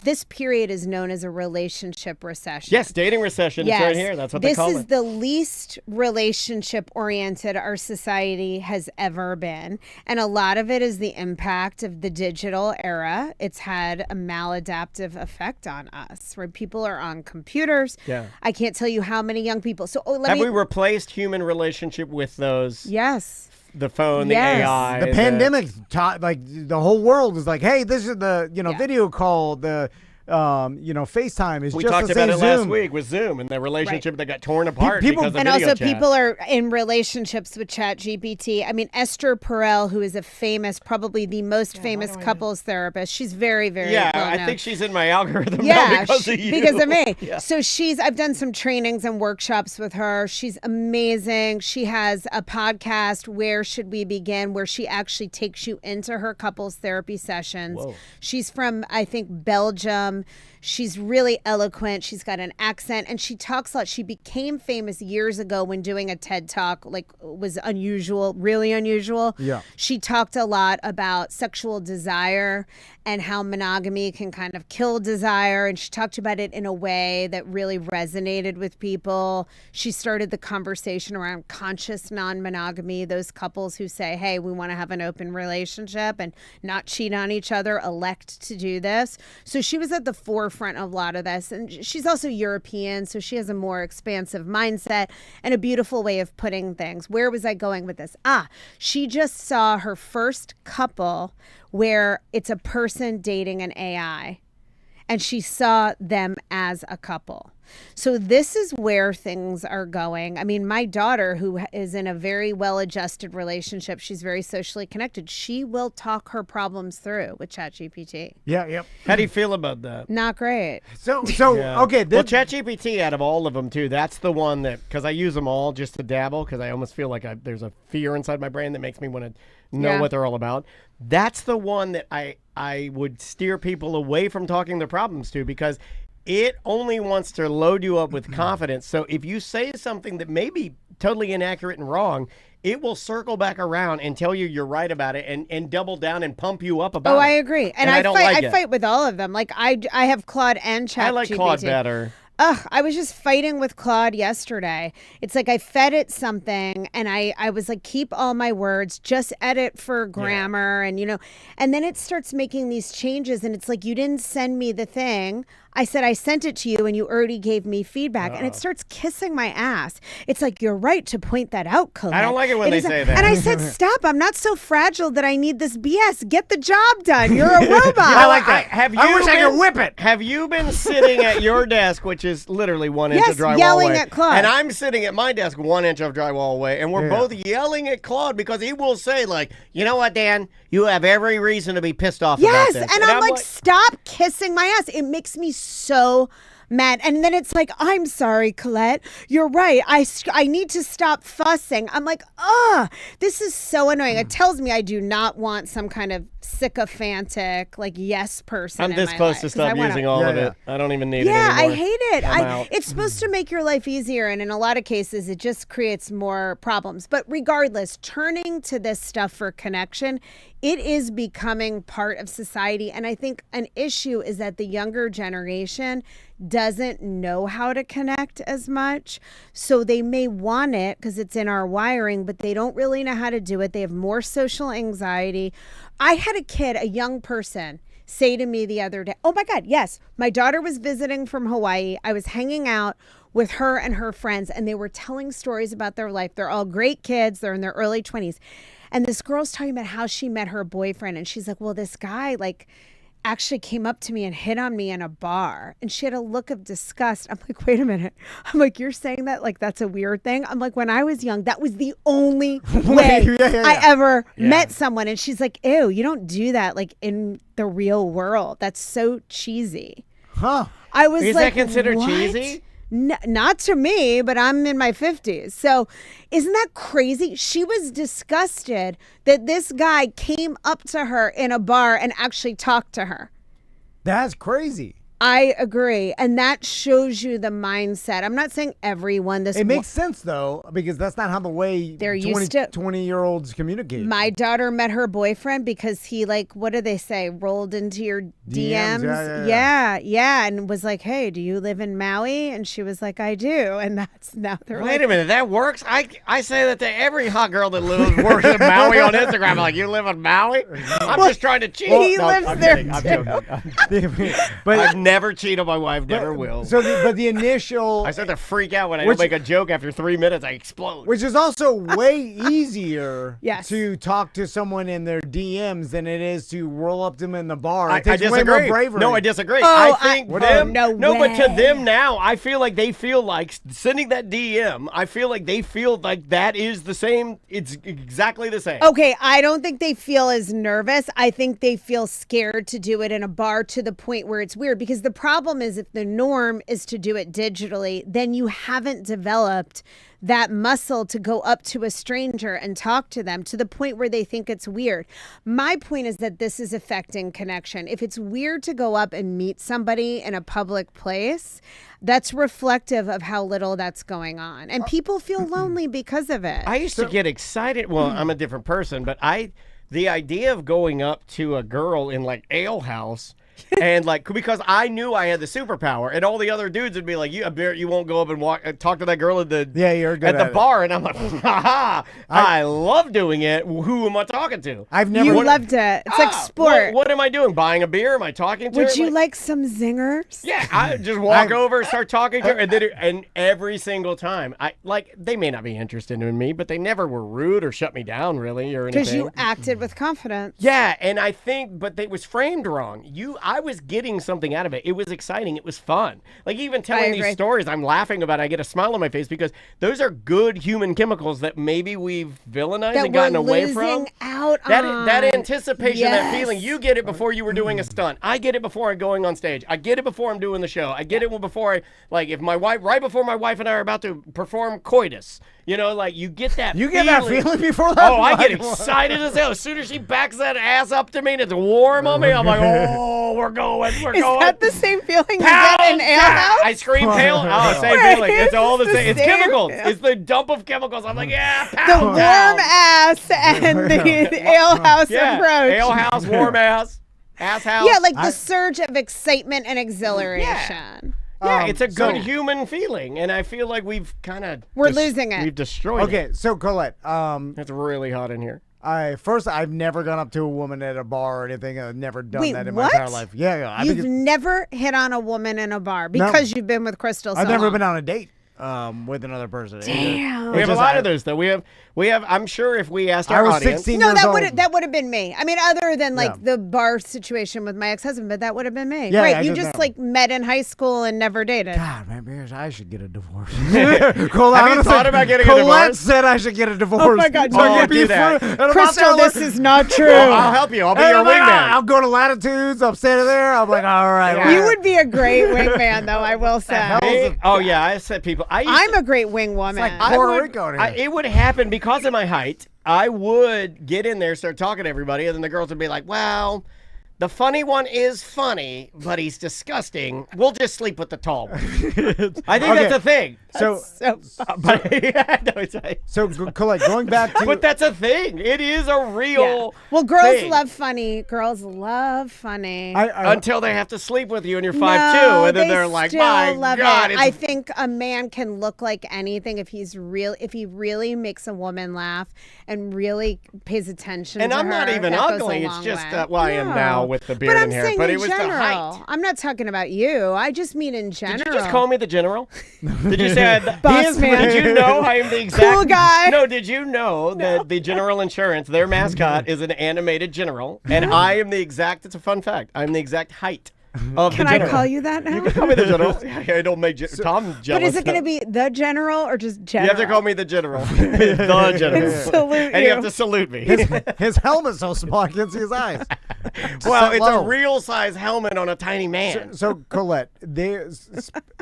Speaker 8: this period is known as a relationship recession.
Speaker 4: Yes, dating recession. It's right here. That's what they call
Speaker 8: This is
Speaker 4: it.
Speaker 8: the least relationship oriented our society has ever been. And a lot of it is the impact of the digital era. It's had a maladaptive effect on us where people are on computers.
Speaker 4: Yeah.
Speaker 8: I can't tell you how many young people. So let
Speaker 4: Have
Speaker 8: me.
Speaker 4: we replaced human relationship with those?
Speaker 8: Yes.
Speaker 4: The phone, the
Speaker 8: Yes.
Speaker 4: AI.
Speaker 6: The pandemic taught, like, the whole world is like, hey, this is the
Speaker 8: Yeah.
Speaker 6: video call, the FaceTime is
Speaker 4: We
Speaker 6: just
Speaker 4: talked
Speaker 6: the
Speaker 4: about
Speaker 6: same
Speaker 4: it last
Speaker 6: Zoom.
Speaker 4: week with Zoom and the relationship that got torn apart
Speaker 6: people-
Speaker 4: because of
Speaker 8: And
Speaker 4: video
Speaker 8: also,
Speaker 4: chat.
Speaker 8: people are in relationships with ChatGPT. I mean, Esther Perel, who is a famous, probably the most famous couples therapist, she's very, very
Speaker 4: Yeah,
Speaker 8: well
Speaker 4: I
Speaker 8: known.
Speaker 4: think she's in my algorithm now
Speaker 8: Yeah,
Speaker 4: because of you.
Speaker 8: because of me.
Speaker 4: Yeah.
Speaker 8: So I've done some trainings and workshops with her. She's amazing. She has a podcast, Where Should We Begin, where she actually takes you into her couples therapy sessions.
Speaker 4: Whoa.
Speaker 8: She's from, I think, Belgium. She's really eloquent. She's got an accent, and she talks a lot. She became famous years ago when doing a TED Talk, like, was unusual, really unusual.
Speaker 6: Yeah.
Speaker 8: She talked a lot about sexual desire and how monogamy can kind of kill desire. And she talked about it in a way that really resonated with people. She started the conversation around conscious non-monogamy. Those couples who say, hey, we want to have an open relationship and not cheat on each other, elect to do this. So she was at the forefront of a lot of this. And she's also European, so she has a more expansive mindset and a beautiful way of putting things. Where was I going with this? She just saw her first couple where it's a person dating an AI, and she saw them as a couple. So this is where things are going. I mean, my daughter, who is in a very well-adjusted relationship, she's very socially connected. She will talk her problems through with ChatGPT.
Speaker 6: Yeah, yep.
Speaker 4: How do you feel about that?
Speaker 8: Not great.
Speaker 6: So
Speaker 4: Yeah.
Speaker 6: okay,
Speaker 4: Well,
Speaker 6: this,
Speaker 4: ChatGPT, out of all of them, too, that's the one that, because I use them all just to dabble, because I almost feel like there's a fear inside my brain that makes me want to know
Speaker 8: Yeah.
Speaker 4: what they're all about. That's the one that I would steer people away from talking their problems to, because it only wants to load you up with confidence. So if you say something that may be totally inaccurate and wrong, it will circle back around and tell you you're right about it and double down and pump you up about it.
Speaker 8: Oh, I agree. And I
Speaker 4: don't
Speaker 8: fight.
Speaker 4: like
Speaker 8: I
Speaker 4: it.
Speaker 8: fight with all of them. Like I have Claude and ChatGPT.
Speaker 4: I like Claude better.
Speaker 8: Ugh, I was just fighting with Claude yesterday. It's like I fed it something and I was like, keep all my words, just edit for grammar and and then it starts making these changes and it's like, you didn't send me the thing. I said, I sent it to you and you already gave me feedback. And it starts kissing my ass. It's like, you're right to point that out, Colette.
Speaker 4: I don't like it when they say that.
Speaker 8: And I said, stop. I'm not so fragile that I need this BS. Get the job done. You're a robot.
Speaker 4: I like that.
Speaker 6: I wish I could whip it.
Speaker 4: Have you been sitting at your desk, which is literally 1 inch
Speaker 8: Yes,
Speaker 4: of drywall
Speaker 8: yelling
Speaker 4: away,
Speaker 8: at Claude.
Speaker 4: and I'm sitting at my desk 1 inch of drywall away, and we're
Speaker 6: Yeah.
Speaker 4: both yelling at Claude because he will say, like, you know what, Dan? You have every reason to be pissed off
Speaker 8: Yes,
Speaker 4: about this.
Speaker 8: and I'm like, stop kissing my ass. It makes me so mad. And then it's like, I'm sorry, Colette. You're right. I need to stop fussing. I'm like, this is so annoying. It tells me I do not want some kind of sycophantic, like, yes person.
Speaker 4: I'm
Speaker 8: in
Speaker 4: this
Speaker 8: my
Speaker 4: close
Speaker 8: life,
Speaker 4: to
Speaker 8: 'cause
Speaker 4: stop
Speaker 8: I wanna-
Speaker 4: using all of
Speaker 6: Yeah,
Speaker 4: it. I don't even need it
Speaker 8: Yeah,
Speaker 4: anymore.
Speaker 8: I hate it.
Speaker 4: I'm out.
Speaker 8: It's supposed to make your life easier, and in a lot of cases, it just creates more problems. But regardless, turning to this stuff for connection, it is becoming part of society. And I think an issue is that the younger generation doesn't know how to connect as much. So they may want it because it's in our wiring, but they don't really know how to do it. They have more social anxiety. I had a kid, a young person, say to me the other day, oh my God, yes, my daughter was visiting from Hawaii. I was hanging out with her and her friends, and they were telling stories about their life. They're all great kids. They're in their early 20s. And this girl's talking about how she met her boyfriend. And she's like, well, this guy, like, actually came up to me and hit on me in a bar. And she had a look of disgust. I'm like, wait a minute. I'm like, you're saying that like that's a weird thing? I'm like, when I was young, that was the only way I ever met someone. And she's like, ew, you don't do that like in the real world. That's so cheesy.
Speaker 6: Huh.
Speaker 8: I was
Speaker 4: Is
Speaker 8: like,
Speaker 4: that considered
Speaker 8: what?
Speaker 4: cheesy?
Speaker 8: Not to me, but I'm in my 50s. So isn't that crazy? She was disgusted that this guy came up to her in a bar and actually talked to her.
Speaker 6: That's crazy.
Speaker 8: I agree. And that shows you the mindset. I'm not saying everyone.
Speaker 6: It makes sense, though, because that's not how the way
Speaker 8: They're used to-
Speaker 6: 20-year-olds communicate.
Speaker 8: My daughter met her boyfriend because he, like, what do they say? Rolled into your DMs. Yeah. And was like, hey, do you live in Maui? And she was like, I do. And that's now they're
Speaker 4: Wait a minute, that works? I say that to every hot girl that works in Maui on Instagram. I'm like, you live in Maui? I'm just trying to cheat.
Speaker 8: he
Speaker 4: No,
Speaker 8: lives
Speaker 4: I'm
Speaker 8: there
Speaker 4: kidding. I'm
Speaker 8: too.
Speaker 4: joking.
Speaker 6: But
Speaker 4: I've never cheat on my wife, never will.
Speaker 6: So, but the initial,
Speaker 4: I start to freak out when I don't make a joke. After 3 minutes, I explode.
Speaker 6: which is also way easier
Speaker 8: Yes.
Speaker 6: to talk to someone in their DMs than it is to roll up to them in the bar. It
Speaker 4: I
Speaker 6: takes way
Speaker 4: disagree.
Speaker 6: more bravery.
Speaker 4: No, I disagree.
Speaker 8: Oh,
Speaker 4: I think
Speaker 8: I-
Speaker 4: them.
Speaker 8: no
Speaker 4: but to
Speaker 8: way.
Speaker 4: them now, I feel like they feel like sending that DM. I feel like they feel like that is the same. It's exactly the same.
Speaker 8: Okay, I don't think they feel as nervous. I think they feel scared to do it in a bar to the point where it's weird. Because the problem is if the norm is to do it digitally, then you haven't developed that muscle to go up to a stranger and talk to them to the point where they think it's weird. My point is that this is affecting connection. If it's weird to go up and meet somebody in a public place, that's reflective of how little that's going on. And people feel lonely because of it.
Speaker 4: I used to get excited. Well, I'm a different person, but the idea of going up to a girl in like Ale House and like because I knew I had the superpower, and all the other dudes would be like, you won't go up and talk to that girl at the
Speaker 6: you're good
Speaker 4: at the
Speaker 6: it.
Speaker 4: bar," and I'm like, "Haha, I love doing it. Who am I talking to?"
Speaker 6: I've never.
Speaker 8: You loved it. It's like sport.
Speaker 4: What am I doing? Buying a beer? Am I talking to her?
Speaker 8: Would you like some zingers?
Speaker 4: Yeah, I just walk over, start talking to her, and every single time, they may not be interested in me, but they never were rude or shut me down really or anything.
Speaker 8: Because you acted with confidence.
Speaker 4: Yeah, and I think, but it was framed wrong. I was getting something out of it. It was exciting. It was fun. Like even telling these stories, I'm laughing about it. I get a smile on my face because those are good human chemicals that maybe we've villainized
Speaker 8: That
Speaker 4: and gotten
Speaker 8: we're
Speaker 4: away
Speaker 8: losing
Speaker 4: from.
Speaker 8: out
Speaker 4: That
Speaker 8: on.
Speaker 4: anticipation, that feeling,
Speaker 8: Yes.
Speaker 4: you get it before you were doing a stunt. I get it before I'm going on stage. I get it before I'm doing the show. I get it before if my wife, right before my wife and I are about to perform coitus. You know, like you get that
Speaker 6: You get that feeling before that?
Speaker 4: Oh, I get excited as hell. As soon as she backs that ass up to me and it's warm on me, I'm like, oh, we're going.
Speaker 8: Is that the same feeling you get in Ale
Speaker 4: Yeah.
Speaker 8: House?
Speaker 4: I scream pale. Oh, same
Speaker 8: Right.
Speaker 4: feeling. It's all the
Speaker 8: It's
Speaker 4: same.
Speaker 8: the
Speaker 4: It's
Speaker 8: same.
Speaker 4: chemicals. It's the dump of chemicals. I'm like, yeah,
Speaker 8: The
Speaker 4: pow,
Speaker 8: warm
Speaker 4: pow.
Speaker 8: ass and the Ale House
Speaker 4: Yeah,
Speaker 8: approach.
Speaker 4: ale house, warm ass, ass house.
Speaker 8: Yeah, like the surge of excitement and exhilaration.
Speaker 4: Yeah, it's a good
Speaker 6: so-
Speaker 4: human feeling, and I feel like we've kind of
Speaker 8: We're losing it.
Speaker 4: We've destroyed it.
Speaker 6: Okay, so Colette,
Speaker 4: It's really hot in here.
Speaker 6: I've never gone up to a woman at a bar or anything. I've never done
Speaker 8: Wait,
Speaker 6: that in my
Speaker 8: what?
Speaker 6: entire life. Yeah. I
Speaker 8: You've
Speaker 6: think
Speaker 8: never hit on a woman in a bar because you've been with Crystal so
Speaker 6: I've never
Speaker 8: long.
Speaker 6: been on a date with another person.
Speaker 8: Damn.
Speaker 4: We have a lot of those, though. We have. I'm sure if we asked our
Speaker 6: I was
Speaker 4: audience,
Speaker 6: 16
Speaker 8: No,
Speaker 6: years
Speaker 8: that
Speaker 6: old.
Speaker 8: would have been me. I mean, other than like
Speaker 6: Yeah.
Speaker 8: the bar situation with my ex-husband, but that would have been me.
Speaker 6: Yeah,
Speaker 8: Great,
Speaker 6: I
Speaker 8: you
Speaker 6: did
Speaker 8: just
Speaker 6: that.
Speaker 8: like met in high school and never dated.
Speaker 6: God, maybe I should get a divorce.
Speaker 4: Have you thought about getting a
Speaker 6: Colette
Speaker 4: divorce?
Speaker 6: said I should get a divorce.
Speaker 8: Oh my God,
Speaker 6: So
Speaker 8: don't
Speaker 6: I
Speaker 8: do
Speaker 6: could be
Speaker 4: that.
Speaker 6: free- and I'm
Speaker 8: Crystal,
Speaker 6: out there
Speaker 8: this is not true.
Speaker 4: I'll help you. I'll be
Speaker 6: And
Speaker 4: your
Speaker 6: I'm like,
Speaker 4: wingman.
Speaker 6: I'll go to Latitudes. I'm standing there. I'm like, all right.
Speaker 4: Yeah.
Speaker 8: You would be a great wingman, though. I will say.
Speaker 6: hell?
Speaker 4: Oh yeah, I said people.
Speaker 8: I'm a great wing woman.
Speaker 6: like
Speaker 4: I
Speaker 6: Puerto
Speaker 4: would-
Speaker 6: Rico in here.
Speaker 4: it would happen because of my height. I would get in there, start talking to everybody, and then the girls would be like, "Well, The funny one is funny, but he's disgusting. We'll just sleep with the tall one. I think that's a thing.
Speaker 6: So, Colette, going back to
Speaker 4: but that's a thing. It is a real.
Speaker 8: Well, girls
Speaker 4: thing.
Speaker 8: love funny. Girls love funny.
Speaker 4: Until they have to sleep with you and you're 5'2",
Speaker 8: No,
Speaker 4: and then
Speaker 8: they
Speaker 4: they're like,
Speaker 8: still
Speaker 4: "My
Speaker 8: love
Speaker 4: God!"
Speaker 8: it. I think a man can look like anything if he really makes a woman laugh and really pays attention.
Speaker 4: And
Speaker 8: to
Speaker 4: I'm
Speaker 8: her,
Speaker 4: not even
Speaker 8: that goes a
Speaker 4: ugly. It's
Speaker 8: long
Speaker 4: just
Speaker 8: way.
Speaker 4: I am now with the beard
Speaker 8: but I'm
Speaker 4: and hair.
Speaker 8: saying
Speaker 4: But
Speaker 8: in
Speaker 4: it was
Speaker 8: general.
Speaker 4: the height.
Speaker 8: I'm not talking about you. I just mean in general.
Speaker 4: Did you just call me the general? Did you say
Speaker 8: Boss man.
Speaker 4: Did you know I am the exact
Speaker 8: Cool guy.
Speaker 4: No, did you know that the General Insurance, their mascot is an animated general, and I am the exact. It's a fun fact. I'm the exact height of
Speaker 8: Can
Speaker 4: the
Speaker 8: I
Speaker 4: general.
Speaker 8: call you that now?
Speaker 4: You can call me the general. I don't make Tom jealous.
Speaker 8: But is it going to be the general or just general?
Speaker 4: You have to call me the general. The general.
Speaker 8: And salute
Speaker 4: And you have
Speaker 8: you.
Speaker 4: to salute me.
Speaker 6: his helmet's so small I can't see his eyes.
Speaker 4: Well, it's
Speaker 6: low.
Speaker 4: a real size helmet on a tiny man.
Speaker 6: So Colette,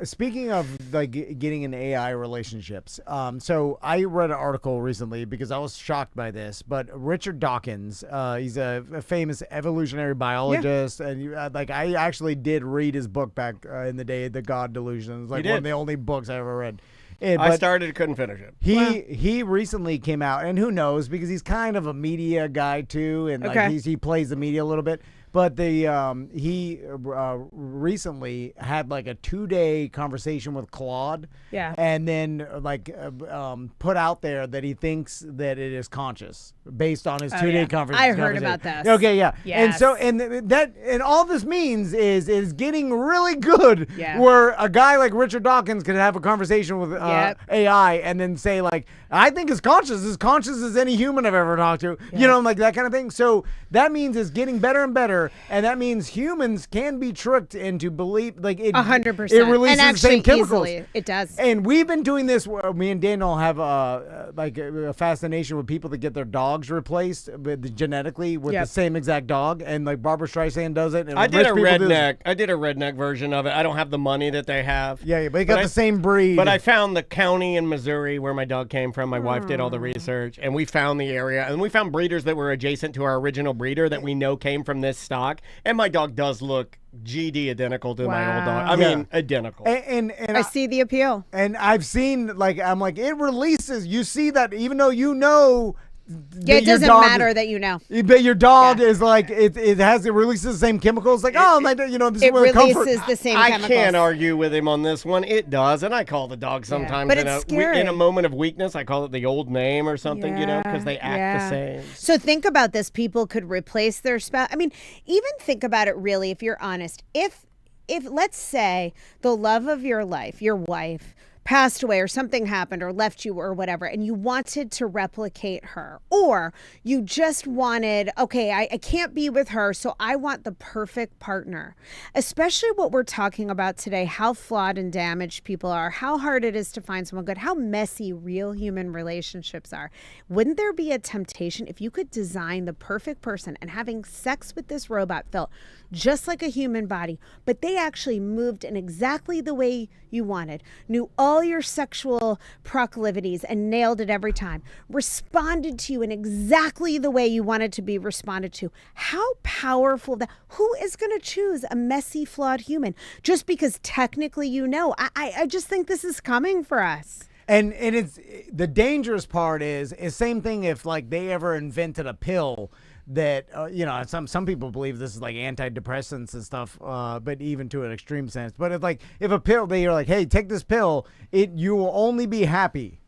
Speaker 6: speaking of like getting in AI relationships, so I read an article recently because I was shocked by this. But Richard Dawkins, he's a famous evolutionary biologist, and I actually did read his book back in the day, The God Delusion. It's like one of the only books I ever read.
Speaker 4: I started, couldn't finish it.
Speaker 6: He recently came out, and who knows, because he's kind of a media guy too, and like he plays the media a little bit. But he recently had like a 2-day conversation with Claude, and then put out there that he thinks that it is conscious based on his 2-day conversation.
Speaker 8: I heard about this.
Speaker 6: Okay, yeah,
Speaker 8: Yes.
Speaker 6: and all this means is getting really good.
Speaker 8: Yeah.
Speaker 6: Where a guy like Richard Dawkins can have a conversation with AI and then say like, I think it's conscious as any human I've ever talked to.
Speaker 8: Yeah.
Speaker 6: You know, like that kind of thing. So that means it's getting better and better, and that means humans can be tricked into believe like it.
Speaker 8: 100%.
Speaker 6: It releases
Speaker 8: and
Speaker 6: the same
Speaker 8: actually
Speaker 6: chemicals.
Speaker 8: easily, it does.
Speaker 6: And we've been doing this. Me and Daniel have a fascination with people that get their dogs replaced genetically with the same exact dog, and like Barbara Streisand does it. And
Speaker 4: I did a
Speaker 6: rich people do this.
Speaker 4: redneck version of it. I don't have the money that they have.
Speaker 6: Yeah, but they got the same breed.
Speaker 4: But I found the county in Missouri where my dog came from. My wife did all the research, and we found the area, and we found breeders that were adjacent to our original breeder that we know came from this stock. And my dog does look GD identical to my old dog. I mean, identical.
Speaker 6: And
Speaker 8: I see the appeal.
Speaker 6: And I've seen I'm like it releases. You see that even though you know.
Speaker 8: Yeah, it doesn't matter that you know.
Speaker 6: But your dog is like it releases the same chemicals. Like this
Speaker 8: It
Speaker 6: is where comfort.
Speaker 8: releases the same
Speaker 4: I
Speaker 8: chemicals.
Speaker 4: can't argue with him on this one. It does, and I call the dog sometimes
Speaker 8: But
Speaker 4: in,
Speaker 8: it's
Speaker 4: a,
Speaker 8: scary.
Speaker 4: in a moment of weakness. I call it the old name or something, because they act the same.
Speaker 8: So think about this. People could replace their spouse. I mean, even think about it really, if you're honest. If let's say the love of your life, your wife, passed away or something happened or left you or whatever, and you wanted to replicate her, or you just wanted, okay, I can't be with her, so I want the perfect partner. Especially what we're talking about today, how flawed and damaged people are, how hard it is to find someone good, how messy real human relationships are. Wouldn't there be a temptation if you could design the perfect person and having sex with this robot felt just like a human body, but they actually moved in exactly the way you wanted, knew all your sexual proclivities and nailed it every time, responded to you in exactly the way you wanted to be responded to? How powerful that. Who is going to choose a messy, flawed human just because technically you know? I just think this is coming for us.
Speaker 6: And it's the dangerous part is same thing if like they ever invented a pill that some people believe this is like antidepressants and stuff, but even to an extreme sense. But if a pill, they are like, hey, take this pill, you will only be happy.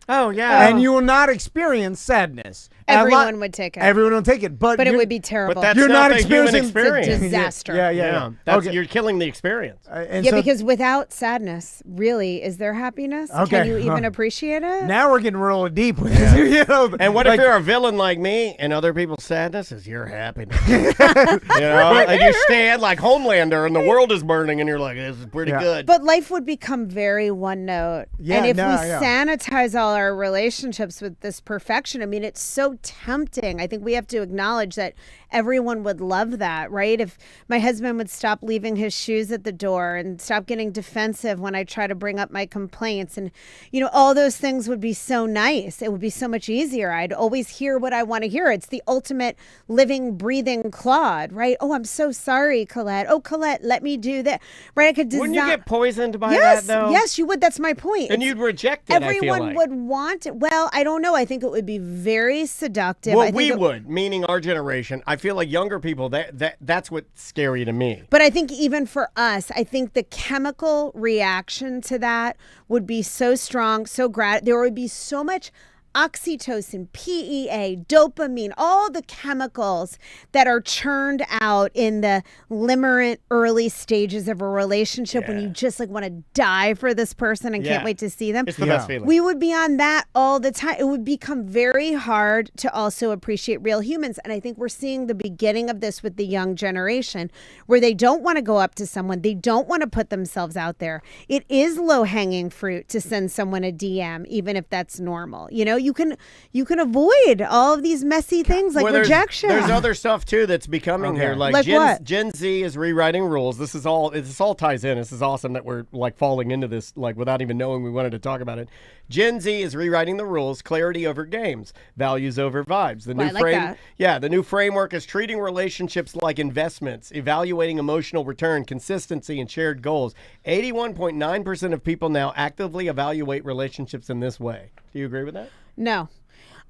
Speaker 4: Oh, yeah.
Speaker 6: And you will not experience sadness.
Speaker 8: Everyone would take it.
Speaker 6: Everyone will take it, but
Speaker 8: it would be terrible.
Speaker 4: But that's
Speaker 6: You're not
Speaker 4: the human
Speaker 6: experiencing-
Speaker 4: experience.
Speaker 8: It's a disaster.
Speaker 6: Yeah.
Speaker 4: That's, You're killing the experience.
Speaker 8: Because without sadness, really, is there happiness?
Speaker 6: Okay.
Speaker 8: Can you even appreciate it?
Speaker 6: Now we're getting really deep with this.
Speaker 4: And what if you're a villain like me and other people's sadness is your happiness? And you stand like Homelander and the world is burning and you're like, this is pretty good.
Speaker 8: But life would become very one note.
Speaker 6: Yeah,
Speaker 8: and if
Speaker 6: no,
Speaker 8: we
Speaker 6: yeah.
Speaker 8: sanitize all our relationships with this perfection. I mean, it's so tempting. I think we have to acknowledge that everyone would love that, right? If my husband would stop leaving his shoes at the door and stop getting defensive when I try to bring up my complaints, and, you know, all those things would be so nice. It would be so much easier. I'd always hear what I want to hear. It's the ultimate living, breathing Claude, right? Oh, I'm so sorry, Colette. Oh, Colette, let me do that. Right? I could design.
Speaker 4: Wouldn't you get poisoned by
Speaker 8: Yes,
Speaker 4: that, though?
Speaker 8: yes, you would. That's my point.
Speaker 4: And you'd reject it, I feel
Speaker 8: Everyone
Speaker 4: like.
Speaker 8: would want it. Well, I don't know. I think it would be very seductive. I
Speaker 4: Well,
Speaker 8: think
Speaker 4: we
Speaker 8: it-
Speaker 4: would, meaning our generation. I feel like younger people, that's what's scary to me.
Speaker 8: But I think even for us, I think the chemical reaction to that would be so strong, so there would be so much oxytocin, PEA, dopamine, all the chemicals that are churned out in the limerent early stages of a relationship when you just like want to die for this person and can't wait to see them.
Speaker 4: It's the best feeling.
Speaker 8: We would be on that all the time. It would become very hard to also appreciate real humans. And I think we're seeing the beginning of this with the young generation where they don't want to go up to someone. They don't want to put themselves out there. It is low hanging fruit to send someone a DM, even if that's normal. You know, you can avoid all of these messy things like rejection.
Speaker 4: There's other stuff too that's becoming here. Like
Speaker 8: what?
Speaker 4: Gen Z is rewriting rules. This all ties in. This is awesome that we're like falling into this like without even knowing we wanted to talk about it. Gen Z is rewriting the rules, clarity over games, values over vibes. The new the new framework is treating relationships like investments, evaluating emotional return, consistency, and shared goals. 81.9% of people now actively evaluate relationships in this way. Do you agree with that?
Speaker 8: No.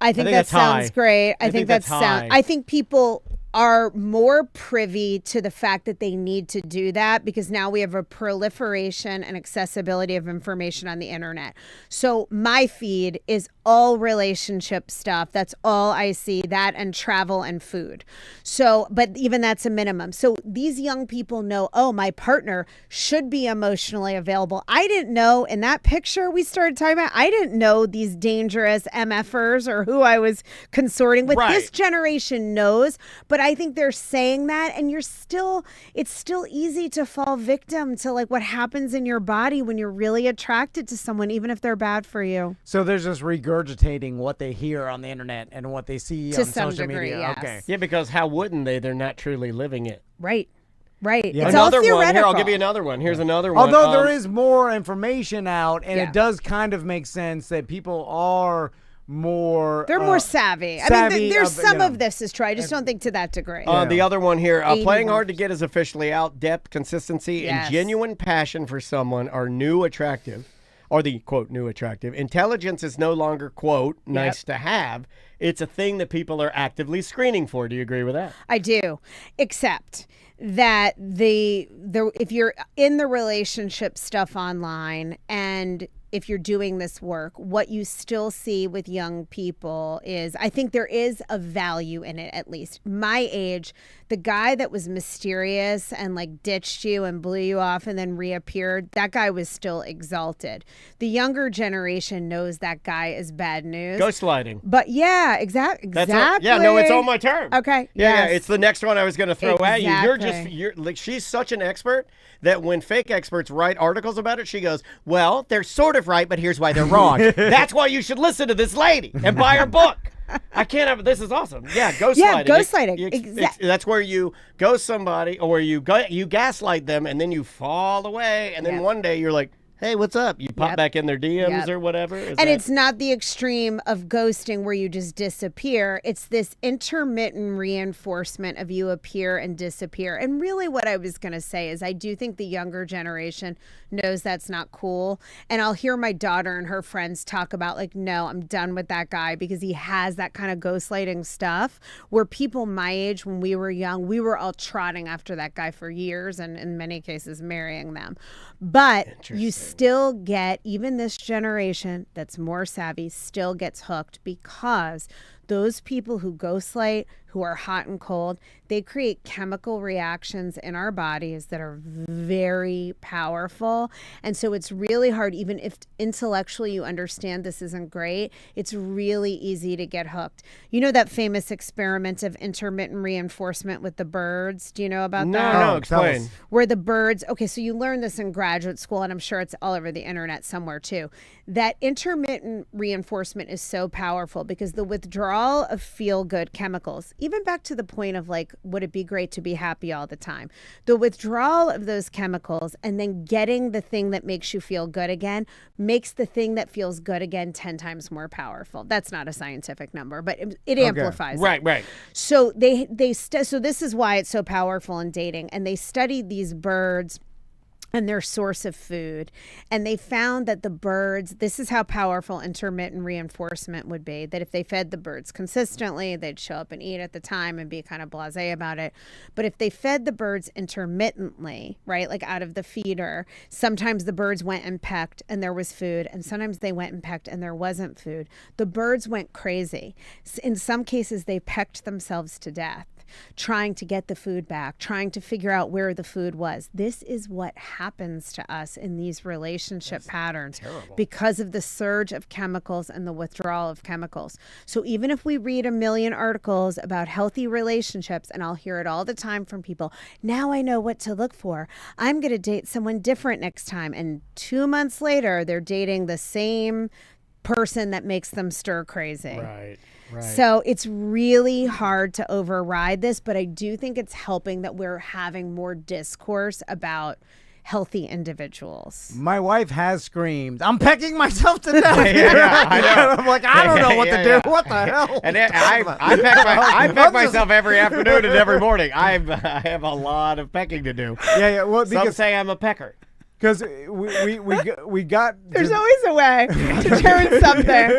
Speaker 8: I think that
Speaker 4: that's
Speaker 8: sounds
Speaker 4: high.
Speaker 8: great.
Speaker 4: I think that's high.
Speaker 8: I think people are more privy to the fact that they need to do that because now we have a proliferation and accessibility of information on the internet. So my feed is all relationship stuff. That's all I see, that and travel and food. So, but even that's a minimum. So these young people know, oh, my partner should be emotionally available. I didn't know in that picture we started talking about, I didn't know these dangerous MFers or who I was consorting with.
Speaker 4: Right.
Speaker 8: This generation knows, but I think they're saying that, and it's still easy to fall victim to like what happens in your body when you're really attracted to someone, even if they're bad for you.
Speaker 6: So they're just regurgitating what they hear on the internet and what they see
Speaker 8: To
Speaker 6: on
Speaker 8: some
Speaker 6: social
Speaker 8: degree,
Speaker 6: media.
Speaker 8: yes.
Speaker 6: Okay.
Speaker 4: Yeah, because how wouldn't they? They're not truly living it.
Speaker 8: Right.
Speaker 6: Yeah.
Speaker 8: It's
Speaker 4: Another
Speaker 8: all
Speaker 4: one.
Speaker 8: theoretical.
Speaker 4: Here, I'll give you another one. Here's another one.
Speaker 6: Although there is more information out, and
Speaker 8: Yeah.
Speaker 6: it does kind of make sense that people are more.
Speaker 8: They're more savvy. I mean, there's some of this is true. I just don't think to that degree.
Speaker 4: The other one here, playing
Speaker 8: 81%.
Speaker 4: hard to get is officially out. Depth, consistency,
Speaker 8: Yes.
Speaker 4: and genuine passion for someone are new attractive, or the quote new attractive. Intelligence is no longer quote nice to have. It's a thing that people are actively screening for. Do you agree with that?
Speaker 8: I do, except that the if you're in the relationship stuff online and if you're doing this work, what you still see with young people is, I think there is a value in it, at least. My age, the guy that was mysterious and like ditched you and blew you off and then reappeared, that guy was still exalted. The younger generation knows that guy is bad news.
Speaker 4: Ghostlighting.
Speaker 8: But yeah, exactly.
Speaker 4: Yeah, no, it's on my term.
Speaker 8: Okay.
Speaker 4: Yeah,
Speaker 8: yes.
Speaker 4: it's the next one I was going to throw at you.
Speaker 8: Exactly.
Speaker 4: You're like, she's such an expert that when fake experts write articles about it, she goes, well, they're sort of right, but here's why they're wrong. That's why you should listen to this lady and buy her book. I can't have, this is awesome. Yeah, gaslighting.
Speaker 8: Yeah, gaslighting.
Speaker 4: That's where you ghost somebody or you gaslight them and then you fall away and then one day you're like, hey, what's up? You pop back in their DMs or whatever.
Speaker 8: It's not the extreme of ghosting where you just disappear. It's this intermittent reinforcement of you appear and disappear. And really what I was going to say is I do think the younger generation knows that's not cool. And I'll hear my daughter and her friends talk about like, no, I'm done with that guy because he has that kind of gaslighting stuff where people my age, when we were young, we were all trotting after that guy for years and in many cases marrying them. But you still get, even this generation that's more savvy still gets hooked because those people who gaslight, who are hot and cold, they create chemical reactions in our bodies that are very powerful. And so it's really hard, even if intellectually you understand this isn't great, it's really easy to get hooked. You know that famous experiment of intermittent reinforcement with the birds? Do you know about that?
Speaker 4: No, explain.
Speaker 8: Where the birds, okay, so you learn this in graduate school, and I'm sure it's all over the internet somewhere too, that intermittent reinforcement is so powerful because the withdrawal of feel-good chemicals, even back to the point of like, would it be great to be happy all the time? The withdrawal of those chemicals and then getting the thing that makes you feel good again makes the thing that feels good again 10 times more powerful. That's not a scientific number, but it amplifies it.
Speaker 4: Right.
Speaker 8: So so this is why it's so powerful in dating. And they studied these birds and their source of food. And they found that the birds, this is how powerful intermittent reinforcement would be, that if they fed the birds consistently, they'd show up and eat at the time and be kind of blasé about it. But if they fed the birds intermittently, right, like out of the feeder, sometimes the birds went and pecked and there was food, and sometimes they went and pecked and there wasn't food. The birds went crazy. In some cases, they pecked themselves to death, trying to get the food back, trying to figure out where the food was. This is what happens to us in these relationship patterns because of the surge of chemicals and the withdrawal of chemicals. So even if we read a million articles about healthy relationships, and I'll hear it all the time from people, now I know what to look for. I'm going to date someone different next time. And 2 months later, they're dating the same person that makes them stir crazy.
Speaker 4: Right.
Speaker 8: So it's really hard to override this, but I do think it's helping that we're having more discourse about healthy individuals.
Speaker 6: My wife has screamed, "I'm pecking myself to death."
Speaker 4: I know.
Speaker 6: I'm like, I don't know what to do. What the hell?
Speaker 4: And I peck myself every afternoon and every morning. I have a lot of pecking to do.
Speaker 6: Yeah. Well,
Speaker 4: Some
Speaker 6: because
Speaker 4: say I'm a pecker.
Speaker 6: Because we got
Speaker 8: There's always a way to turn something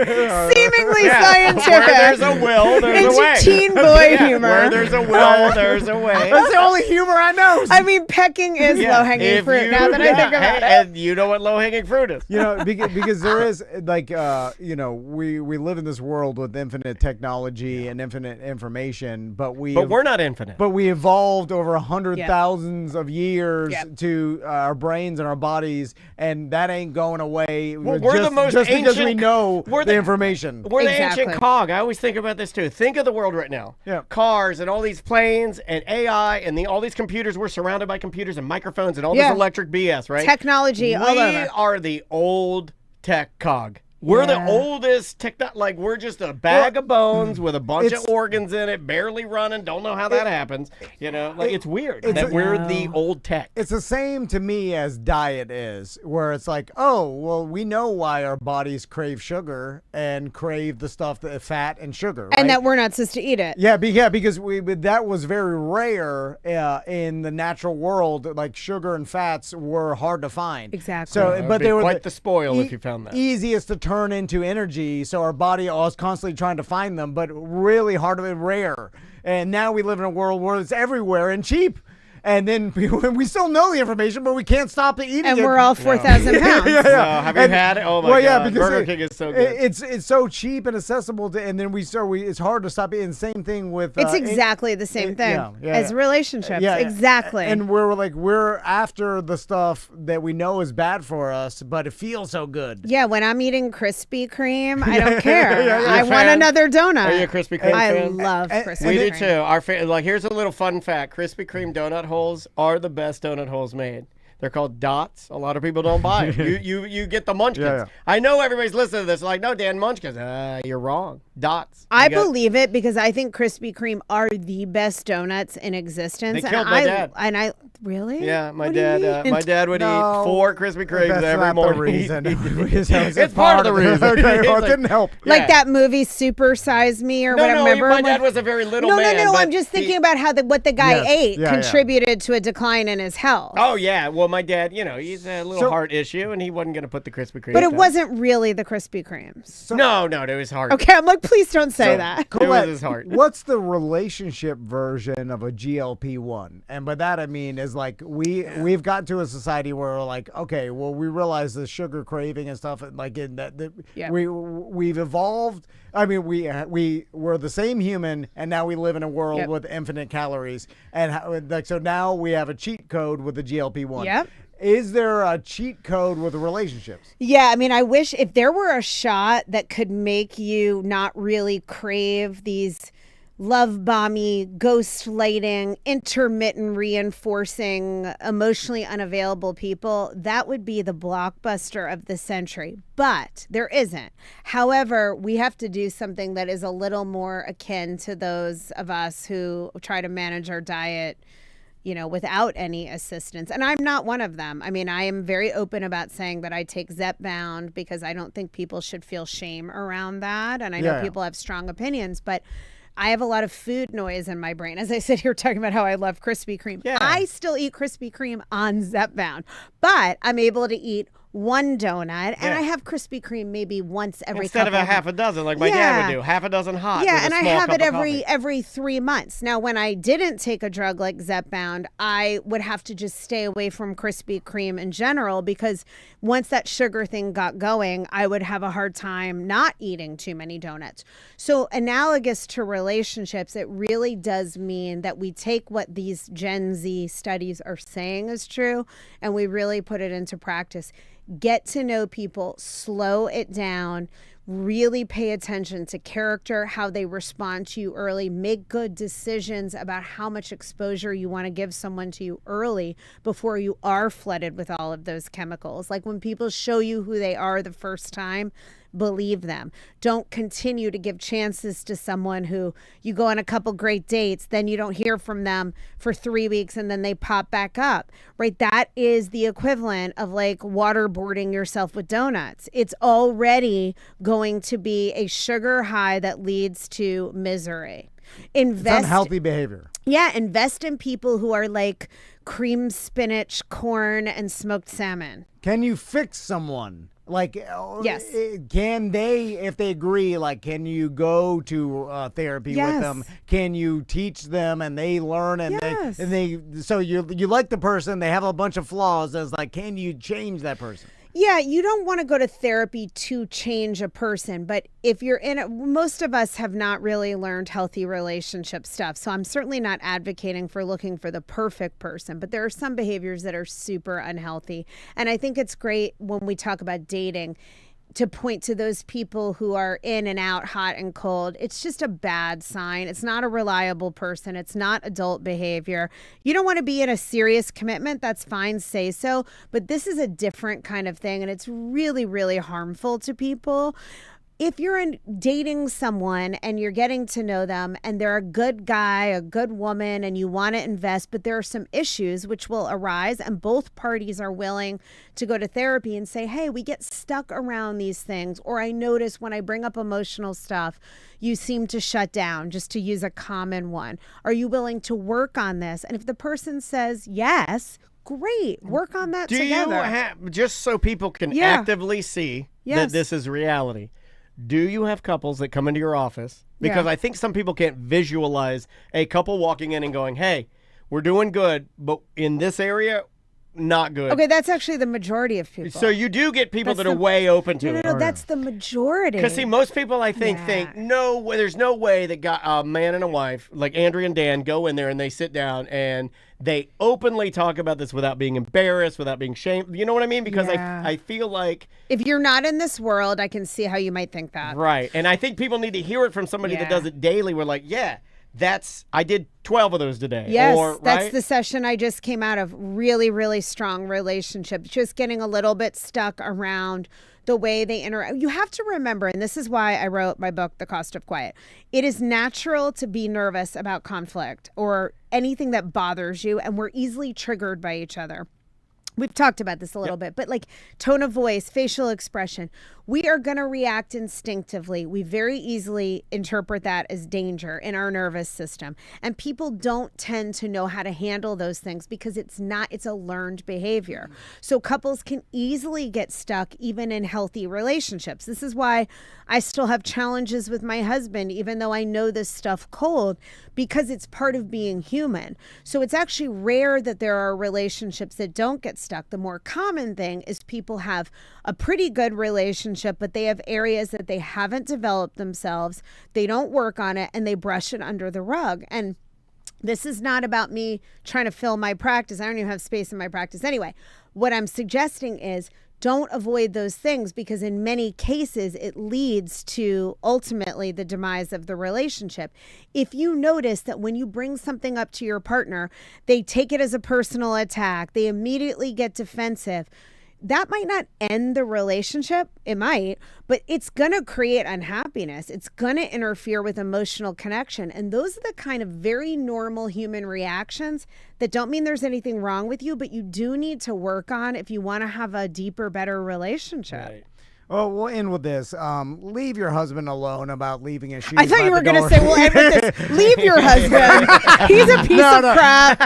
Speaker 8: seemingly scientific
Speaker 4: Where there's a will, there's
Speaker 8: into
Speaker 4: a way.
Speaker 8: teen boy humor.
Speaker 4: Where there's a will, there's a way.
Speaker 6: That's the only humor I know.
Speaker 8: I mean, pecking is low-hanging fruit. Now that I think about it,
Speaker 4: And you know what low-hanging fruit is.
Speaker 6: You know, because there is like we live in this world with infinite technology and infinite information, but
Speaker 4: we're not infinite.
Speaker 6: But we evolved over thousands of years to our brains and our bodies, and that ain't going away.
Speaker 4: Well, we're the most
Speaker 6: just
Speaker 4: ancient,
Speaker 6: because we know the information.
Speaker 4: We're the ancient cog. I always think about this too. Think of the world right now.
Speaker 6: Yeah.
Speaker 4: Cars and all these planes and AI and all these computers. We're surrounded by computers and microphones and all this electric BS, right?
Speaker 8: Technology all over.
Speaker 4: We are the old tech cog. We're the oldest like we're just a bag of bones with a bunch of organs in it, barely running, don't know how that happens. You know, like it's weird that we're the old tech.
Speaker 6: It's the same to me as diet is, where it's like, oh, well, we know why our bodies crave sugar and crave the stuff, the fat and sugar.
Speaker 8: And
Speaker 6: right?
Speaker 8: that we're not supposed to eat it.
Speaker 6: Yeah, because that was very rare in the natural world. Like sugar and fats were hard to find.
Speaker 8: Exactly.
Speaker 6: So, but they were
Speaker 4: quite the spoil if you found that.
Speaker 6: Easiest to turn into energy, so our body was constantly trying to find them, but really hard and rare. And now we live in a world where it's everywhere and cheap. And then we still know the information, but we can't stop eating it.
Speaker 8: And we're all 4,000 pounds.
Speaker 6: Yeah.
Speaker 4: Have you had it? Oh my God!
Speaker 6: Because
Speaker 4: Burger King is so good.
Speaker 6: It's so cheap and accessible, and then it's hard to stop eating. Same thing with.
Speaker 8: It's exactly the same thing as relationships.
Speaker 6: Yeah,
Speaker 8: exactly.
Speaker 6: And we're after the stuff that we know is bad for us, but it feels so good.
Speaker 8: Yeah, when I'm eating Krispy Kreme, I don't care. I want another donut.
Speaker 4: Are you a Krispy Kreme
Speaker 8: I
Speaker 4: fan?
Speaker 8: love Krispy Kreme.
Speaker 4: We do too. Our here's a little fun fact: Krispy Kreme donut holes are the best donut holes made. They're called dots. A lot of people don't buy them. You get the munchkins.
Speaker 6: Yeah.
Speaker 4: I know everybody's listening to this like, no, Dan, munchkins. You're wrong. Dots.
Speaker 8: I believe it because I think Krispy Kreme are the best donuts in existence.
Speaker 4: They killed my dad.
Speaker 8: And I really?
Speaker 4: Yeah, my
Speaker 8: What do you
Speaker 4: dad.
Speaker 8: mean?
Speaker 4: My dad would eat 4 Krispy Kremes
Speaker 6: That's
Speaker 4: every
Speaker 6: not
Speaker 4: morning.
Speaker 6: the reason.
Speaker 4: It's part of the reason.
Speaker 6: Okay,
Speaker 4: He's
Speaker 6: well, it
Speaker 4: like-
Speaker 6: didn't help.
Speaker 8: Like that movie Super Size Me or whatever.
Speaker 4: No,
Speaker 8: Remember
Speaker 4: my
Speaker 8: when-
Speaker 4: dad was a very little
Speaker 8: No,
Speaker 4: man.
Speaker 8: no.
Speaker 4: but
Speaker 8: I'm just thinking about how what the guy
Speaker 6: Yes.
Speaker 8: ate
Speaker 6: Yeah,
Speaker 8: contributed to a decline in his health.
Speaker 4: Oh yeah, well my dad, he's a little
Speaker 6: So-
Speaker 4: heart issue, and he wasn't going to put the Krispy Kreme.
Speaker 8: But it wasn't really the Krispy Kremes.
Speaker 4: No, it was hard.
Speaker 8: Okay, I'm like, Please don't say that.
Speaker 4: It was
Speaker 6: Colette,
Speaker 4: his heart.
Speaker 6: what's the relationship version of a GLP-1? And by that I mean is like we've gotten to a society where we're like, okay, well we realize the sugar craving and stuff, and like in that
Speaker 8: Yeah.
Speaker 6: we've evolved. I mean, we're the same human, and now we live in a world
Speaker 8: Yep.
Speaker 6: with infinite calories, and like so now we have a cheat code with the GLP-1.
Speaker 8: Yep.
Speaker 6: Is there a cheat code with relationships?
Speaker 8: Yeah, I mean, I wish if there were a shot that could make you not really crave these love bomby, ghost lighting, intermittent reinforcing, emotionally unavailable people, that would be the blockbuster of the century. But there isn't. However, we have to do something that is a little more akin to those of us who try to manage our diet, you know, without any assistance. And I'm not one of them. I mean, I am very open about saying that I take Zepbound because I don't think people should feel shame around that. And I know
Speaker 6: Yeah.
Speaker 8: people have strong opinions, but I have a lot of food noise in my brain. As I sit here talking about how I love Krispy Kreme,
Speaker 4: Yeah.
Speaker 8: I still eat Krispy Kreme on Zepbound, but I'm able to eat one donut, and
Speaker 4: Yeah.
Speaker 8: I have Krispy Kreme maybe once every
Speaker 4: Instead of
Speaker 8: couple
Speaker 4: a half a dozen, like my dad
Speaker 8: Yeah.
Speaker 4: would do, half a dozen hot.
Speaker 8: Yeah,
Speaker 4: with a
Speaker 8: and I
Speaker 4: small
Speaker 8: have
Speaker 4: cup
Speaker 8: it
Speaker 4: of
Speaker 8: every
Speaker 4: coffee.
Speaker 8: 3 months. Now, when I didn't take a drug like Zepbound, I would have to just stay away from Krispy Kreme in general, because once that sugar thing got going, I would have a hard time not eating too many donuts. So analogous to relationships, it really does mean that we take what these Gen Z studies are saying is true, and we really put it into practice. Get to know people, slow it down, really pay attention to character, how they respond to you early, make good decisions about how much exposure you want to give someone to you early before you are flooded with all of those chemicals. Like when people show you who they are the first time, believe them. Don't continue to give chances to someone who you go on a couple great dates, then you don't hear from them for 3 weeks and then they pop back up, right? That is the equivalent of like waterboarding yourself with donuts. It's already going to be a sugar high that leads to misery.
Speaker 6: It's
Speaker 8: Invest
Speaker 6: unhealthy behavior.
Speaker 8: Yeah, invest in people who are like cream spinach, corn, and smoked salmon.
Speaker 6: Can you fix someone? Like,
Speaker 8: Yes.
Speaker 6: Can they, if they agree, like, can you go to therapy with
Speaker 8: Yes.
Speaker 6: them? Can you teach them and they learn and
Speaker 8: Yes.
Speaker 6: they so you like the person, they have a bunch of flaws. It's like, can you change that person?
Speaker 8: Yeah, you don't want to go to therapy to change a person, but if you're in it, most of us have not really learned healthy relationship stuff. So I'm certainly not advocating for looking for the perfect person, but there are some behaviors that are super unhealthy. And I think it's great when we talk about dating to point to those people who are in and out, hot and cold. It's just a bad sign. It's not a reliable person. It's not adult behavior. You don't want to be in a serious commitment. That's fine, say so. But this is a different kind of thing, and it's really, really harmful to people. If you're dating someone and you're getting to know them and they're a good guy, a good woman, and you want to invest, but there are some issues which will arise and both parties are willing to go to therapy and say, hey, we get stuck around these things, or I notice when I bring up emotional stuff, you seem to shut down, just to use a common one. Are you willing to work on this? And if the person says yes, great, work on that
Speaker 4: Do
Speaker 8: together.
Speaker 4: you have, just so people can
Speaker 8: Yeah.
Speaker 4: actively see
Speaker 8: Yes.
Speaker 4: that this is reality, do you have couples that come into your office? Because
Speaker 8: Yeah.
Speaker 4: I think some people can't visualize a couple walking in and going, hey, we're doing good, but in this area, not good.
Speaker 8: Okay, that's actually the majority of people.
Speaker 4: So you do get people
Speaker 8: That's
Speaker 4: that are
Speaker 8: the-
Speaker 4: way open to
Speaker 8: No,
Speaker 4: it.
Speaker 8: no, that's the majority.
Speaker 4: Because see, most people I think
Speaker 8: Yeah.
Speaker 4: no, there's no way that got a man and a wife like Andrea and Dan go in there and they sit down and they openly talk about this without being embarrassed, without being shamed. You know what I mean? Because
Speaker 8: Yeah.
Speaker 4: I feel like
Speaker 8: If you're not in this world, I can see how you might think that.
Speaker 4: right, and I think people need to hear it from somebody that
Speaker 8: Yeah.
Speaker 4: does it daily. We're like, yeah, I did 12 of those today.
Speaker 8: Yes,
Speaker 4: or,
Speaker 8: that's
Speaker 4: right?
Speaker 8: the session I just came out of. Really, really strong relationship. Just getting a little bit stuck around the way they interact. You have to remember, and this is why I wrote my book, The Cost of Quiet. It is natural to be nervous about conflict or anything that bothers you, and we're easily triggered by each other. we've talked about this a little bit, but like tone of voice, facial expression, we are going to react instinctively. We very easily interpret that as danger in our nervous system. And people don't tend to know how to handle those things because it's a learned behavior. So couples can easily get stuck even in healthy relationships. This is why I still have challenges with my husband, even though I know this stuff cold, because it's part of being human. So it's actually rare that there are relationships that don't get stuck. The more common thing is people have a pretty good relationship, but they have areas that they haven't developed themselves. They don't work on it and they brush it under the rug. And this is not about me trying to fill my practice. I don't even have space in my practice. Anyway, what I'm suggesting is don't avoid those things because in many cases it leads to ultimately the demise of the relationship. If you notice that when you bring something up to your partner, they take it as a personal attack, they immediately get defensive, that might not end the relationship. It might, but it's going to create unhappiness. It's going to interfere with emotional connection. And those are the kind of very normal human reactions that don't mean there's anything wrong with you, but you do need to work on if you want to have a deeper, better relationship.
Speaker 6: Right. Well, we'll end with this. Leave your husband alone about leaving his shoes.
Speaker 8: I thought
Speaker 6: by
Speaker 8: you were
Speaker 6: the
Speaker 8: going to
Speaker 6: door.
Speaker 8: say, we'll end with this. Leave your husband. He's a piece of crap.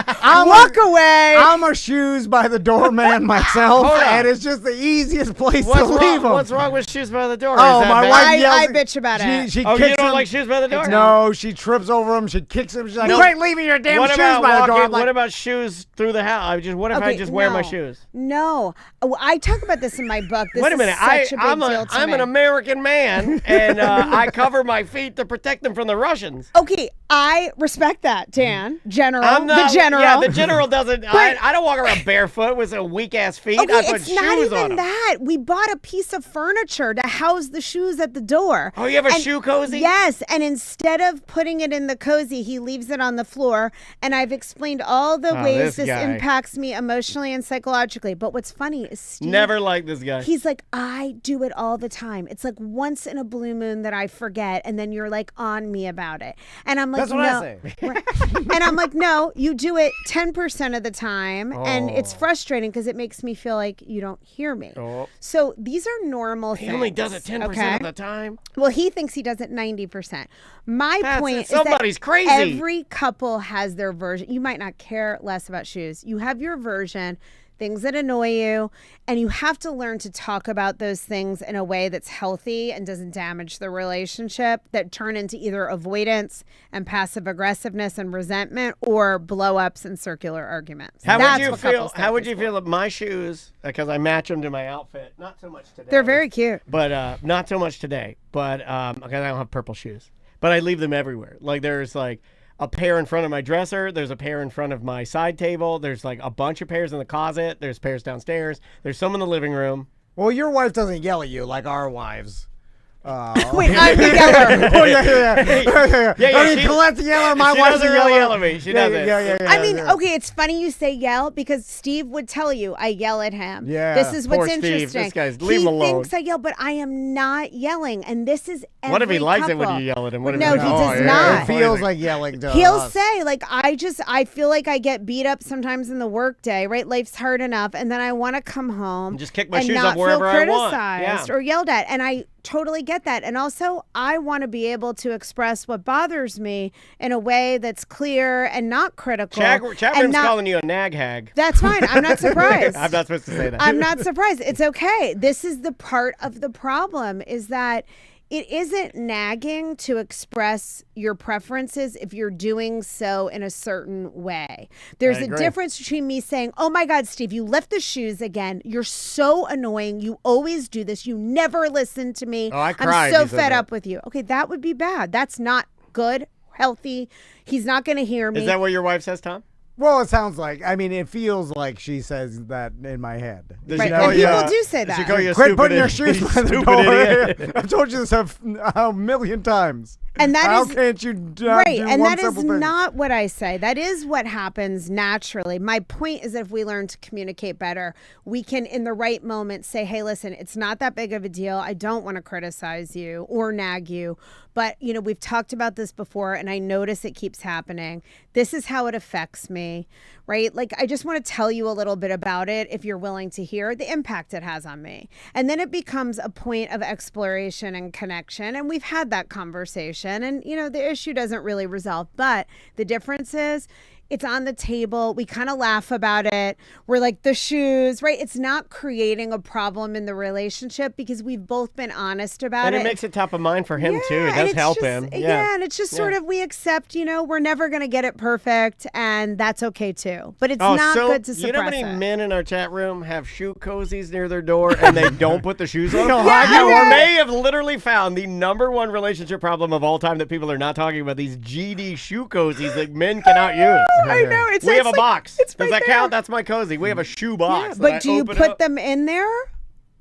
Speaker 8: Walk away.
Speaker 6: I'm a shoes by the door man myself, and it's just the easiest place to leave them.
Speaker 4: What's wrong with shoes by the door?
Speaker 6: Oh, my wife yells.
Speaker 8: I bitch about it.
Speaker 6: She
Speaker 4: Oh,
Speaker 6: kicks
Speaker 4: you don't
Speaker 6: him.
Speaker 4: like shoes by the door?
Speaker 6: No, she trips over him. She kicks him. She's like,
Speaker 4: No.
Speaker 6: quit leaving your damn
Speaker 4: What
Speaker 6: shoes
Speaker 4: about
Speaker 6: by the door.
Speaker 4: walking?
Speaker 6: I'm like,
Speaker 4: What about shoes through the house? What if I just wear my shoes?
Speaker 8: No. Oh, I talk about this in my book. This
Speaker 4: Wait a minute.
Speaker 8: is such a big deal to
Speaker 4: I'm
Speaker 8: me.
Speaker 4: an American man, and I cover my feet to protect them from the Russians.
Speaker 8: Okay, I respect that, Dan. General.
Speaker 4: I'm not,
Speaker 8: the general.
Speaker 4: Yeah, the general doesn't. I don't walk around barefoot with some weak ass feet.
Speaker 8: Okay,
Speaker 4: I put
Speaker 8: it's
Speaker 4: shoes
Speaker 8: not
Speaker 4: on
Speaker 8: even
Speaker 4: them.
Speaker 8: that. We bought a piece of furniture to house the shoes at the door.
Speaker 4: Oh, you have a shoe cozy?
Speaker 8: Yes, and instead of putting it in the cozy, he leaves it on the floor. And I've explained all the ways this
Speaker 4: guy.
Speaker 8: impacts me emotionally and psychologically. But what's funny is Steve.
Speaker 4: Never liked this guy.
Speaker 8: He's like, I do it all the time. It's like once in a blue moon that I forget, and then you're like on me about it. And I'm like,
Speaker 6: That's what I say.
Speaker 8: And I'm like, no, you do it 10% of the time, and it's frustrating because it makes me feel like you don't hear me. So these are normal things.
Speaker 4: He only does it 10% of the time.
Speaker 8: Well, he thinks he does it 90%. My point is
Speaker 4: somebody's
Speaker 8: that
Speaker 4: crazy.
Speaker 8: every couple has their version. You might not care less about shoes. You have your version, things that annoy you, and you have to learn to talk about those things in a way that's healthy and doesn't damage the relationship, that turn into either avoidance and passive aggressiveness and resentment or blow-ups and circular arguments.
Speaker 4: How
Speaker 8: That's
Speaker 4: would you
Speaker 8: what
Speaker 4: feel?
Speaker 8: couples
Speaker 4: How would you
Speaker 8: therapy is
Speaker 4: feel if my shoes, because I match them to my outfit, not so much today.
Speaker 8: for. They're very cute.
Speaker 4: But not so much today. But because I don't have purple shoes, but I leave them everywhere. Like there's like a pair in front of my dresser. There's a pair in front of my side table. There's like a bunch of pairs in the closet. There's pairs downstairs. There's some in the living room.
Speaker 6: well, your wife doesn't yell at you like our wives.
Speaker 8: Wait, I'm the yeller.
Speaker 6: Oh, yeah.
Speaker 4: Yeah,
Speaker 6: I mean,
Speaker 4: she-
Speaker 6: Colette's the yeller. My
Speaker 4: she
Speaker 6: wife's the
Speaker 4: doesn't really
Speaker 6: yeller.
Speaker 4: yell at me. She doesn't.
Speaker 6: Yeah.
Speaker 8: I mean, okay, it's funny you say yell because Steve would tell you I yell at him.
Speaker 6: Yeah.
Speaker 8: This is what's
Speaker 4: Poor Steve.
Speaker 8: interesting.
Speaker 4: This guy's- leave
Speaker 8: he
Speaker 4: him alone.
Speaker 8: thinks I yell, but I am not yelling. And this is every
Speaker 4: What if he likes it
Speaker 8: couple.
Speaker 4: when you yell at him? What if
Speaker 8: No,
Speaker 4: he's
Speaker 8: he
Speaker 4: like,
Speaker 8: does
Speaker 4: "Oh, yeah,
Speaker 8: not.
Speaker 6: It feels like yelling to
Speaker 8: He'll
Speaker 6: us.
Speaker 8: say, like, I feel like I get beat up sometimes in the workday, right? Life's hard enough. And then I want to come home
Speaker 4: Just kick my
Speaker 8: and
Speaker 4: shoes
Speaker 8: not
Speaker 4: up wherever
Speaker 8: feel
Speaker 4: I want.
Speaker 8: criticized
Speaker 4: Yeah.
Speaker 8: or yelled at. And I totally get that. And also, I want to be able to express what bothers me in a way that's clear and not critical. and
Speaker 4: Chagrin's
Speaker 8: not-
Speaker 4: calling you a nag hag.
Speaker 8: That's fine. I'm not surprised.
Speaker 4: I'm not supposed to say that.
Speaker 8: I'm not surprised. It's okay. This is the part of the problem is that it isn't nagging to express your preferences if you're doing so in a certain way. There's a
Speaker 4: agree.
Speaker 8: difference between me saying, oh my God, Steve, you left the shoes again. You're so annoying. You always do this. You never listen to me.
Speaker 4: Oh, I cried.
Speaker 8: I'm so
Speaker 4: He said
Speaker 8: fed
Speaker 4: that.
Speaker 8: up with you. Okay, that would be bad. That's not good, healthy. He's not going to hear me.
Speaker 4: Is that what your wife says, Tom?
Speaker 6: Well, it sounds like. I mean, it feels like she says that in my head.
Speaker 4: Does
Speaker 8: Right,
Speaker 4: she call
Speaker 8: and
Speaker 4: you,
Speaker 8: people do say
Speaker 4: does she
Speaker 8: that.
Speaker 4: call you a
Speaker 6: Quit
Speaker 4: stupid
Speaker 6: putting your
Speaker 4: idiot?
Speaker 6: shoes by the
Speaker 4: Stupid
Speaker 6: door.
Speaker 4: idiot.
Speaker 6: I've told you this a million times.
Speaker 8: And that
Speaker 6: How
Speaker 8: is
Speaker 6: can't you do
Speaker 8: right,
Speaker 6: do
Speaker 8: and
Speaker 6: one
Speaker 8: that is
Speaker 6: simple thing?
Speaker 8: not what I say. That is what happens naturally. My point is, if we learn to communicate better, we can, in the right moment, say, "Hey, listen, it's not that big of a deal. I don't want to criticize you or nag you, but we've talked about this before, and I notice it keeps happening. This is how it affects me, right? Like, I just want to tell you a little bit about it, if you're willing to hear the impact it has on me." And then it becomes a point of exploration and connection, and we've had that conversation, and the issue doesn't really resolve, but the difference is it's on the table. We kind of laugh about it. We're like, the shoes, right? It's not creating a problem in the relationship because we've both been honest about
Speaker 4: And
Speaker 8: it.
Speaker 4: it makes it top of mind for him too. It
Speaker 8: and
Speaker 4: does
Speaker 8: it's
Speaker 4: help
Speaker 8: just-
Speaker 4: him.
Speaker 8: Yeah, and it's just sort of, we accept, we're never going to get it perfect, and that's okay too. But it's not
Speaker 4: so
Speaker 8: good to suppress
Speaker 4: you know how many
Speaker 8: it.
Speaker 4: men in our chat room have shoe cozies near their door and they don't put the shoes on?
Speaker 8: Yeah,
Speaker 4: You
Speaker 8: yeah.
Speaker 4: may have literally found the #1 relationship problem of all time that people are not talking about, these GD shoe cozies that men cannot use.
Speaker 8: I know.
Speaker 4: We have a
Speaker 8: like-
Speaker 4: box.
Speaker 8: it's
Speaker 4: Does
Speaker 8: right
Speaker 4: that
Speaker 8: there.
Speaker 4: count? That's my cozy. We have a shoe box. that I
Speaker 8: But do you
Speaker 4: open
Speaker 8: put
Speaker 4: up.
Speaker 8: them in there?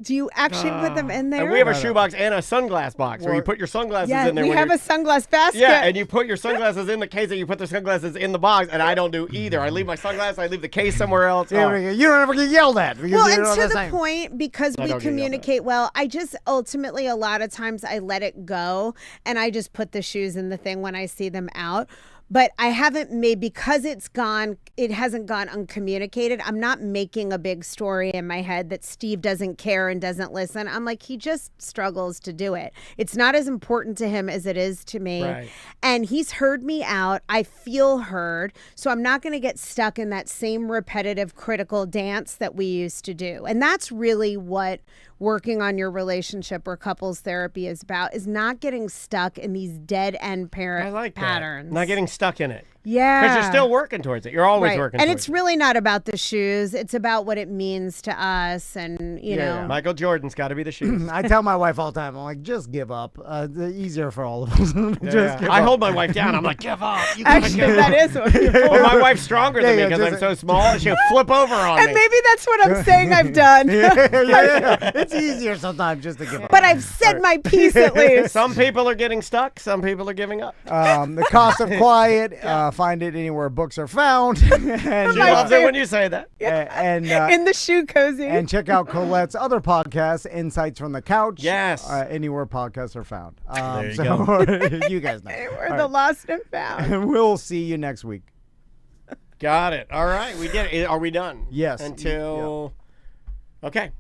Speaker 8: Do you actually put them in there?
Speaker 4: And we have a shoe box and a sunglass box where you put your sunglasses
Speaker 8: yeah,
Speaker 4: in there.
Speaker 8: we
Speaker 4: when
Speaker 8: have
Speaker 4: you're-
Speaker 8: a sunglass basket.
Speaker 4: Yeah, and you put your sunglasses in the case and you put the sunglasses in the box, and I don't do either. I leave my sunglasses, I leave the case somewhere else.
Speaker 6: Yeah,
Speaker 4: Oh.
Speaker 6: You don't ever get yelled at. Because
Speaker 8: Well,
Speaker 6: you
Speaker 8: and
Speaker 6: know
Speaker 8: to
Speaker 6: what
Speaker 8: the
Speaker 6: I'm saying.
Speaker 8: point, because
Speaker 4: I
Speaker 8: we
Speaker 4: don't get yelled at.
Speaker 8: communicate well, I just ultimately, a lot of times I let it go and I just put the shoes in the thing when I see them out. But I haven't made, because it hasn't gone uncommunicated. I'm not making a big story in my head that Steve doesn't care and doesn't listen. I'm like, he just struggles to do it. It's not as important to him as it is to me.
Speaker 4: Right.
Speaker 8: And he's heard me out. I feel heard. So I'm not going to get stuck in that same repetitive critical dance that we used to do. And that's really what working on your relationship or couples therapy is about, is not getting stuck in these dead end parent
Speaker 4: I like that.
Speaker 8: patterns.
Speaker 4: Not getting stuck in it.
Speaker 8: Yeah.
Speaker 4: Because you're still working towards it. You're always
Speaker 8: Right.
Speaker 4: working
Speaker 8: And
Speaker 4: towards
Speaker 8: it's
Speaker 4: it.
Speaker 8: really not about the shoes. It's about what it means to us. And, you know.
Speaker 4: Michael Jordan's got to be the shoes.
Speaker 6: I tell my wife all the time, I'm like, just give up. It's easier for all of us. Just give
Speaker 4: I
Speaker 6: up.
Speaker 4: hold my wife down. I'm like, give up. You gotta
Speaker 8: Actually,
Speaker 4: give
Speaker 8: that
Speaker 4: up.
Speaker 8: is what you're
Speaker 4: But
Speaker 8: for.
Speaker 4: my wife's stronger than me
Speaker 6: Yeah,
Speaker 4: because I'm
Speaker 6: just-
Speaker 4: so small, and she'll flip over on
Speaker 8: And
Speaker 4: me.
Speaker 8: maybe that's what I'm saying I've done.
Speaker 6: yeah. It's easier sometimes just to give up.
Speaker 8: But I've said my piece at least.
Speaker 4: Some people are getting stuck. Some people are giving up.
Speaker 6: The Cost of Quiet. Find it anywhere books are found. and
Speaker 4: She
Speaker 8: My
Speaker 4: loves it when you say that.
Speaker 6: and
Speaker 8: In the shoe cozy.
Speaker 6: and check out Colette's other podcast, Insights from the Couch.
Speaker 4: Yes.
Speaker 6: Anywhere podcasts are found.
Speaker 4: There you
Speaker 6: so you guys know.
Speaker 8: We're the lost and found.
Speaker 6: And we'll see you next week.
Speaker 4: Got it. All right. We did it. Are we done?
Speaker 6: Yes.
Speaker 4: Until. Okay. Bye.